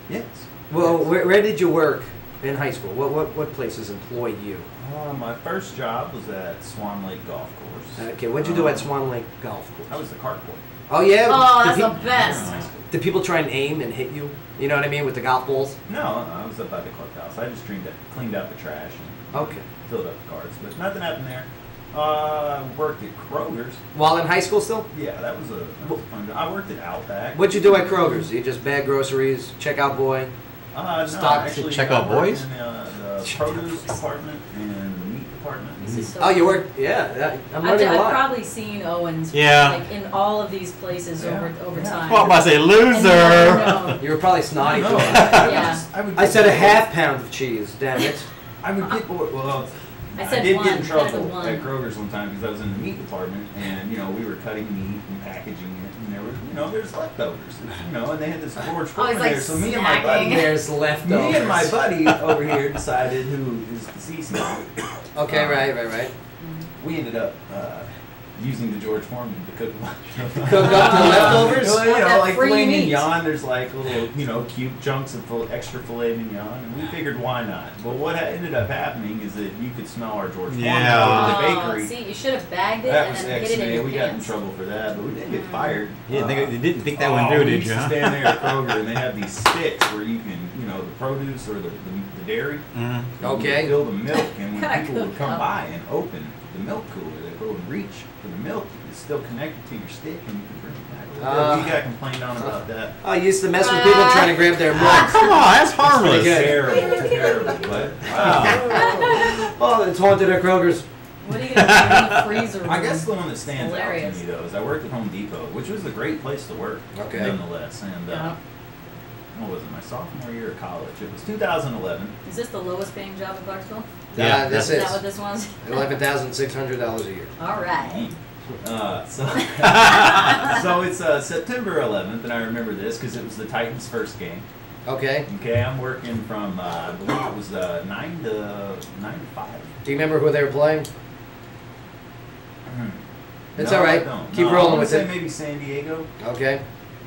yes. Well, Yes. where did you work in high school? What places employed you? My first job was at Swan Lake Golf Course. Okay, what'd you do at Swan Lake Golf I Course? was the cart boy. Oh yeah. Oh, Did that's peop- the best. Did people try and aim and hit you? You know what I mean with the golf balls? No, I was up at the clubhouse. I just cleaned out the trash and Okay. filled up the carts, but nothing happened there. Worked at Kroger's. While in high school still? Yeah, that was a fun job. I worked at Outback. What'd you do at Kroger's? You just bag groceries, checkout boy? No, Stock- actually, check I out worked boys? in the produce department and the meat department. This is so Oh, you cool. worked? Yeah, I'm I've, learning a I've lot. probably seen Owens Yeah. like in all of these places Yeah. over Yeah. time. Well, I'm about to say And loser. no. You were probably snotty. No, too. Yeah. I said a half pound of cheese. Damn it. I would get bored. Well, I I said did one, get in kind of trouble the one. at Kroger's one time because I was in the meat department, and we were cutting meat and packaging it, and there's leftovers, and they had this George Oh, Foreman he's like there. So me and my snacking. buddy, There's leftovers. me and my buddy over here decided who is deceased. Okay, right. We ended up using the George Foreman to cook lunch. Cook up the leftovers? Want that like free filet meat. mignon. There's like little, cube chunks of extra filet mignon, and we figured why not. But what ended up happening is that you could smell our George Foreman Yeah. over the Oh, bakery. see, you should have bagged it That and was then hid it in excellent. your We got in pants. trouble for that, but we didn't get fired. You didn't think that one through, we did used you? to Huh? stand there at Kroger, and they have these sticks where you can, the produce or the dairy. Mhm. Okay. You fill the milk, and when Gotta people would cook come up. by and open the milk cooler, they go and reach for the milk. It's still connected to your stick, and you can bring it back. We got complained on about that. I used to mess with people trying to grab their milk. Come on, that's harmless. Terrible, but wow. Oh, it's haunted at Kroger's. What are you gonna do in the freezer room? I guess the one that stands Hilarious. out to me though is I worked at Home Depot, which was a great place to work, Okay. nonetheless. And Yeah. what was it, my sophomore year of college. It was 2011. Is this the lowest paying job in Clarksville? Yeah, this is. Is that what this was? $11,600 a year. All right. So it's September 11th, and I remember this because it was the Titans' first game. Okay. Okay, I'm working from I believe it was 9 to 5. Do you remember who they were playing? It's No, all right. I don't. Keep No, rolling I wanna with say it. maybe San Diego. Okay.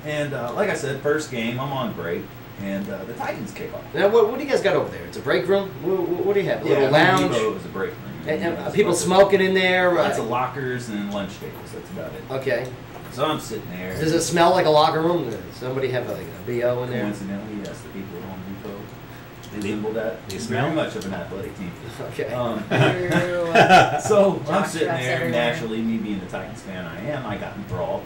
And like I said, first game, I'm on break, and the Titans kick off. Now, what do you guys got over there? It's a break room? What do you have? A little Yeah, lounge? It was a break room. And people smoking in there? Lots of lockers and lunch tables. That's about it. Okay. So I'm sitting there. Does it smell like a locker room? Does somebody have like a BO in there? Coincidentally, yes, the people on Depot resemble that. They It's smell? very much of an athletic team. Okay. So I'm sitting Jockstraps there, everywhere. naturally, me being the Titans fan I am, I got enthralled,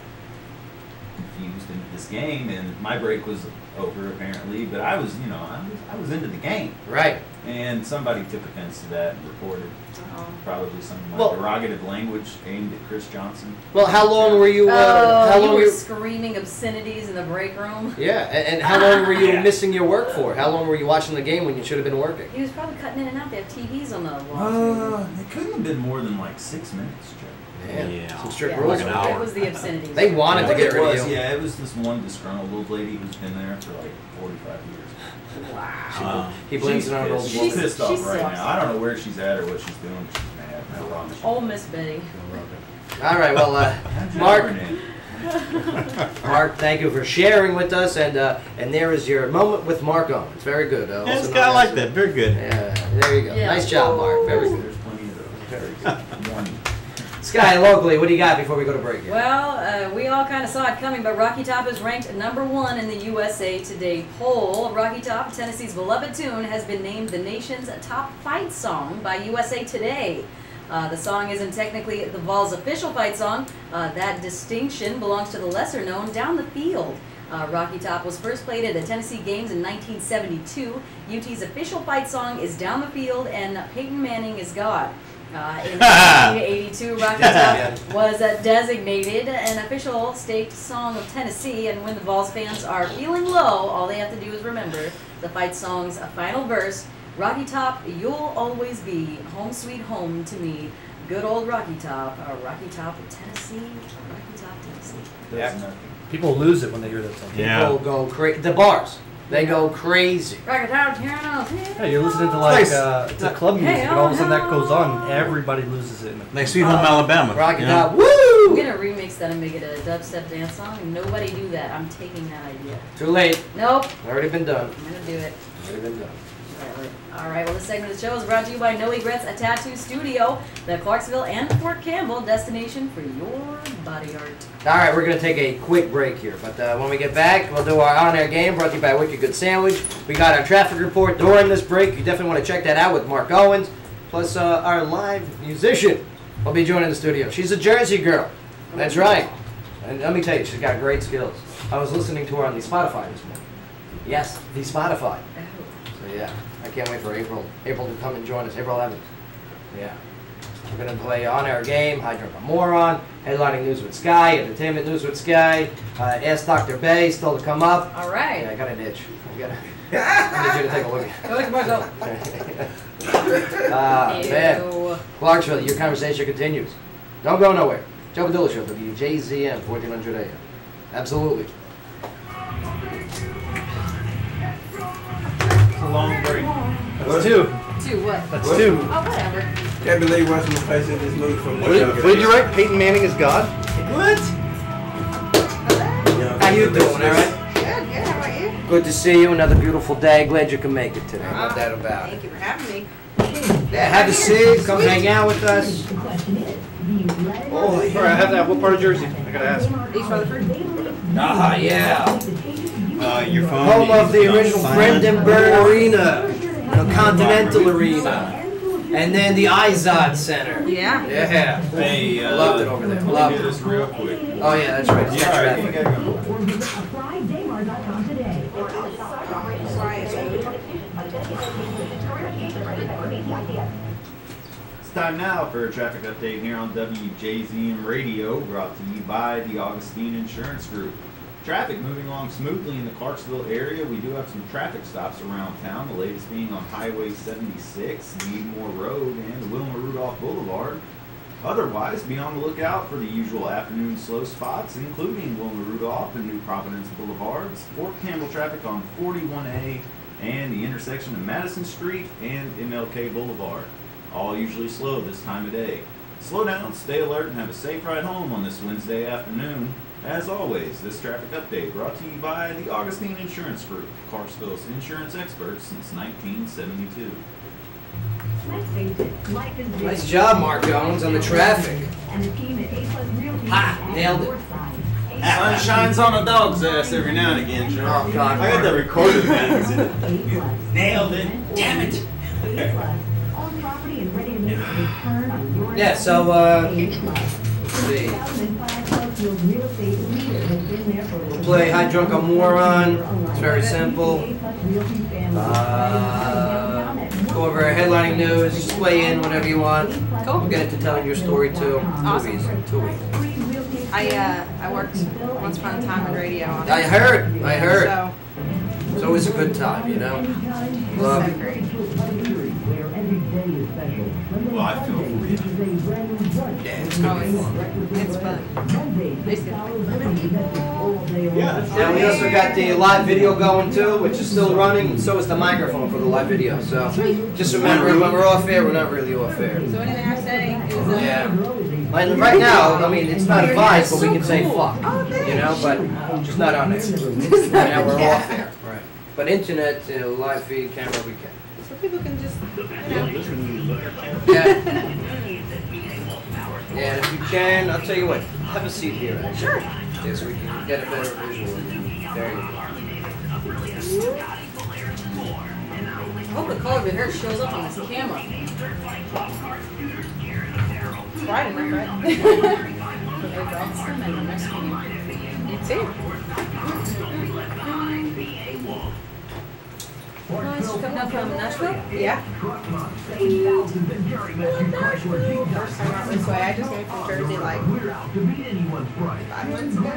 confused into this game, and my break was over apparently, but I was, I was into the game. Right. And somebody took offense to that and reported probably some of my Well- derogative language aimed at Chris Johnson. Well, how long were you? How You long were were you? screaming obscenities in the break room. Yeah, and how long were you missing your work for? How long were you watching the game when you should have been working? He was probably cutting in and out. They have TVs on the wall. It couldn't have been more than like 6 minutes, Joe. Yeah. Some strict Yeah, rules. it over there. was the obscenities. They wanted to What get it rid was, of you. yeah, it was this one disgruntled old lady who's been there for like 45 years. Wow. He blames She's it on an old pissed. woman. She's pissed off She's right so now. I don't know where she's at or what she's doing, but she's mad. I promise you. Oh, Miss Betty. All right, well, How'd you Mark. know her name? Mark, thank you for sharing with us, and there is your moment with Mark Owens. Very good. Yeah, Also it's known kind of like as- that. Very good. Yeah, there you go. Yeah. Nice job, Mark. Very good. There's plenty of those. Very good. One. Sky, locally, what do you got before we go to break here? Well, we all kind of saw it coming, but Rocky Top is ranked #1 in the USA Today poll. Rocky Top, Tennessee's beloved tune, has been named the nation's top fight song by USA Today. The song isn't technically the Vols' official fight song. That distinction belongs to the lesser-known Down the Field. Rocky Top was first played at the Tennessee Games in 1972. UT's official fight song is Down the Field, and Peyton Manning is God. In 1982, Rocky Top was designated an official state song of Tennessee, and when the Vols fans are feeling low, all they have to do is remember the fight song's final verse, Rocky Top, you'll always be home sweet home to me. Good old Rocky Top, Tennessee, Rocky Top, Tennessee. Yeah. Does nothing. People lose it when they hear that song. Yeah. People go crazy. The bars, they go crazy. Rocky Top, Tennessee. Yeah, you're listening to like to club music, and all of a sudden that goes on, and everybody loses it. Like Sweet Home Alabama. Rocky you know? Top, woo! I'm gonna remix that and make it a dubstep dance song. Nobody do that. I'm taking that idea. Too late. Nope. Already been done. I'm gonna do it. Already been done. All right, well, this segment of the show is brought to you by No Regrets, a tattoo studio, the Clarksville and Fort Campbell destination for your body art. All right, we're going to take a quick break here, but when we get back, we'll do our on-air game brought to you by Wicked Good Sandwich. We got our traffic report during this break. You definitely want to check that out with Mark Owens, plus our live musician will be joining the studio. She's a Jersey girl. That's right. And let me tell you, she's got great skills. I was listening to her on the Spotify this morning. Yes, the Spotify. So yeah, I can't wait for April to come and join us. April Evans. Yeah. We're going to play on-air game, High Drunk a Moron, headlining News with Sky, entertainment News with Sky. Ask Dr. Bay still to come up. All right. Yeah, I got an itch. I need you to take a look at Go look at it. Man. Clarksville, your conversation continues. Don't go nowhere. Joe Padula Show, WJZM, 1400 AM. Absolutely. It's a long break. That's two. Two what? That's two. Oh, whatever. Can't believe watching the face in this movie from What did you write? Peyton Manning is God? What? How you doing, all right? Good, how about you? Good to see you. Another beautiful day. Glad you can make it today. No doubt about it. Thank you for having me. Yeah, have a seat. Come hang out with us. Oh, all right, I have that. What part of Jersey? I gotta ask. East Rutherford? Ah, yeah. Your phone. Home of the you original sign Brandenburg Arena, the Continental Arena, and then the Izod Center. Yeah. Yeah. Hey, Loved it over there. Let me Loved do it. this real quick. Oh yeah, that's right. It's Yeah, all right, traffic. you gotta go. Daymar.com today. It's time now for a traffic update here on WJZM Radio, brought to you by the Augustine Insurance Group. Traffic moving along smoothly in the Clarksville area. We do have some traffic stops around town, the latest being on Highway 76, Needmore Road, and Wilma Rudolph Boulevard. Otherwise, be on the lookout for the usual afternoon slow spots, including Wilma Rudolph and New Providence Boulevards, Fort Campbell traffic on 41A, and the intersection of Madison Street and MLK Boulevard. All usually slow this time of day. Slow down, stay alert, and have a safe ride home on this Wednesday afternoon. As always, this traffic update brought to you by the Augustine Insurance Group, Clarksville's insurance experts since 1972. Nice job, Mark Jones, on the traffic. Ha! Nailed it. Sun shines on a dog's ass every now and again, Joe. Oh, God. I got that recorded, man. Nailed it. Damn it. Yeah, so, let's see. We'll play High Drunk a Moron. It's very simple. Go over our headlining news, just weigh in whenever you want. Cool. We'll get into telling your story too. Awesome. 2 weeks. I worked once upon a time in radio. I heard. So, it's always a good time, you know. Love it. Well, I feel for you. Yeah, it's gonna be fun. It's fun. Yeah, we also got the live video going too, which is still running, and so is the microphone for the live video. So just remember, when we're off air, we're not really off air. So anything I say is Yeah. And right now, I mean, it's not advised, but we can say fuck, you know, but just not on air. Right now we're off air. Right. But internet, live feed, camera, we can. So people can just, Yeah. Yeah, if you can, I'll tell you what, have a seat here. Actually. Sure. Yes, we can get a better visual. There you go. I hope the color of your hair shows up on this camera. right enough, right? Me too. Nice, you coming up from Nashville? Yeah. First time out this way, I just moved from Jersey like 5 months ago.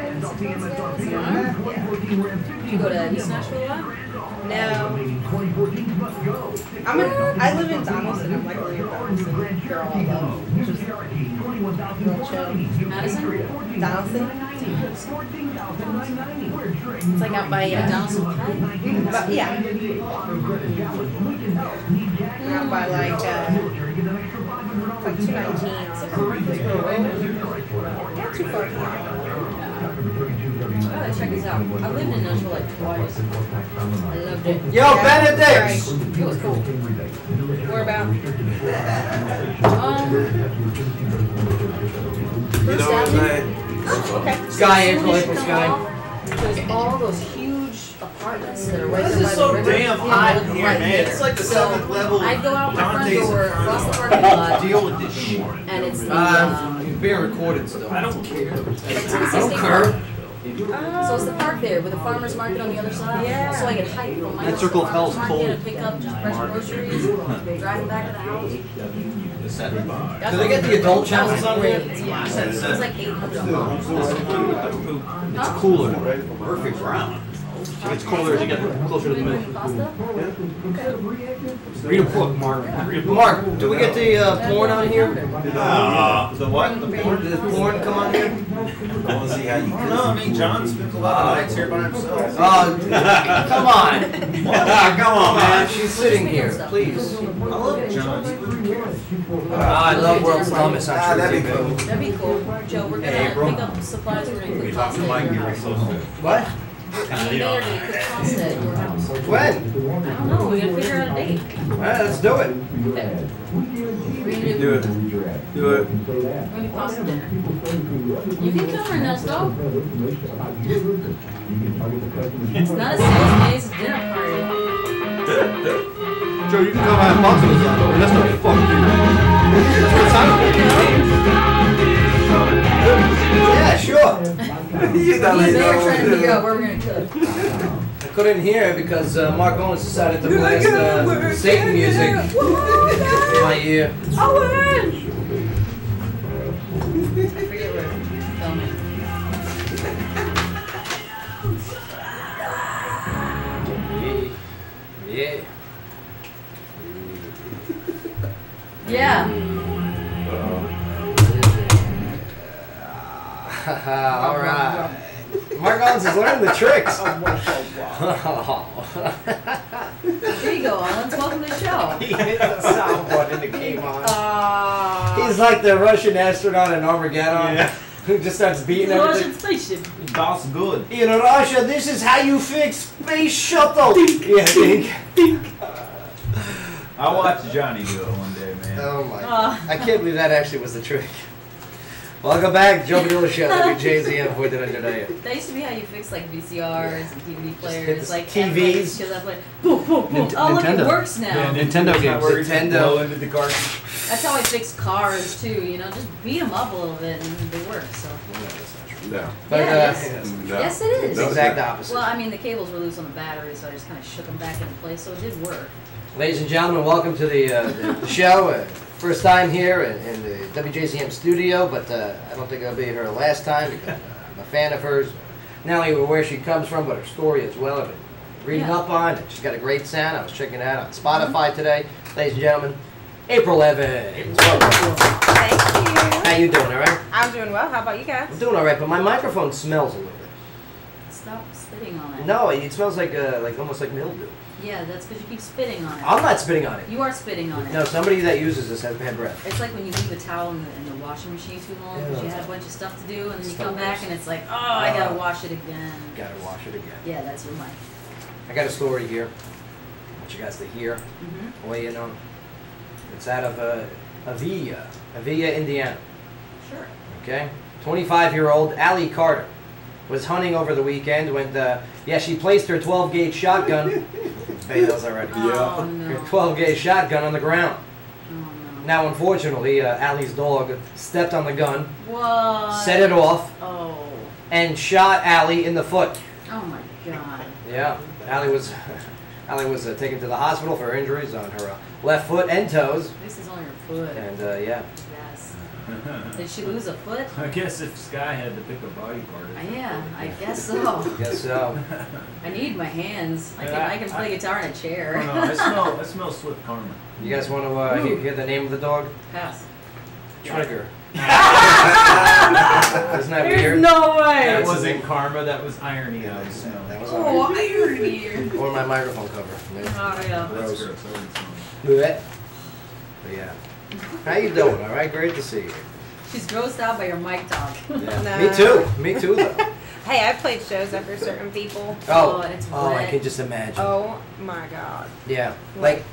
You go to East Nashville a lot? No. I live in Donaldson. I'm like a William Donaldson girl. I love just real chill. Madison? Donaldson. It's like out by Donaldson Pike? But yeah. Out by like 219. Not too far from here. Oh, check this out. I lived in Nashville like twice. I loved it. Yo, Benedict! It was cool. Where about? You know what I'm saying? Okay. Sky, April Sky. There's all those huge apartments that are right This there is by so the river. damn hot in here, Right man. there. It's like the So, 7th level. I'd go out my front Dante's door, Inferno. across the parking lot, Deal with this shit. and it's the You're being recorded still. I don't care. I don't care. So it's the park there with the farmer's market on the other side. Yeah. So I could hike from my That house to circle the of farmer's hell's market cold. and pick up just fresh groceries, driving back to the house. Do they get the adult channels on here? Yeah. It was like $800 a month. It's cooler. Perfect brown. It's colder as you get closer to the middle. Pasta? Read a book, Mark. Read a book. Mark, do we get the porn on here? The what? The porn? Did the porn come on here? I want to see how you No, I mean, John spends a lot of nights here by himself. Oh, come on. Come on, man. She's sitting here, please. I love John. I love World's Dumbest on that'd be cool. That'd be cool. Joe, we're gonna pick up supplies. We're gonna cook pasta. What? We're gonna cook pasta at your house. When? I don't know. We gotta figure out a date. Alright, let's do it. We're gonna Do it. Do it. We're gonna do pasta dinner. You can come, Ernesto. It's not a sales-based dinner party. Joe, you can come have pasta with us. That's not fucking Yeah, sure. You know He's they there know. trying to figure out where we're gonna cook. I couldn't hear because Mark Owens decided to blast Satan music in my ear. I forget where we're filming. Yeah. Yeah. All right. Mark Owens is learning the tricks. There you go, Owens. Welcome to the show. He hit the sound button and it came on. He's like the Russian astronaut in Armageddon who just starts beating The Russian everything. spaceship. That's good. In Russia, this is how you fix space shuttle. Yeah, dink. I watched Johnny do it one day, man. Oh my! I can't believe that actually was the trick. Welcome back, Joe Padula Show, WJZM. Boy, did I tell you. That used to be how you fix like VCRs and DVD hit players, the like TVs. Because I like boom, boom, boom. Oh, look, it Nintendo. works now. Yeah, Nintendo games. Nintendo. Into the cartridge. That's how I fix cars too. You know, just beat them up a little bit and they work. So. No. But, Yeah, No. Yes, it is. It's the exact opposite. Well, I mean, the cables were loose on the battery, so I just kind of shook them back into place, so it did work. Ladies and gentlemen, welcome to the show. First time here in the WJZM studio, but I don't think I'll be here last time because I'm a fan of hers. Not only where she comes from, but her story as well. I've been reading up on it. She's got a great sound. I was checking it out on Spotify today. Ladies and gentlemen, April Evans. Welcome. Thank you. How you doing, all right? I'm doing well. How about you guys? I'm doing all right, but my microphone smells a little bit. Stop spitting on it. No, it smells like almost like mildew. Yeah, that's because you keep spitting on it. I'm not spitting on it. You are spitting on it. No, somebody that uses this has bad breath. It's like when you leave a towel in the washing machine too long because you had a bunch of stuff to do, and then you come back and it's like, oh, I gotta wash it again. Gotta wash it again. Yeah, that's your mic. I got a story here. I want you guys to hear. Weigh in on. It's out of Avilla, Indiana. Sure. Okay. 25-year-old Allie Carter was hunting over the weekend when she placed her 12-gauge shotgun. Betos already. Oh, no. Her 12-gauge shotgun on the ground. Oh, no. Now, unfortunately, Allie's dog stepped on the gun, What? set it off, Oh. and shot Allie in the foot. Oh my God. Yeah, Allie was taken to the hospital for injuries on her left foot and toes. This is on your foot. And yeah. Yes. Did she lose a foot? I guess if Sky had to pick a body part. Yeah, I guess so. Guess so. I need my hands. I can play guitar in a chair. Oh, no, I smell swift karma. You guys want to hear the name of the dog? Pass. Trigger. Isn't that There's weird? no way. That wasn't karma, that was irony. I was smelling. That was Oh, irony. or my microphone cover. Oh, yeah. That's Gross. gross. I wouldn't smell it. But yeah. How you doing? All right, great to see you. She's grossed out by your mic talk. Yeah. No. Me too, though. Hey, I've played shows after certain people. Oh, it's I wet. can just imagine. Oh my God. Yeah, like,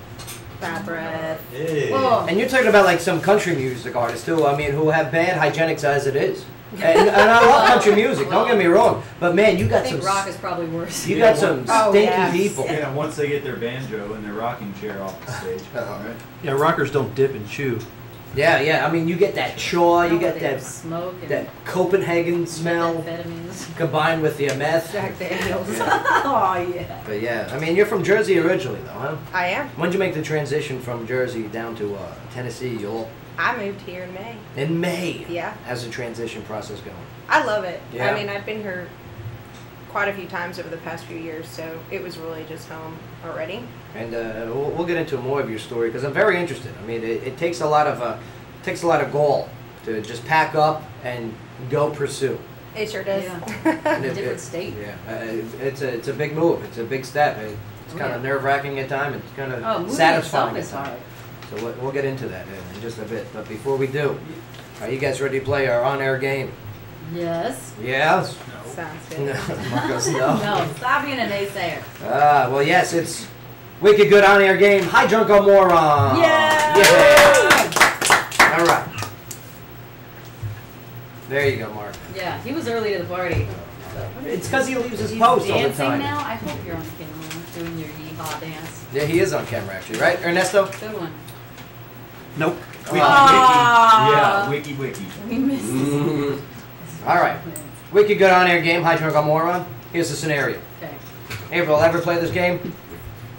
Bad breath. Oh. and you're talking about like some country music artists too. I mean, who have bad hygienics as it is. And I love country music. Don't get me wrong, but man, you I got think some. rock is probably worse. You got some Oh, stinky yes. people. Yeah, once they get their banjo and their rocking chair off the stage. Right? Yeah, rockers don't dip and chew. Yeah. I mean, you get that chaw, you get that smoke and that Copenhagen smell amphetamines. combined with the meth. Jack Daniels. Oh yeah. But yeah, I mean, you're from Jersey originally, though, huh? I am. When did you make the transition from Jersey down to Tennessee? I moved here in May. In May. Yeah. How's the transition process going? I love it. Yeah. I mean, I've been here quite a few times over the past few years, so it was really just home already. And we'll get into more of your story because I'm very interested. I mean, it takes a lot of gall to just pack up and go pursue. It sure does. And Different state. Yeah, it's a big move. It's a big step. It's kind of nerve-wracking at times. It's kind of moving satisfying at itself is times. hard. So we'll get into that in just a bit. But before we do, are you guys ready to play our on-air game? Yes. Yes. Sounds good. No. Marcos, no. No, stop being a naysayer. Well, yes, it's wicked good on-air game. Hi, Drunko Moron. Yeah. All right. There you go, Mark. Yeah, he was early to the party. It's because he leaves his He's post all the dancing time. now. I hope you're on camera doing your yeehaw dance. Yeah, he is on camera actually, right, Ernesto? Good one. Nope. Ah. Wiki. We missed this. All right. Wicked good on-air game. Hi, Drunko Moron. Here's the scenario. Okay. April, ever play this game?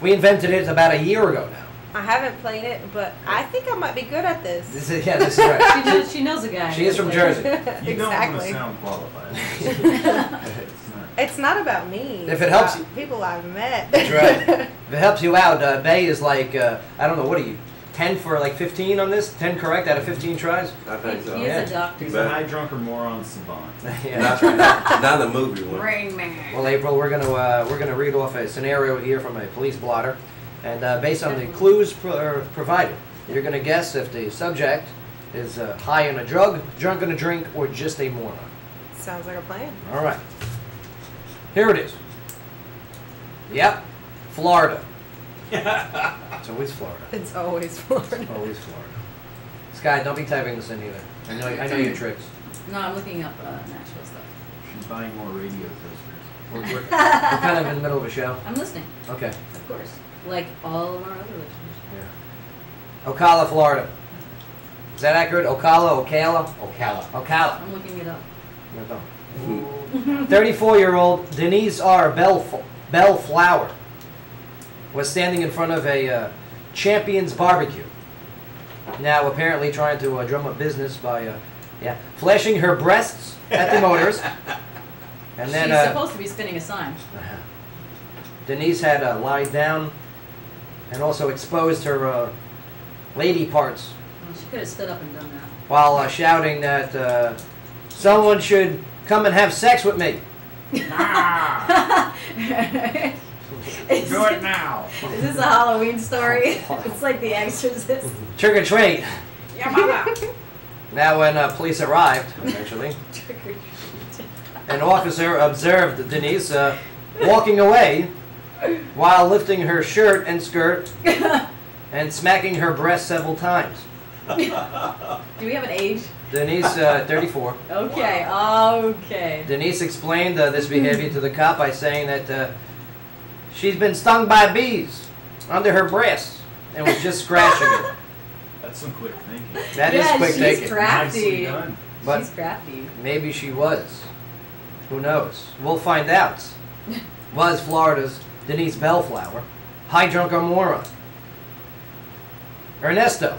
We invented it about a year ago now. I haven't played it, but I think I might be good at this. This is right. She knows a guy. She is from Jersey. You don't want to Exactly. sound qualified. It's not about me. If It's it helps about people I've met. That's right. If it helps you out, Bay is like, I don't know, what are you, 10 for like 15 on this? 10 correct out of 15 tries? I think so. He is a doctor. He's a high drunk or moron savant. Not a movie one. Rain Man. Well, April, we're gonna read off a scenario here from a police blotter, and based on the clues provided, you're gonna guess if the subject is high on a drug, drunk on a drink, or just a moron. Sounds like a plan. All right. Here it is. Yep, Florida. It's always Florida. It's always Florida. It's always Florida. Sky, don't be typing this in either. I know your tricks. No, I'm looking up Nashville stuff. She's buying more radio toasters. We're kind of in the middle of a show. I'm listening. Okay. Of course. Like all of our other listeners. Yeah. Ocala, Florida. Is that accurate? Ocala, Ocala? Ocala. I'm looking it up. No, 34-year-old Denise R. Bellflower was standing in front of a Champion's Barbecue. Now, apparently trying to drum up business by, flashing her breasts at the motors. And then, she's supposed to be spinning a sign. Denise had lied down and also exposed her lady parts Well, she could have stood up and done that. while shouting that someone should come and have sex with me. Do it now. Is this a Halloween story? It's like The Exorcist. Trick or treat. Yeah, mama. Now, when police arrived, eventually, an officer observed Denise walking away while lifting her shirt and skirt and smacking her breast several times. Do we have an age? Denise, 34. Okay, okay. Denise explained this behavior to the cop by saying that she's been stung by bees under her breast and was just scratching it. That's some quick thinking. That is quick thinking. She's crafty. Nicely done. But she's crafty. maybe she was. Who knows? We'll find out. Was Florida's Denise Bellflower high drunk or moron? Ernesto,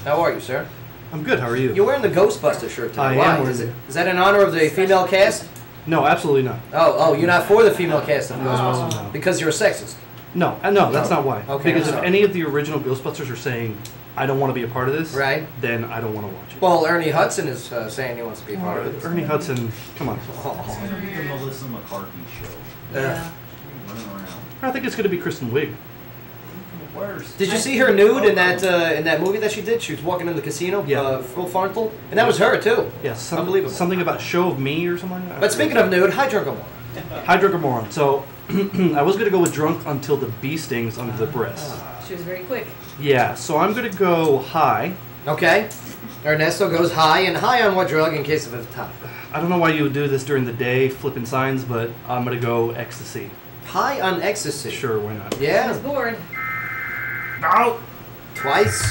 how are you, sir? I'm good. How are you? You're wearing the Ghostbuster shirt today. I am Why? wearing Is it. that in honor of the female cast? No, absolutely not. Oh, you're not for the female cast of Ghostbusters No. because you're a sexist. No, that's not why. Okay, Because I'm if sorry. any of the original Ghostbusters are saying, I don't want to be a part of this, Right. then I don't want to watch it. Well, Ernie Hudson is saying he wants to be a part of it. Ernie Hudson, come on. It's going to be the Melissa McCarthy show. Yeah. Running around. I think it's going to be Kristen Wiig. Worse. Did you see her nude in that movie that she did? She was walking in the casino, full frontal, and that was her too. Yes, Unbelievable. Something about Show of Me or something. But speaking of nude, high drunk or moron? High drunk or moron. So I was going to go with drunk until the bee stings under the breast. She was very quick. Yeah, so I'm going to go high. Okay. Ernesto goes high, and high on what drug in case of a top? I don't know why you would do this during the day, flipping signs, but I'm going to go ecstasy. High on ecstasy. Sure, why not? She was Yeah. bored. No! Twice?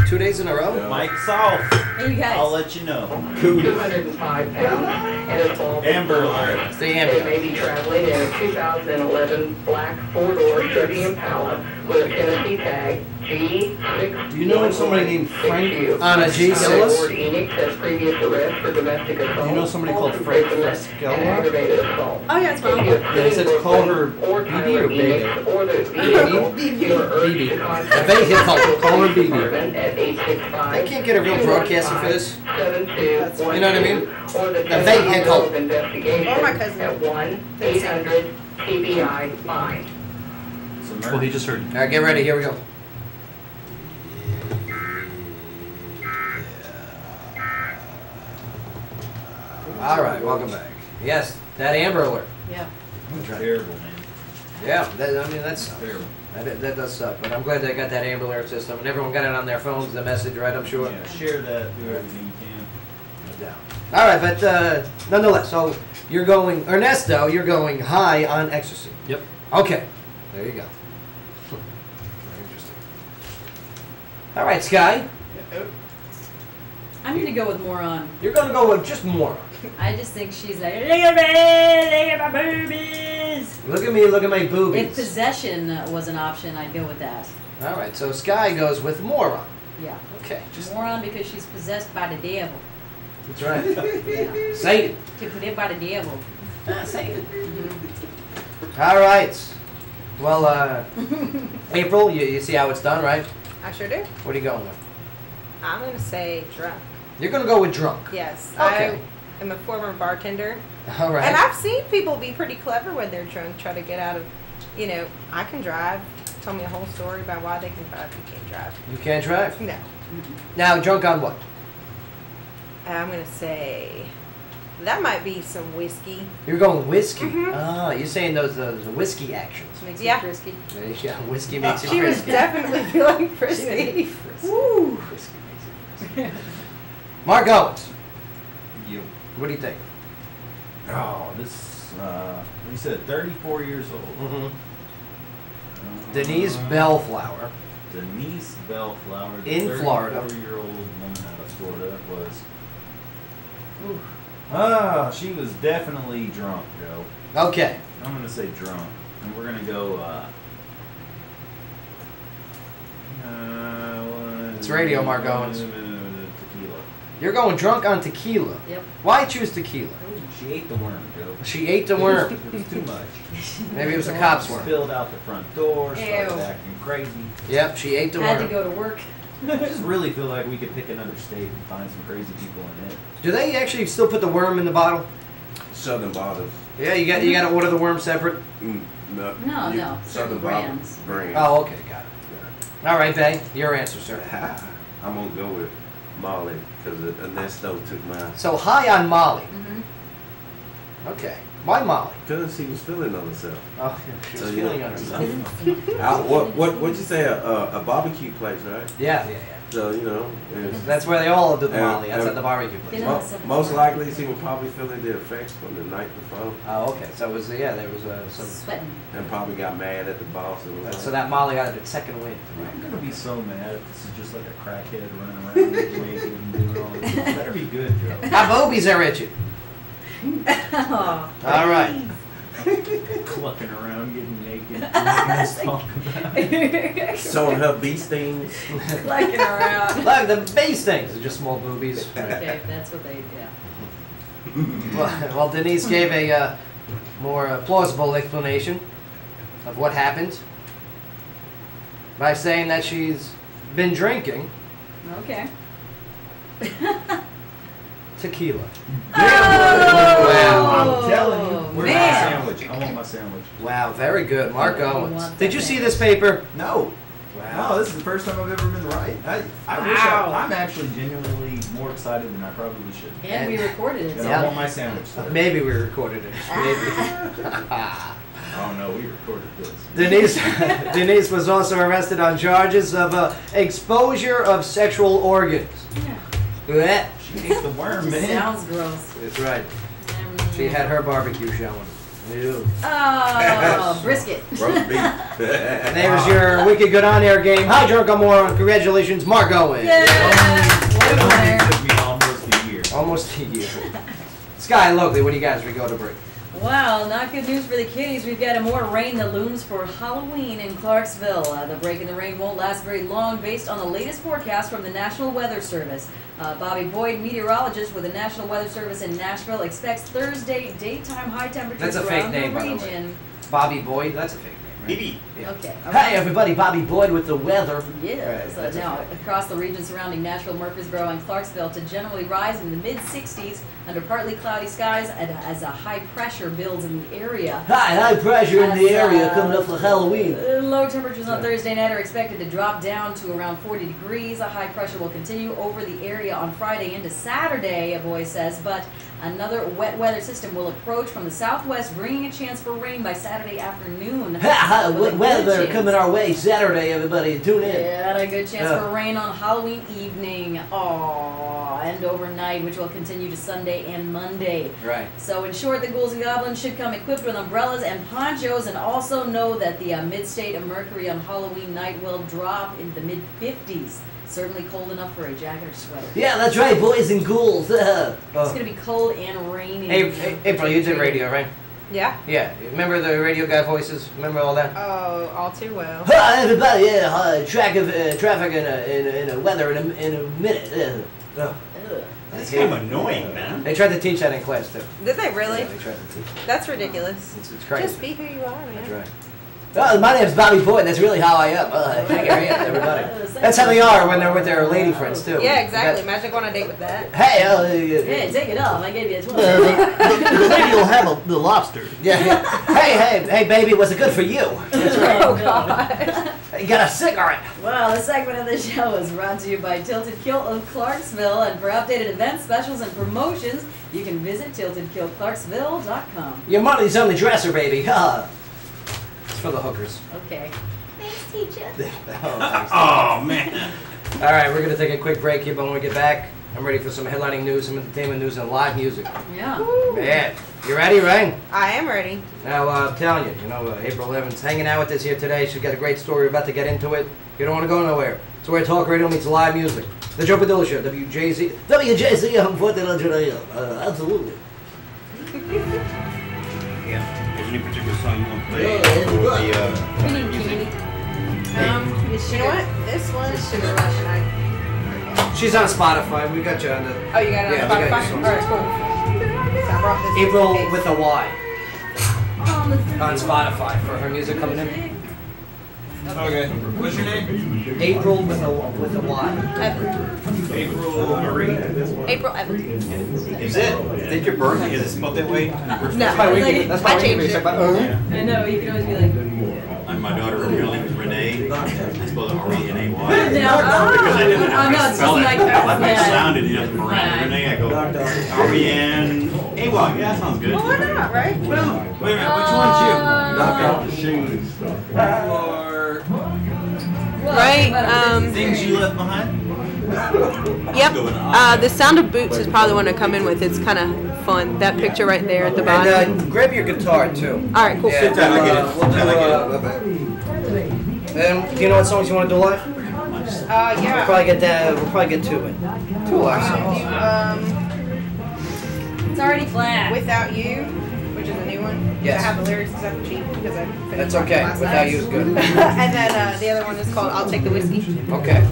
2 days in a row? Yeah. Mike's off. Hey, you guys. I'll let you know. 205 pounds and a small Amber Alert. It's the They ambulance. may be traveling in a 2011 black four-door Chevy Impala with a Tennessee tag G6. Do you know somebody named Frank On a G6? Ford Enix has previous arrest for domestic assault. Do you know somebody called Frank Frescella? and aggravated assault. Oh, yeah, it's If fine. you have Yeah, he said seen call her or BB Tyler or Baby? Enix or the vehicle, you are urged BB. to The contact vehicle. Call her BB. Department at 865. They can't get a real broadcaster for this. 7212, You know what I mean? Or the The vehicle. of investigation Or my cousin. at 1-800-TBI-FIND. It's a Well, he just heard you. All right, get ready. Here we go. All right, welcome back. Yes, that Amber Alert. Yeah. terrible, man. Yeah, that's Terrible. that does suck. But I'm glad they got that Amber Alert system, and everyone got it on their phones. The message, right? I'm sure. Yeah, share that, do everything you can. No doubt. All right, but nonetheless, so you're going, Ernesto, you're going high on ecstasy. Yep. Okay, there you go. Very interesting. All right, Sky, I'm gonna go with moron. you're going to go with just moron. I just think she's like, look at me, look at my boobies. Look at me, look at my If boobies. possession was an option, I'd go with that. All right, so Sky goes with moron. Yeah. Okay, just Moron because she's possessed by the devil. that's right. Satan. To put it by the devil. Satan. All right. Well, April, you see how it's done, right? I sure do. What are you going with? I'm going to say drunk. You're going to go with drunk. Yes. Okay. I am a former bartender. All right. And I've seen people be pretty clever when they're drunk, try to get out of, I can drive. Tell me a whole story about why they can drive. You can't drive. You can't drive? No. Now, drunk on what? I'm going to say that might be some whiskey. You're going whiskey. Mhm. Ah, you're saying those whiskey actions. Makes Yeah. you frisky. Yeah, whiskey makes you She was frisky. definitely feeling frisky. Woo! Whiskey makes you frisky. Mark Owens, You. what do you think? Oh, this, you said 34 years old. Mm-hmm. Denise Bellflower. Denise Bellflower, the In Florida. 34-year-old woman out of Florida was. She was definitely drunk, Joe. Okay. I'm gonna say drunk, and we're gonna go. It's radio, Mark Owens. Tequila. You're going drunk on tequila. Yep. Why choose tequila? She ate the worm, Joe. She ate the worm. It was too much. Maybe it was a cop's worm. Spilled out the front door. Started Ew. acting crazy. Yep, she ate the Had worm. to go to work. I just really feel like we could pick another state and find some crazy people in it. Do they actually still put the worm in the bottle? Southern bottles. Yeah, you got to order the worm separate. No, no. Southern Certain brands. brands. Oh, okay, got it. All right, Bay, your answer, sir. I'm gonna go with Molly because Ernesto took mine. So high on Molly. Mm-hmm. Okay. Why Molly? Because she was feeling on herself. Oh, she was So, feeling yeah. on herself. What'd you say? A barbecue place, right? Yeah, yeah, yeah. So That's where they all do the And- Molly. That's and- at the barbecue place. most likely she was probably feeling the effects from the night before. Oh, okay. So it was there was some Sweating. And probably got mad at the boss. And was so like, that Molly got its second wind. I'm gonna be so mad if this is just like a crackhead running around naked and doing all this. It better be good, Joe. My boobies are itching. Oh, All right. Clucking around, getting naked, making us talk about it. showing her bee stings. Clucking around. Look, the bee stings are just small boobies. Okay, that's what they, yeah. Well, Denise gave a more plausible explanation of what happened by saying that she's been drinking Okay. tequila. Wow. I'm telling you. Where's my Man. sandwich? I want my sandwich. Wow, very good. Mark You Owens. want Did that you see sandwich. this paper? No. Wow. No, this is the first time I've ever been right. I wish I'm actually genuinely more excited than I probably should. And we recorded it. And Yeah. I want my sandwich. Sir. Maybe we recorded it. Maybe. Oh no, we recorded this. Denise was also arrested on charges of exposure of sexual organs. Yeah. She ate the worm, man. Sounds gross. That's right. She had her barbecue showing. Ew. Oh, brisket. Roast beef. And there was your Wicked Good On Air game. Hi, Drunk on Moron. Congratulations, Mark Owens. Yeah. It One only winner. took me almost a year. Almost a year. Sky Locally, what do you guys we go to break? Wow, not good news for the kiddies. We've got more rain that looms for Halloween in Clarksville. The break in the rain won't last very long based on the latest forecast from the National Weather Service. Bobby Boyd, meteorologist with the National Weather Service in Nashville, expects Thursday daytime high temperatures That's a fake around name, the by the region. way. Bobby Boyd, that's a fake name, right? Bibi. Yeah. Okay. Hi, everybody. Bobby Boyd with the weather. Yes. Right, that's Now, okay. across the region surrounding Nashville, Murfreesboro, and Clarksville to generally rise in the mid-60s under partly cloudy skies as a high pressure builds in the area. High pressure in the As, area coming up for Halloween. Low temperatures on Thursday night are expected to drop down to around 40 degrees. A high pressure will continue over the area on Friday into Saturday, a boy says, but another wet weather system will approach from the southwest, bringing a chance for rain by Saturday afternoon. Ha, With a good weather chance. coming our way Saturday, everybody. Tune in. Yeah, and a good chance Yeah. for rain on Halloween evening. Aww, and overnight, which will continue to Sunday and Monday. Right. So in short, the ghouls and goblins should come equipped with umbrellas and ponchos, and also know that the mid-state of mercury on Halloween night will drop into the mid-50s. Certainly cold enough for a jacket or sweater. Yeah, that's right, boys and ghouls. It's going to be cold and rainy. Hey, April, you did radio, right? Yeah. Yeah. Remember the radio guy voices? Remember all that? Oh, all too well. Hi, everybody. Yeah, traffic in a weather in a minute. Ugh. That's kind of annoying, man. They tried to teach that in class too. Did they really? Yeah, they tried to teach. That's ridiculous. It's crazy. Just be who you are, man. That's right. Oh, my name's Bobby Boyd. That's really how I am. Hey, Gary, everybody. That's how they are when they're with their lady friends too. Yeah, exactly. Imagine going on a date with that. Hey, Hey, take it off. I gave you a 12. The lady will have the lobster. Yeah. Hey, baby, was it good for you? That's right. Oh God. You got a cigarette. Well, this segment of the show is brought to you by Tilted Kilt of Clarksville, and for updated events, specials, and promotions, you can visit tiltedkiltclarksville.com. Your money's on the dresser, baby. It's for the hookers. Okay. Thanks, teacher. Oh, man. All right, we're gonna take a quick break here, but when we get back, I'm ready for some headlining news, some entertainment news, and live music. Yeah. Man, you ready, right? I am ready. Now, I'm telling you, April 11th's hanging out with us here today. She's got a great story. We're about to get into it. You don't want to go nowhere. It's where talk radio meets live music. The Joe Padula Show, WJZM, 1400 AM. Absolutely. Yeah. Is there any particular song you want to play? You know what? This one is Sugar Rush, and She's on Spotify. We got you on the. Oh, you got it on we got Spotify? you. Alright, cool. So I brought this April case. with a Y. On Spotify for her music coming in. Okay. What's your name? April with a Y. April Marie. April Evan. Is it your birthday? Is it spelled that way? No. That's why we changed it. I know, you can always be like, And my daughter, her real name is Renee. I spelled it R-E-N-A-Y. no, Because I didn't know how to it's spell just it. like Like it that. sounded, you know, Renee, I go R-E-N-A-Y. Yeah, that sounds good. Well, why not, right? Well, wait a minute, which one's you? Knock out the shoes. Right, Things you left behind? Yep. The Sound of Boots is probably the one to come in with. It's kind of fun. That picture right there at the bottom. And grab your guitar too. All right, cool. Yeah, and do you know what songs you want to do live? Yeah. We'll probably get that. We'll probably get two in. Two live songs. It's already flat. Without You, which is a new one. Yes. I have the lyrics because I'm cheap because I finished That's it okay. last Without night. You is good. And then the other one is called I'll Take the Whiskey. Okay.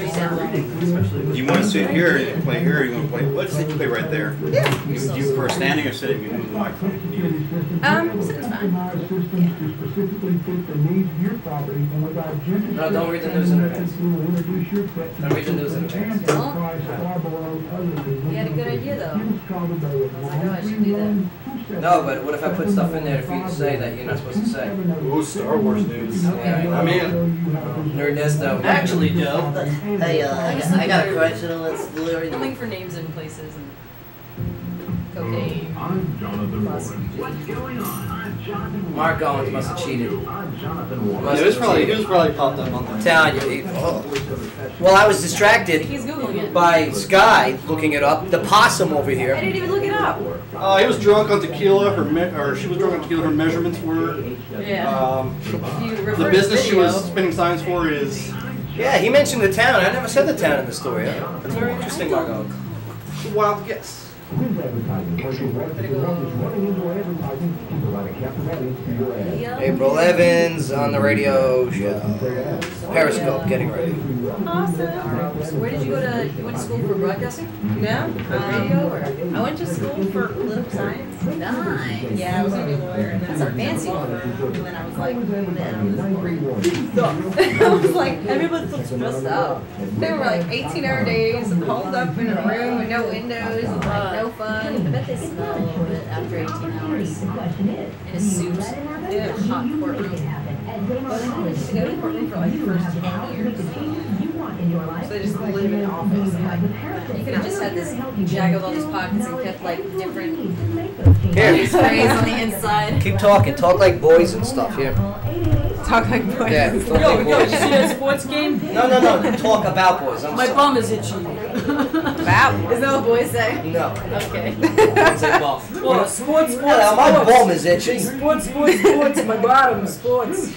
Do you want to sit here and play here, or you want to play? Let's sit, play right there. Yeah. Do you prefer standing or sitting? You move the microphone. Sitting's fine. No, don't read the news in advance. Don't read the news in advance. You had a good idea, though. I was like, oh, I should do that. No, but what if I put stuff in there for you to say that you're not supposed to say? Ooh, Star Wars news. Okay. I'm in. Nerdness, though. Actually, Joe, hey, I got a question. Let's deliver. I'm looking for names and places and cocaine. Mark Owens must have cheated. It was probably popped up on that. Telling you. Well, I was distracted He's Googling it. by Sky looking it up. The possum over I here. didn't even look it up. He was drunk on tequila. Or she was drunk on tequila. Her measurements were. Yeah. If you refer The to business she video- was spinning signs for is. Yeah, he mentioned the town. I never said the town in the story. That's very interesting, Mark Owens. Wild guess. April Evans on the radio show. Periscope, getting ready. Awesome. So where did you go to? You went to school for broadcasting? No. Radio or? I went to school for political science. Nice. Yeah, I was going to be a lawyer. And That's a fancy one. And then I was like, man, this is boring. I was like, everybody's so stressed out. They were like 18-hour days, holed up in a room with no windows, and like no I fun. bet they smell a little bit after 18 hours. In a suit. Yeah, hot courtroom. But I used to go to the courtroom for like the first 10 years. So they just live in the office. And like, You could have just had this jack with all these pockets and kept like different Here, sprays on the inside. keep talking. Talk like boys and stuff. Here. talk like boys. Yeah, talk like Yo, you boys. see that sports game? No. Talk about boys. I'm My sorry. bum is itchy. Wow. Is that what boys say? No. Okay. It's like, well, Well, sports. yeah, my bum is itchy. Sports, my bottom, sports.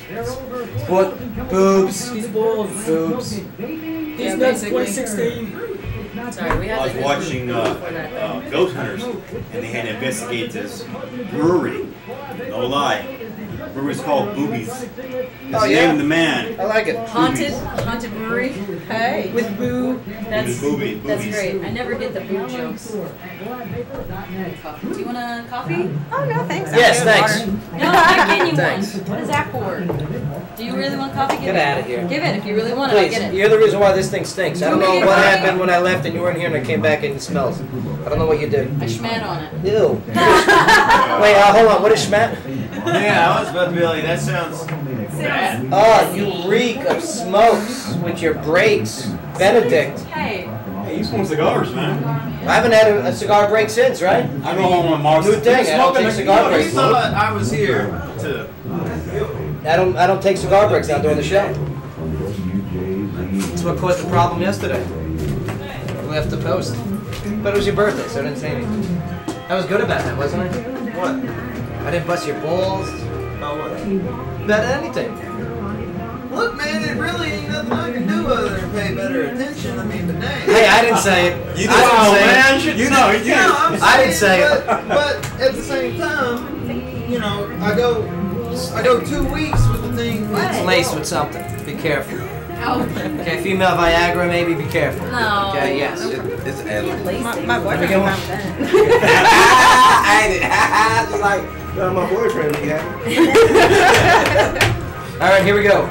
Sport, boobs, These balls. boobs. These nuts, 2016. Sorry, we had I was to go watching before that. Ghost Hunters, and they had to investigate this brewery. No lie. brewery's called Boobies. It's Oh, the yeah? name of the man. I like it. Haunted brewery. Hey. With boo. That's Boobies. great. I never get the boo jokes. Do you want a coffee? Oh, no, thanks. Yes, I have thanks. water. No, I'm getting you Thanks. one. What is that for? Do you really want coffee? Give Get it. out of here. Give it if you really want it. I Please, get it. you're the reason why this thing stinks. I don't know Okay, what fine. happened when I left and you weren't here and I came back and it smells. I don't know what you did. I schmat on it. Ew. Wait, hold on. What is schmat? Yeah, I was about to be like, that sounds bad. Oh, you reek of smokes with your brakes. Benedict. Hey. Hey, you smoke cigars, man. I haven't had a cigar break since, right? I go home on Mars. New thing. I don't take cigar You breaks. thought I was here to. I don't take cigar breaks now during the show. That's what caused the problem yesterday. We left the post. But it was your birthday, so I didn't say anything. I was good about that, wasn't I? What? I didn't bust your balls. About what? About anything. Look, man, it really ain't nothing I can do other than pay better attention. I mean, but dang. Hey, I didn't say it. You I didn't say man. it. You know, you know. I didn't say it. But at the same time, you know, I go 2 weeks with the thing. It's laced with something. Be careful. Oh. Okay, female Viagra, maybe be careful. No. Okay, yes. It's edible. My boyfriend Go on. found that. I ain't just like, my boyfriend be happy. All right, here we go.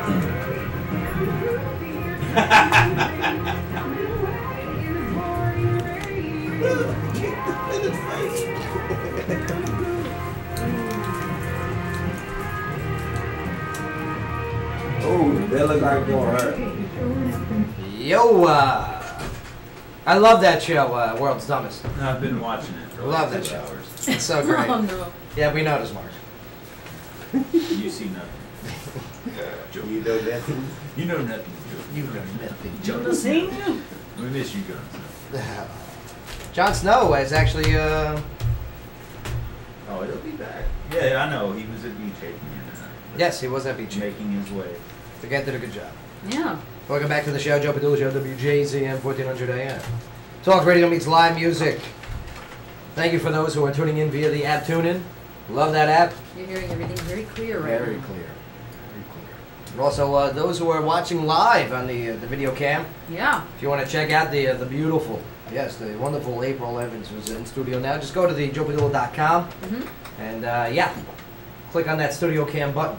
Oh, that look like going hurt. Yo, I love that show, World's Dumbest. I've been watching it for Love like that 2 show. hours. It's so great. Oh no. Yeah, we noticed, Mark. You see nothing. Joe. You know nothing. You know nothing, Joe. You know nothing, Jonas. We miss you, Jonas. Jon Snow is actually, Oh, it'll be back. Yeah, I know. He was at beach shaking yes, he was at beach. making his way. The guy did a good job. Yeah. Welcome back to the show, Joe Padula Show, WJZM 1400 AM. Talk radio meets live music. Thank you for those who are tuning in via the app TuneIn. Love that app. You're hearing everything very clear right Very now. clear. Very clear. And also those who are watching live on the video cam. Yeah. If you want to check out the beautiful, yes, the wonderful April Evans who's in studio now, just go to the joepadula.com and yeah, click on that studio cam button.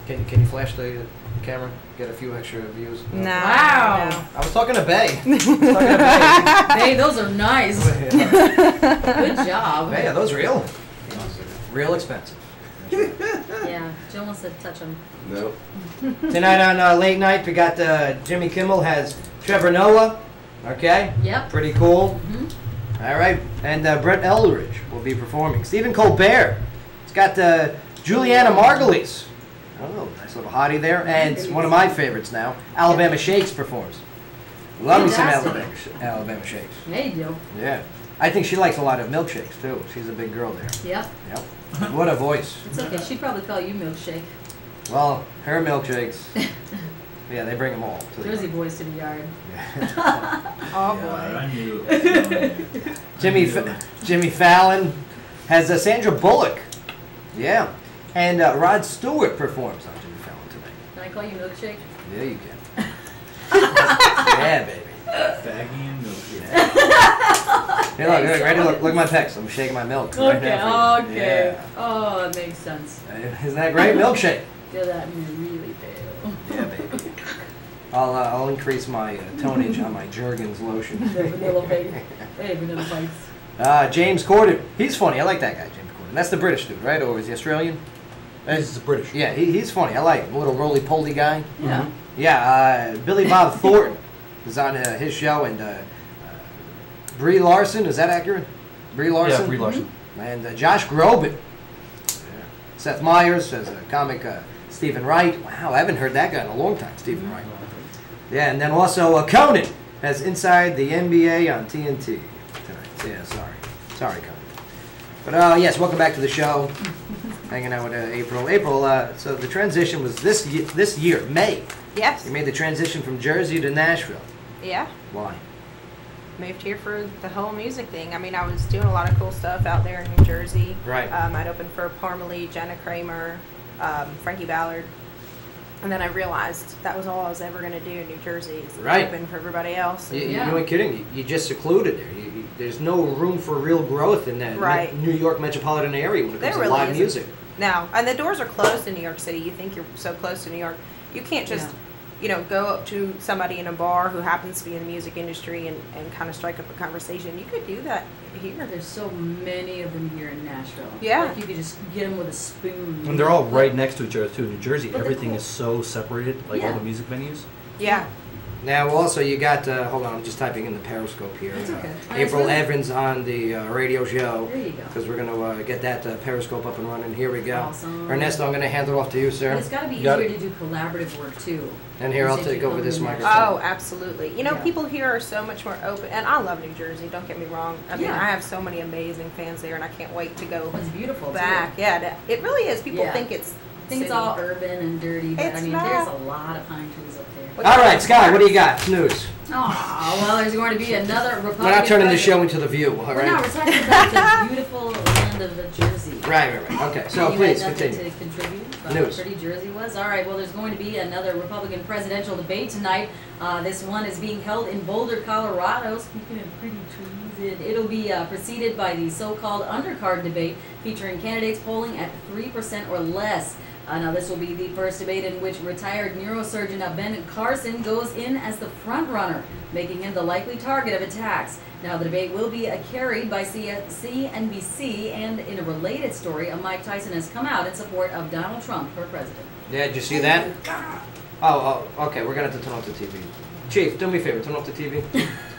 Can you flash the camera? Get a few extra views. No. Wow. I was talking to Bay. Hey, those are nice. Good job. Hey, are those real? Real expensive. Yeah. Joe wants to touch them. No. Tonight on Late Night, we got Jimmy Kimmel has Trevor Noah. Okay. Yep. Pretty cool. Mhm. All right. And Brett Eldridge will be performing. Stephen Colbert. It's got Juliana Margulies. Oh, nice little hottie there. And one of my favorites now, Alabama Shakes performs. Love me some Fantastic. Alabama Shakes. Yeah, you do. Yeah. I think she likes a lot of milkshakes, too. She's a big girl there. Yep. Yep. What a voice. It's okay. She'd probably call you milkshake. Well, her milkshakes, yeah, they bring them all. To the Jersey boys to the yard. Oh God, I boy. knew it was coming. Jimmy Fallon has Sandra Bullock. Yeah. And Rod Stewart performs on Jimmy Fallon tonight. Can I call you milkshake? Yeah, you can. Yeah, baby. Faggy and milky. Hey, look, ready? Look at my pecs. I'm shaking my milk. right Okay. now for you. Okay. Yeah. Oh, it makes sense. Isn't that great? Milkshake. Feel that in me really pale. Yeah, baby. I'll increase my tonnage on my Jergens lotion. The vanilla face. Hey, vanilla face. James Corden. He's funny. I like that guy, James Corden. That's the British dude, right? Or is he Australian? He's British. Yeah, he's funny. I like him. A little roly-poly guy. Yeah. Yeah, Billy Bob Thornton is on his show, and Brie Larson, is that accurate? Brie Larson? Yeah, Brie Larson. And Josh Groban. Yeah. Seth Meyers as a comic, Stephen Wright. Wow, I haven't heard that guy in a long time, Stephen Wright. Yeah, and then also Conan has Inside the NBA on TNT tonight. Yeah, sorry, Conan. But yes, welcome back to the show. Hanging out with April. April, so the transition was this year, May. Yes. You made the transition from Jersey to Nashville. Yeah. Why? moved here for the whole music thing. I mean, I was doing a lot of cool stuff out there in New Jersey. Right. I'd opened for Parmalee, Jenna Kramer, Frankie Ballard. And then I realized that was all I was ever going to do in New Jersey is open for everybody else. You ain't kidding. You just secluded there. There's no room for real growth in that New York metropolitan area when it comes to live music. No, and the doors are closed in New York City. You think you're so close to New York. You can't just, go up to somebody in a bar who happens to be in the music industry and kind of strike up a conversation. You could do that here. There's so many of them here in Nashville. Yeah. Like you could just get them with a spoon. And they're all right next to each other too. In New Jersey, everything is so separated, like all the music venues. Yeah. Now, also, you got, hold on, I'm just typing in the Periscope here. That's okay. April Evans on the radio show. There you go. Because we're going to get that Periscope up and running. Here we go. Awesome. Ernesto, I'm going to hand it off to you, sir. But it's got to be easier to do collaborative work, too. And here, I'll take over this microphone. Oh, absolutely. People here are so much more open. And I love New Jersey, don't get me wrong. I mean, I have so many amazing fans there, and I can't wait to go beautiful back. Too. Yeah, it really is. People think it's it's all urban and dirty, but I mean, there's a lot of pine trees up there. All right, Sky, what do you got? News. Oh, well, there's going to be another Republican. We're not turning the show into The View, all We're right? not. We're talking about the beautiful land of Jersey. Right. Okay, so please continue. To contribute about News. how pretty Jersey was. All right, well, there's going to be another Republican presidential debate tonight. This one is being held in Boulder, Colorado. Speaking of pretty trees, it'll be preceded by the so-called undercard debate featuring candidates polling at 3% or less. Now, this will be the first debate in which retired neurosurgeon Ben Carson goes in as the front runner, making him the likely target of attacks. Now, the debate will be carried by CNBC, and in a related story, Mike Tyson has come out in support of Donald Trump for president. Yeah, did you see that? Oh, okay, we're going to have to turn off the TV. Chief, do me a favor, turn off the TV.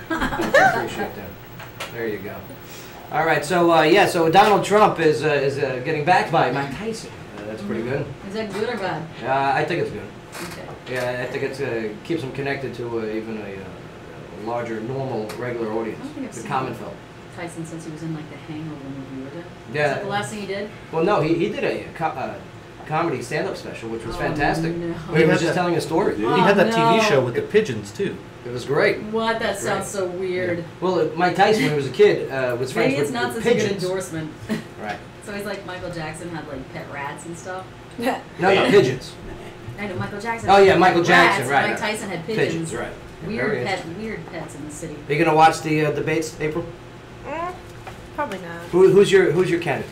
I appreciate that. There you go. All right, so, so Donald Trump is getting backed by Mike Tyson. That's pretty good. Is that good or bad? I think it's good. Okay. Yeah, I think it keeps him connected to even a larger, normal, regular audience. I don't think I've The seen common folk. Tyson since he was in like the Hangover movie, was it? Yeah. Was that the last thing he did? Well, no, he did a comedy stand-up special, which was fantastic. No. He was just telling a story. He had that TV show with the pigeons too. It was great. What? That sounds so weird. Yeah. Well, Mike Tyson, when he was a kid, was friends Maybe it's with not such pigeons. a good endorsement. Right. So he's like Michael Jackson had like pet rats and stuff. No, pigeons. I know Michael Jackson. Oh yeah, had Michael Jackson, rats. right. Mike Tyson had pigeons. Right. Weird pets in the city. Are you gonna watch the debates, April? Probably not. Who's your candidate?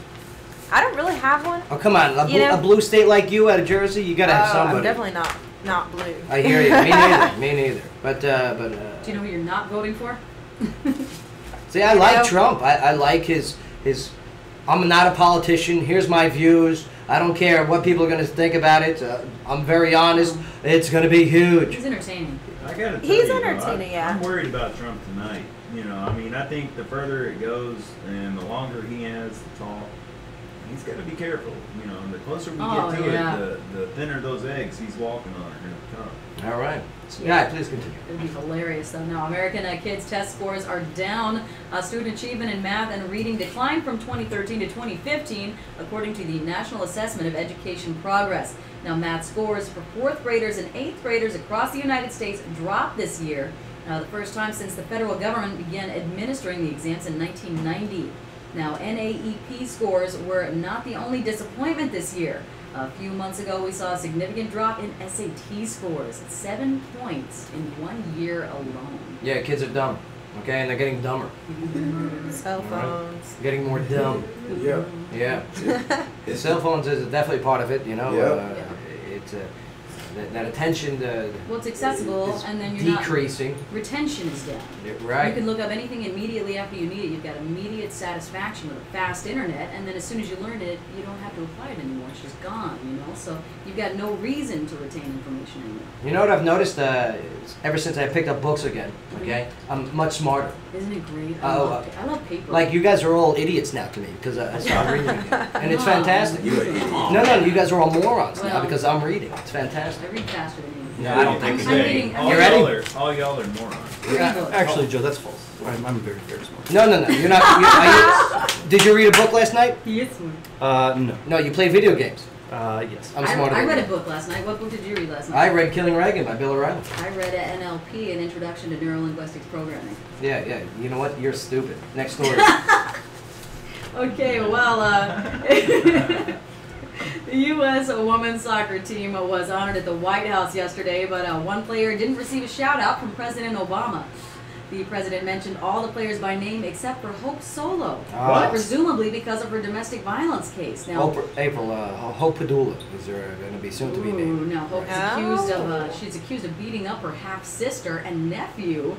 I don't really have one. Oh come on, a blue state like you out of Jersey, you gotta have somebody. I'm definitely not blue. I hear you. Me neither. Me neither. But do you know who you're not voting for? See, I like Trump. I like his. I'm not a politician. Here's my views. I don't care what people are going to think about it. I'm very honest. It's going to be huge. He's entertaining. I gotta tell He's you, entertaining, yeah. I'm worried about Trump tonight. I mean, I think the further it goes and the longer he has to talk, he's got to be careful. And the closer we get to it, the thinner those eggs he's walking on are going to become. All right. Yeah, please continue. It would be hilarious, though. Now, American kids' test scores are down. Student achievement in math and reading declined from 2013 to 2015, according to the National Assessment of Education Progress. Now, math scores for 4th graders and 8th graders across the United States dropped this year, the first time since the federal government began administering the exams in 1990. Now, NAEP scores were not the only disappointment this year. A few months ago, we saw a significant drop in SAT scores, 7 points in 1 year alone. Yeah, kids are dumb, okay, and they're getting dumber. Cell phones. Getting more dumb. Yeah. Yeah. Cell phones is definitely part of it, It's that attention. Well, it's accessible, is and then you're decreasing. Retention is down. Right. You can look up anything immediately after you need it. You've got immediate satisfaction with a fast internet, and then as soon as you learn it, you don't have to apply it anymore. It's just gone, So you've got no reason to retain information anymore. You know what I've noticed? Ever since I picked up books again, okay, I'm much smarter. Isn't it great? I love paper. Like you guys are all idiots now to me because I started reading again, and it's fantastic. No, you guys are all morons now because I'm reading. It's fantastic. I read faster than you. No, I don't think I'm reading. All y'all are morons. Actually, Joe, that's false. I'm very, very smart. No, you're not. Did you read a book last night? Yes, no. No, you play video games. Yes. I'm smarter I than read you. a book last night. What book did you read last night? I read Killing Reagan by Bill O'Reilly. I read NLP, an Introduction to Neurolinguistics Programming. Yeah. You know what? You're stupid. Next story. Okay, well, the U.S. women's soccer team was honored at the White House yesterday, but one player didn't receive a shout-out from President Obama. The president mentioned all the players by name except for Hope Solo, presumably because of her domestic violence case. Now, Hope Padula is there going to be soon to be named. No, Hope's she's accused of beating up her half-sister and nephew,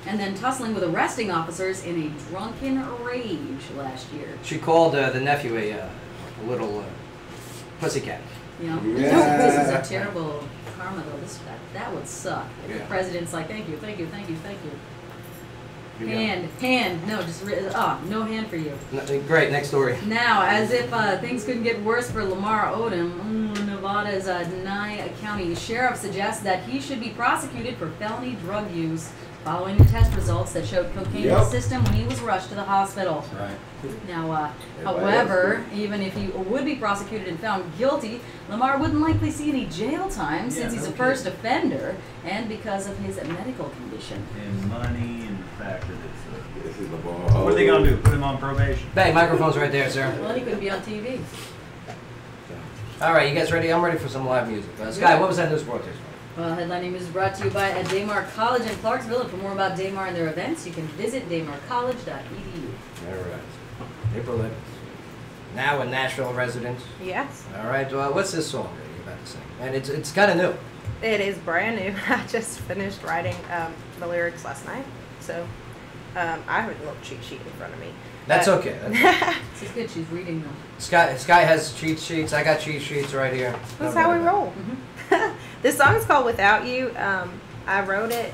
and then tussling with arresting officers in a drunken rage last year. She called the nephew a little pussycat. Yeah. This is a terrible karma, though. That would suck. If the president's like, thank you. No hand for you. Great, next story. Now, as if things couldn't get worse for Lamar Odom, Nevada's Nye County Sheriff suggests that he should be prosecuted for felony drug use following the test results that showed cocaine in his system when he was rushed to the hospital. Right. Now, however, even if he would be prosecuted and found guilty, Lamar wouldn't likely see any jail time since he's a first offender and because of his medical condition. And money and the fact that it's What are they going to do? Put him on probation? Hey, microphone's right there, sir. Well, he could be on TV. All right, you guys ready? I'm ready for some live music. Sky, what was that news broadcast? Well, headlining news is brought to you by Daymar College in Clarksville. And for more about Daymar and their events, you can visit daymarcollege.edu. All right. April 11th. Now a Nashville resident. Yes. All right. Well, what's this song that you're about to sing? And it's kind of new. It is brand new. I just finished writing the lyrics last night, so I have a little cheat sheet in front of me. That's okay. This is good. She's reading them. Sky has cheat sheets. I got cheat sheets right here. That's how we roll. This song is called Without You. I wrote it.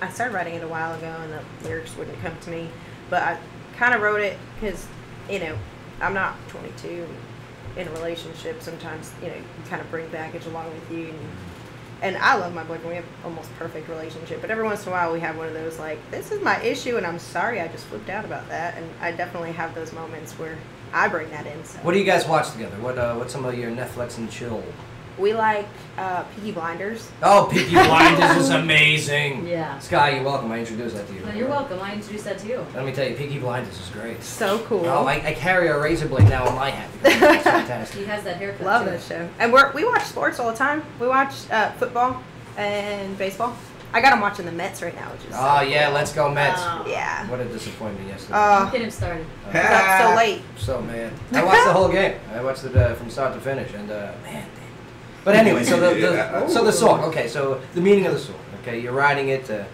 I started writing it a while ago, and the lyrics wouldn't come to me. But I kind of wrote it because, I'm not 22 in a relationship. Sometimes, you kind of bring baggage along with you. And I love my boyfriend. We have almost perfect relationship. But every once in a while, we have one of those, like, this is my issue, and I'm sorry I just flipped out about that. And I definitely have those moments where I bring that in. So. What do you guys watch together? What's some of your Netflix and chill? We like Peaky Blinders. Oh, Peaky Blinders is amazing. Yeah. Sky, you're welcome. I introduced that to you. No, you're welcome. I introduced that to you. Let me tell you, Peaky Blinders is great. So cool. Oh, I carry a razor blade now in my hand. It's fantastic. He has that haircut. Love too. that show. And we watch sports all the time. We watch football and baseball. I got him watching the Mets right now, which is Oh, yeah, let's go Mets. Yeah. What a disappointment yesterday. Get him started. Got so late. So mad. I watched the whole game. I watched it from start to finish, and man. But anyway, so the song. Okay, so the meaning of the song. Okay, you're writing it, and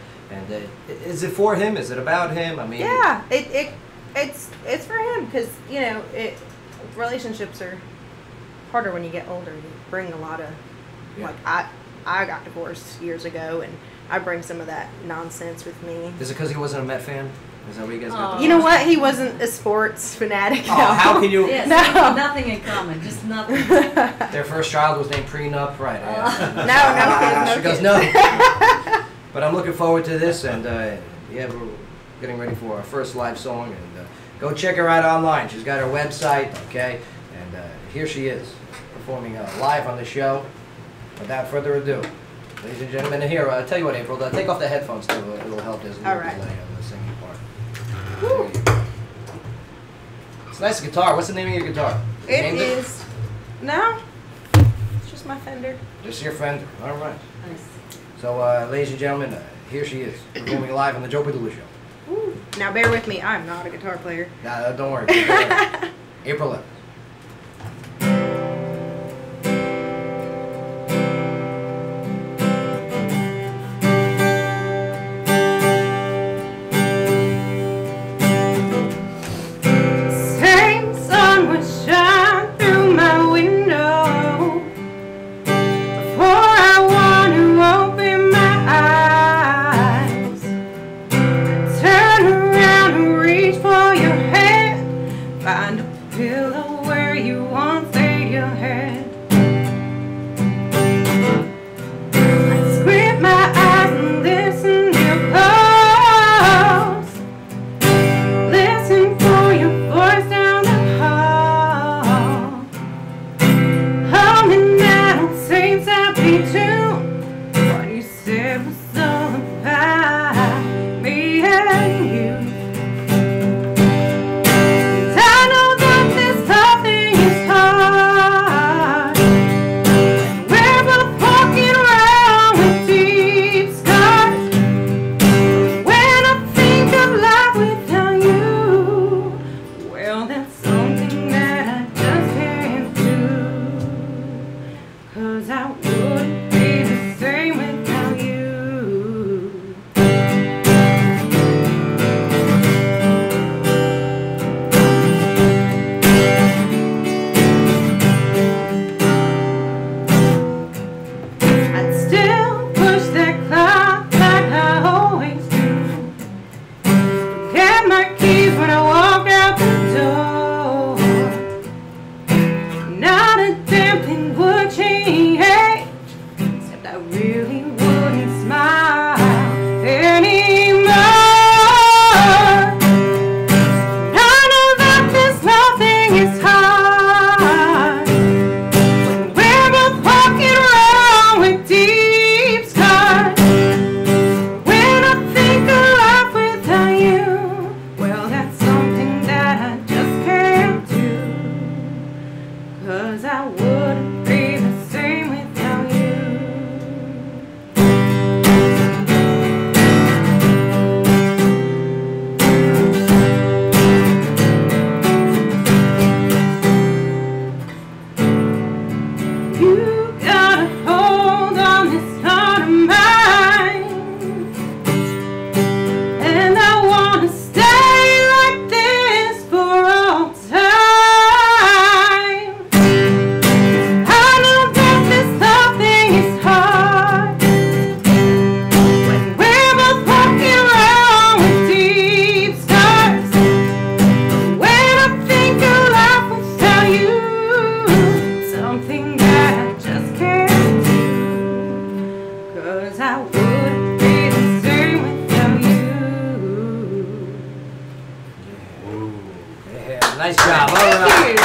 is it for him? Is it about him? I mean. Yeah, it's for him because relationships are harder when you get older. You bring a lot of like I got divorced years ago, and I bring some of that nonsense with me. Is it because he wasn't a Met fan? Is that what you guys got? You know what? He wasn't a sports fanatic. Oh, how can you? Yes, No. nothing in common. Just nothing. Their first child was named Prenup, right? No She goes, no. But I'm looking forward to this, and we're getting ready for our first live song, and go check her out online. She's got her website, okay? And here she is, performing live on the show. Without further ado, ladies and gentlemen, and here, I'll tell you what, April, take off the headphones too. It'll help. There's a little delay on the singing part. There you go. It's a nice guitar. What's the name of your guitar? It is. No. It's just my Fender. Just your Fender. All right. Nice. So, ladies and gentlemen, here she is, performing live on the Joe Padula Show. Woo. Now bear with me. I'm not a guitar player. Nah, don't worry. April 11th. Find a pillow 'cause I wouldn't be the same without you. I'd still push that clock like I always do. Get my keys when I walk out the door. Not a damn thing would change, except I really wouldn't smile anymore. I know that this nothing is hard when we're both walking around with deep scars. When I think of life without you, well, that's something that I just can't do. 'Cause I wouldn't be the same without you. You got a hold on this heart of mine, and I wanna stay like this for all time. I know that this loving is hard when we're both walking around with deep scars. When I think of life without you, something that I just can't do. 'Cause I wouldn't be the same without you. Yeah, nice job. All right.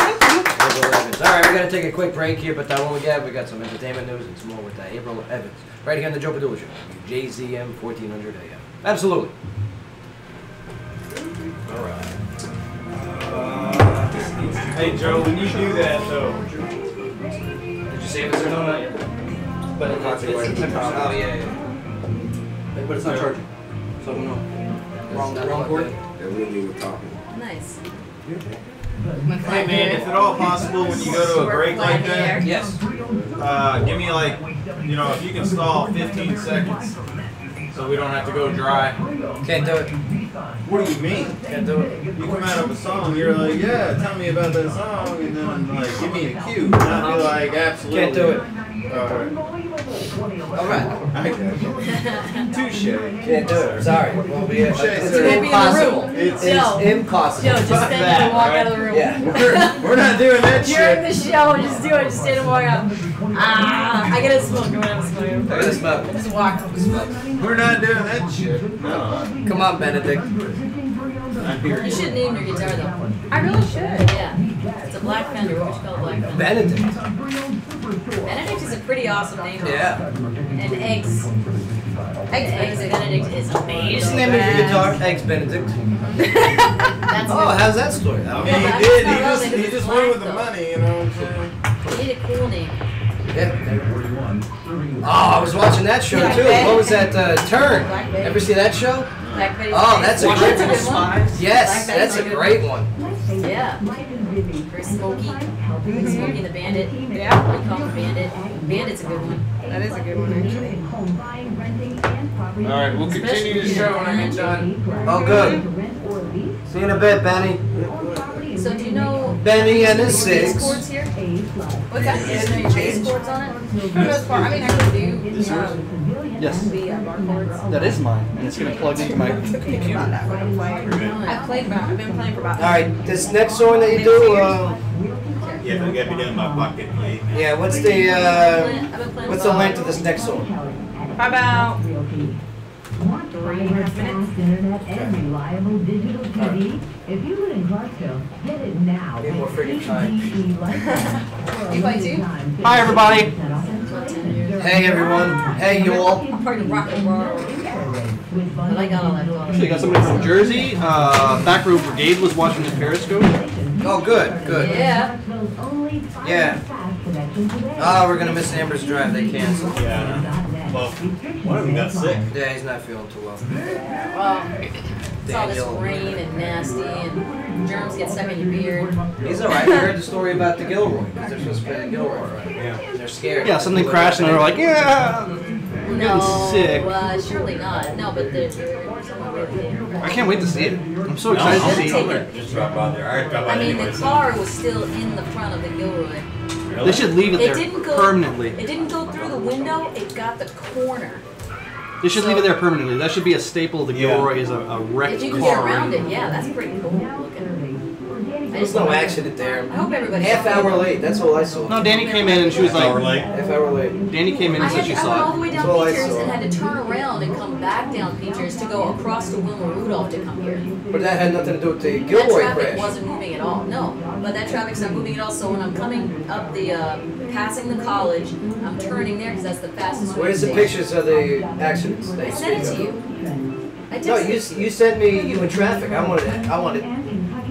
All right, we're going to take a quick break here, but when we got some entertainment news and some more with April Evans. Right here on the Joe Padula Show, WJZM 1400 AM. Absolutely. All right. Hey Joe, when you do that though, Did you save us or not yet? But it's not Oh, yeah. But it's not charging. So no. Wrong cord? Yeah, we didn't even talking. Nice. hey man, if at all possible, when you go to a break like that, Yes. give me like, you know, if you can stall 15 seconds, so we don't have to go dry. Can't do it. What do you mean? Can't do it. You come out of a song, you're like, yeah, tell me about that song, and then like, give me a cue, and I'll be like, absolutely. Can't do it. Alright. All right. I got you. Touche. Can't do it. Sorry. It won't be it. Touche, It's sir. impossible. It's Joe. Impossible. Joe, just stand there and walk out of the room. Yeah. We're not doing that During shit. the show, just do it. Just stand and walk out. Ah, I gotta smoke. I'm gonna smoke. I gotta smoke. Just walk. We're not doing that shit. No. Come on, Benedict. I'm here. You should name your guitar though. I really should. Yeah. It's a black Fender. What would you call a black Fender? Benedict. Benedict is a pretty awesome name. though. Yeah. And Eggs. Eggs Benedict is amazing. What's the name of your guitar? Eggs Benedict. That's Oh, how's that story? I mean, he did. He just went with the money, you know what I'm saying? You need a cool name. Yeah. Oh, I was watching that show too. What was that? Turn. Ever see that show? Black Betty's Oh, Nice. that's a Well, great that's a good one. Yes, Black Betty's that's a a good great one. Yeah. Very smoky. Smokey and the Bandit. Yeah. We call him Bandit. Bandit's a good one. That is a good one, actually. All right, we'll continue the show when I get done. Oh, good. See you in a bit, Benny. So do you know Benny and his bass six. chords here? What's that? Do you know your bass chords on it? For the most part, I mean, I can do Yes. the bar chords. That is mine, and it's gonna plug into my computer. I've played about, I've been playing for about. All right, this next song that you do, Yeah, but I gotta be done by bucket. yeah, what's the length of this next song? About 3.5 minutes. Internet and reliable digital TV. If you live in Clarksville, get it now. Need more freaking time. You play too? Hi, everybody. Hey, everyone. Hey, you all. I'm part of rock and roll. But I got all that going. Actually, got somebody from Jersey. Back Row Brigade was watching the Periscope. Oh, good, good. Yeah. Yeah. Oh, we're gonna miss Amber's drive. They canceled. Yeah. Well, one of them got sick. Yeah, he's not feeling too well. Well, it's all this rain and nasty and germs get stuck in your beard. He's alright. I heard the story about the Gilroy. Because they're supposed to play the Gilroy, right? Yeah. They're scared. Yeah, something crashed and they're like, yeah, we're No, getting sick. surely not. No, but they're I can't wait to see it. I'm so excited to see it. Just drop by there. I drop by I mean, anyway. the car was still in the front of the Gilroy. They should leave it there permanently. It didn't go through the window. It got the corner. They should leave it there permanently. That should be a staple of the Gilroy is a wrecked If you car. can get around it, yeah, that's pretty cool looking. There's no accident there. I hope everybody. Half hour late. That's all I saw. No, Danny came in and she was like, Half hour late. Danny came in and said she I went saw all it. the way down Peters and had to turn around and come back down Peters to go across to Wilma Rudolph to come here. But that had nothing to do with the That Gilroy traffic crash. wasn't moving at all. No, but that traffic's not moving at all. So when I'm coming up the, passing the college, I'm turning there because that's the fastest way. Where's the pictures of the accidents? I sent it to you. I No, texted you sent me you in traffic. I wanted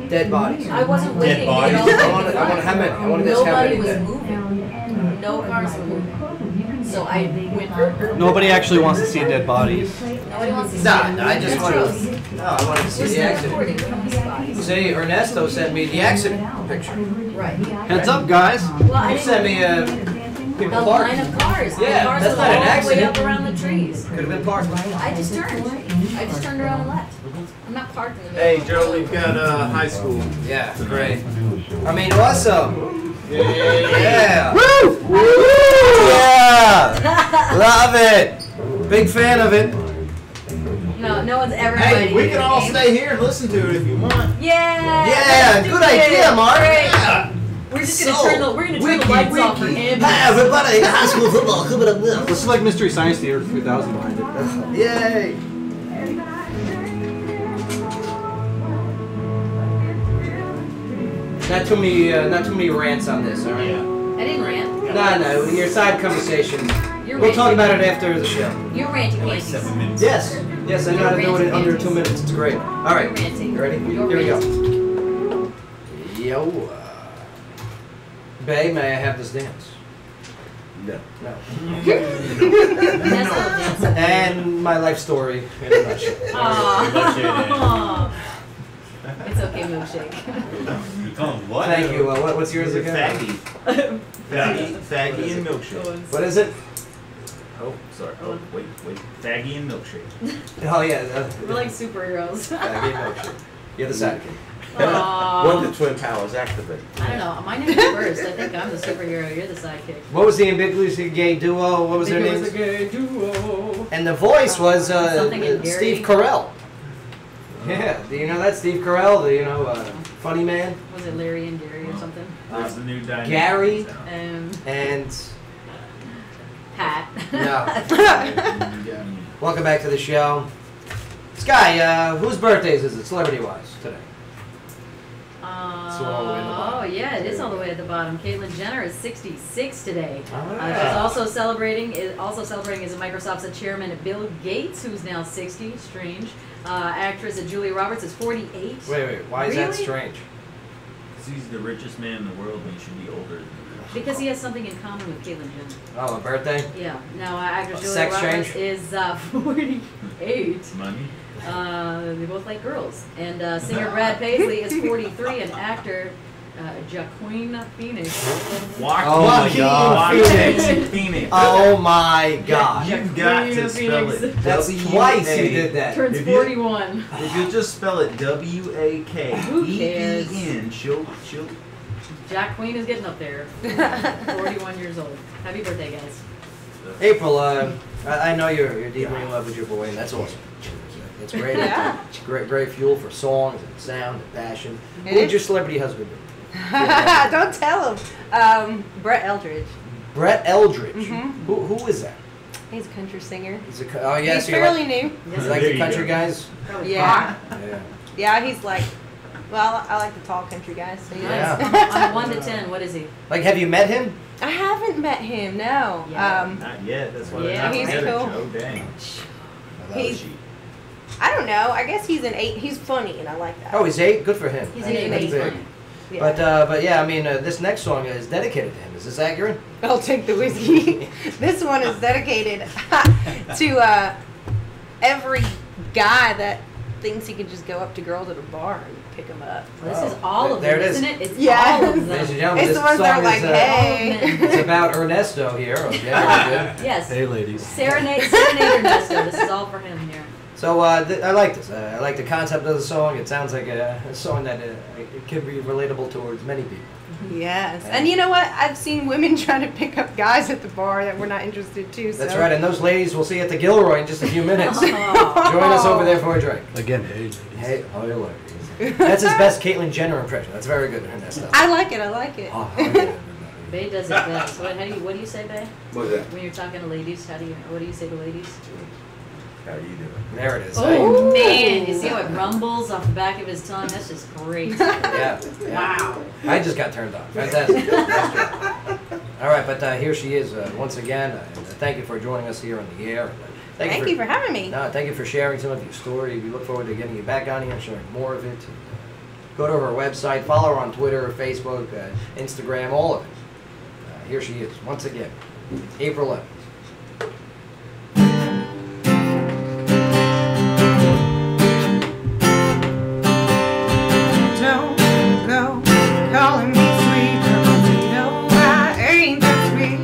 dead bodies. I wasn't waiting. I wanted how many? I wanted this how Nobody many was dead. moving. No cars were moving. So I went. Nobody actually wants to see dead bodies. Nobody wants to see Nah, it. I just That's wanted. gross. No, I wanted to see We're the still accident. recording from these bodies. See, Ernesto sent me the accident picture. Right. Heads up, guys. Well, I You sent me the people parked. line of cars. Yeah, the cars that's were not an all the way accident. up around the trees. Could have been parked. I just turned. I just turned around and left. I'm not parked in the middle. Hey, Joe, we've got high school. Yeah, great. I mean, awesome. Yeah. Woo! Yeah! Love it. Big fan of it. No one's ever. Hey, we invited can you all to stay here and listen to it if you want. Yeah. Yeah, good idea, Mark. Great. Yeah. We're just gonna we're gonna turn the lights off for him. Hi, everybody. High school football coming up now. This is like Mystery Science Theater 3000 behind it. Yay! Not too many rants on this, all right? I didn't rant. No, your side conversation. You're We'll talk ranting. about it after the show. You're ranting, Like Yankees. 7 minutes. Yes, I know how to do it in under 2 minutes. It's great. All right, You're ranting. you ready? You're Here we ranting. go. Yo, Babe, may I have this dance? No. No. That's a little dance. And my life story in a nutshell. Aw. It's okay, milkshake. You call him what? Thank you. What's yours again? Faggy. Faggy and milkshake. What is it? Oh, sorry. Oh, wait. Faggy and milkshake. Oh yeah. We're like superheroes. You're the sidekick. Aw. When the twin powers activate. I don't know. My name's first. I think I'm the superhero. You're the sidekick. What was the ambiguously gay duo? What was their It name? was a gay duo. And the voice was Something in Gary. Steve Carell. Yeah, do you know that Steve Carell? Funny man. Was it Larry and Gary or something? There's the new dynamic. Gary And and Pat. no. Welcome back to the show. Sky, whose birthdays is it, celebrity-wise, today? all the way at the bottom. Oh yeah, it is all the way at the bottom. Caitlyn Jenner is 66 today. Ah. She's also celebrating is Microsoft's chairman Bill Gates, who's now 60. Strange. Actress Julia Roberts is 48. Wait, why is that Really? strange? Because he's the richest man in the world and he should be older than Because he has something in common with Caitlyn Jenner. Oh, a birthday? Yeah. Now, actress Julia Sex Roberts change? is 48. money. They both like girls. And singer Brad Paisley is 43, and actor Joaquin Phoenix. Oh my God. Phoenix. Oh my God. You've got to spell it. That's twice you did that. Turns 41. If you just spell it W-A-K-E-E-N, she'll. Jack Queen is getting up there. 41 years old. Happy birthday, guys. April, I know you're deeply in love with your boy, and that's awesome. That's great. Yeah. It's great fuel for songs and sound and passion. It Who would is. your celebrity husband be? Don't tell him. Brett Eldridge. Brett Eldridge. Mhm. Who is that? He's a country singer. He's a oh yes, He's fairly new. You like the country guys? Yeah. Yeah. Yeah, he's like, well, I like the tall country guys. So Yeah. On a 1 to 10, what is he? Like, have you met him? I haven't met him. No. Not yet. That's why they're yeah, not he's together, cool. Joe. Dang. He's. I don't know. I guess he's an 8. He's funny, and I like that. Oh, he's 8. Good for him. He's That's 8. big. Yeah. But yeah, I mean, this next song is dedicated to him. Is this accurate? I'll take the whiskey. This one is dedicated to every guy that thinks he can just go up to girls at a bar and pick them up. Well, this is all of there them, it is. isn't it? It's Yeah. all of them. Ladies and gentlemen, It's this the ones that song are like, is, hey. it's about Ernesto here. Okay, very good. Yes. Hey, ladies. Serenade Ernesto. This is all for him here. So I like this. I like the concept of the song. It sounds like a song that it can be relatable towards many people. Yes. And you know what? I've seen women trying to pick up guys at the bar that were not interested too. So. That's right, and those ladies we'll see at the Gilroy in just a few minutes. Join Oh. us over there for a drink. Again, hey, ladies. Hey, oh, you ladies. That's his best Caitlyn Jenner impression. That's very good, Ernesto. I like it. I like it. Oh, okay. Bae does it best. What do you say, Bae? What's that? When you're talking to ladies, what do you say to ladies? How you doing? There it is. Oh man, you see how it rumbles off the back of his tongue? That's just great. Yeah. Wow. I just got turned on. Fantastic. Nice job. All right, but here she is once again. Thank you for joining us here on the air. Thank you for having me. No, thank you for sharing some of your story. We look forward to getting you back on here and sharing more of it. Go to her website, follow her on Twitter, Facebook, Instagram, all of it. Here she is once again, April 11th. Don't go calling me sweet, girl. You know I ain't that sweet.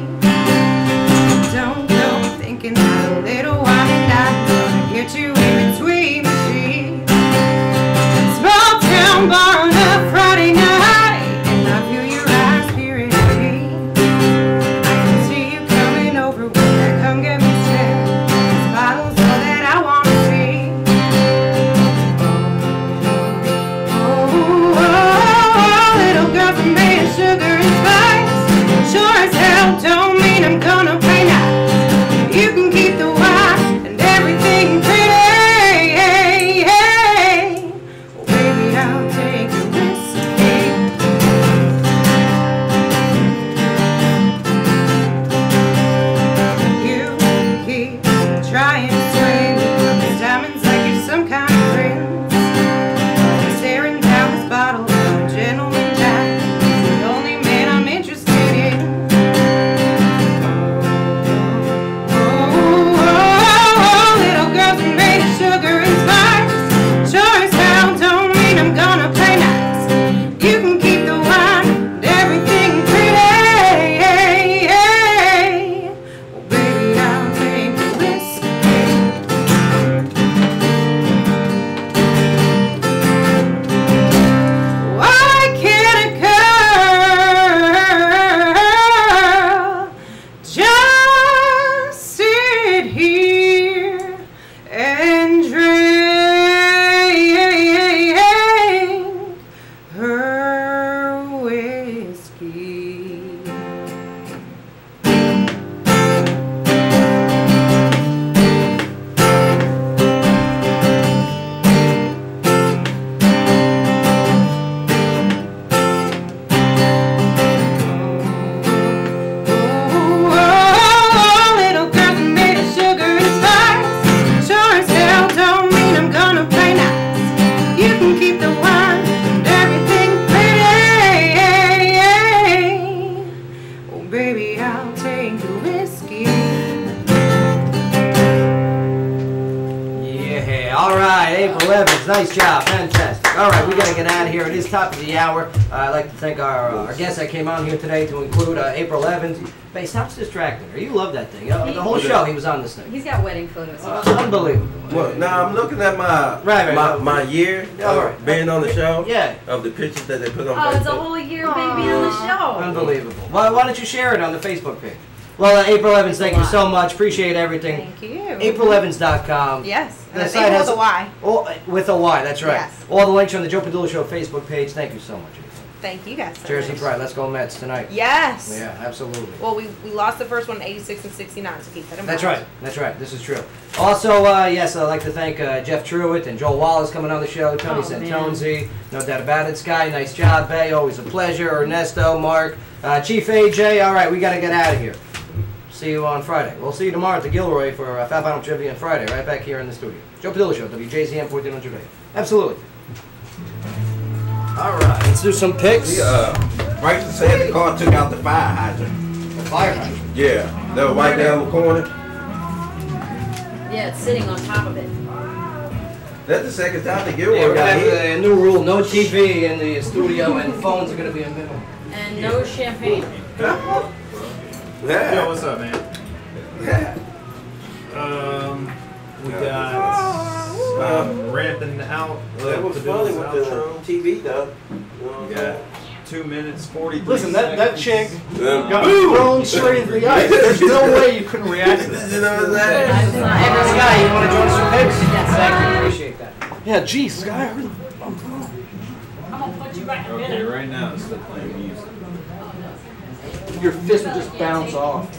Don't go thinking that a little wine and I'm gonna get you in between the sheets. Small town bar on a Friday night, and I feel your eyes peering at me. I can see you coming over with that come get me stare. This bottle's all that I wanna see. Little girls are made of sugar and spice. Sure as hell don't mean I'm gonna play nice. You can keep the wine and everything pretty. Well, baby, I'll take your whiskey. You keep trying to sway me from these diamonds like you're some kind of prince. Staring down this bottle of gentleman Jack. He's the only man I'm interested in. Little girls are made of sugar and spice. Sure as hell don't mean I'm gonna play nice. You can keep the wine and everything pretty. Well, baby, I'll take the whiskey. Why can't a girl just sit here and drink her whiskey? Little girls are made of sugar and spice. Sure as hell don't mean I'm gonna play nice. You can keep the wine and everything pretty. Oh, baby, I'll take the whiskey. Yeah, all right, April Evans, nice job, fantastic. All right, we got to get out of here. It is top of the hour. I'd like to thank our guests that came on here today, to include April Evans. Hey, stop distracting her. You love that thing. The whole show he was on this thing. He's got wedding photos. Unbelievable. Well, now I'm looking at my my year of being on the show. Yeah. Of the pictures that they put on Oh, Facebook. it's a whole year baby on the show. Unbelievable. Well, why don't you share it on the Facebook page? Well, April Evans, thank you so much. Appreciate everything. Thank you. AprilEvans.com. Yes. The And site April has with a Y. Oh, with a Y, that's right. Yes. All the links are on the Joe Padula Show Facebook page. Thank you so much. Thank you guys so Jersey much. Pride. Let's go Mets tonight. Yes. Yeah, absolutely. Well, we lost the first one 86 and 69, so keep that in mind. That's right. That's right. This is true. Also, yes, I'd like to thank Jeff Truitt and Joel Wallace coming on the show. Tony Santonzi, no doubt about it. Sky, nice job. Bay, always a pleasure. Ernesto, Mark, Chief AJ. All right, we got to get out of here. See you on Friday. We'll see you tomorrow at the Gilroy for Fat Final Trivia on Friday, right back here in the studio. Joe Padula Show, WJZM 1400 AM. Absolutely. All right, let's do some picks. Bryson said the car took out the fire hydrant. The fire hydrant? Yeah, that was right down the corner. Yeah, it's sitting on top of it. That's the second time they get Yeah, one we got have hit. a new rule: no TV in the studio, and phones are going to be a minimum. And no champagne. Yeah. Yo, what's up, man? Yeah. We got ramping out. That was funny with the TV though. We got 2 minutes 43 Listen, that chick Boom. got thrown straight into the ice. There's no way you couldn't react to this. You know what I'm saying? Hey, Sky, you want to join us for picks? Thank you, appreciate that. Yeah, geez, Sky. I'm gonna put you back in Okay, minute. right now it's still playing music. Your fist would just bounce off.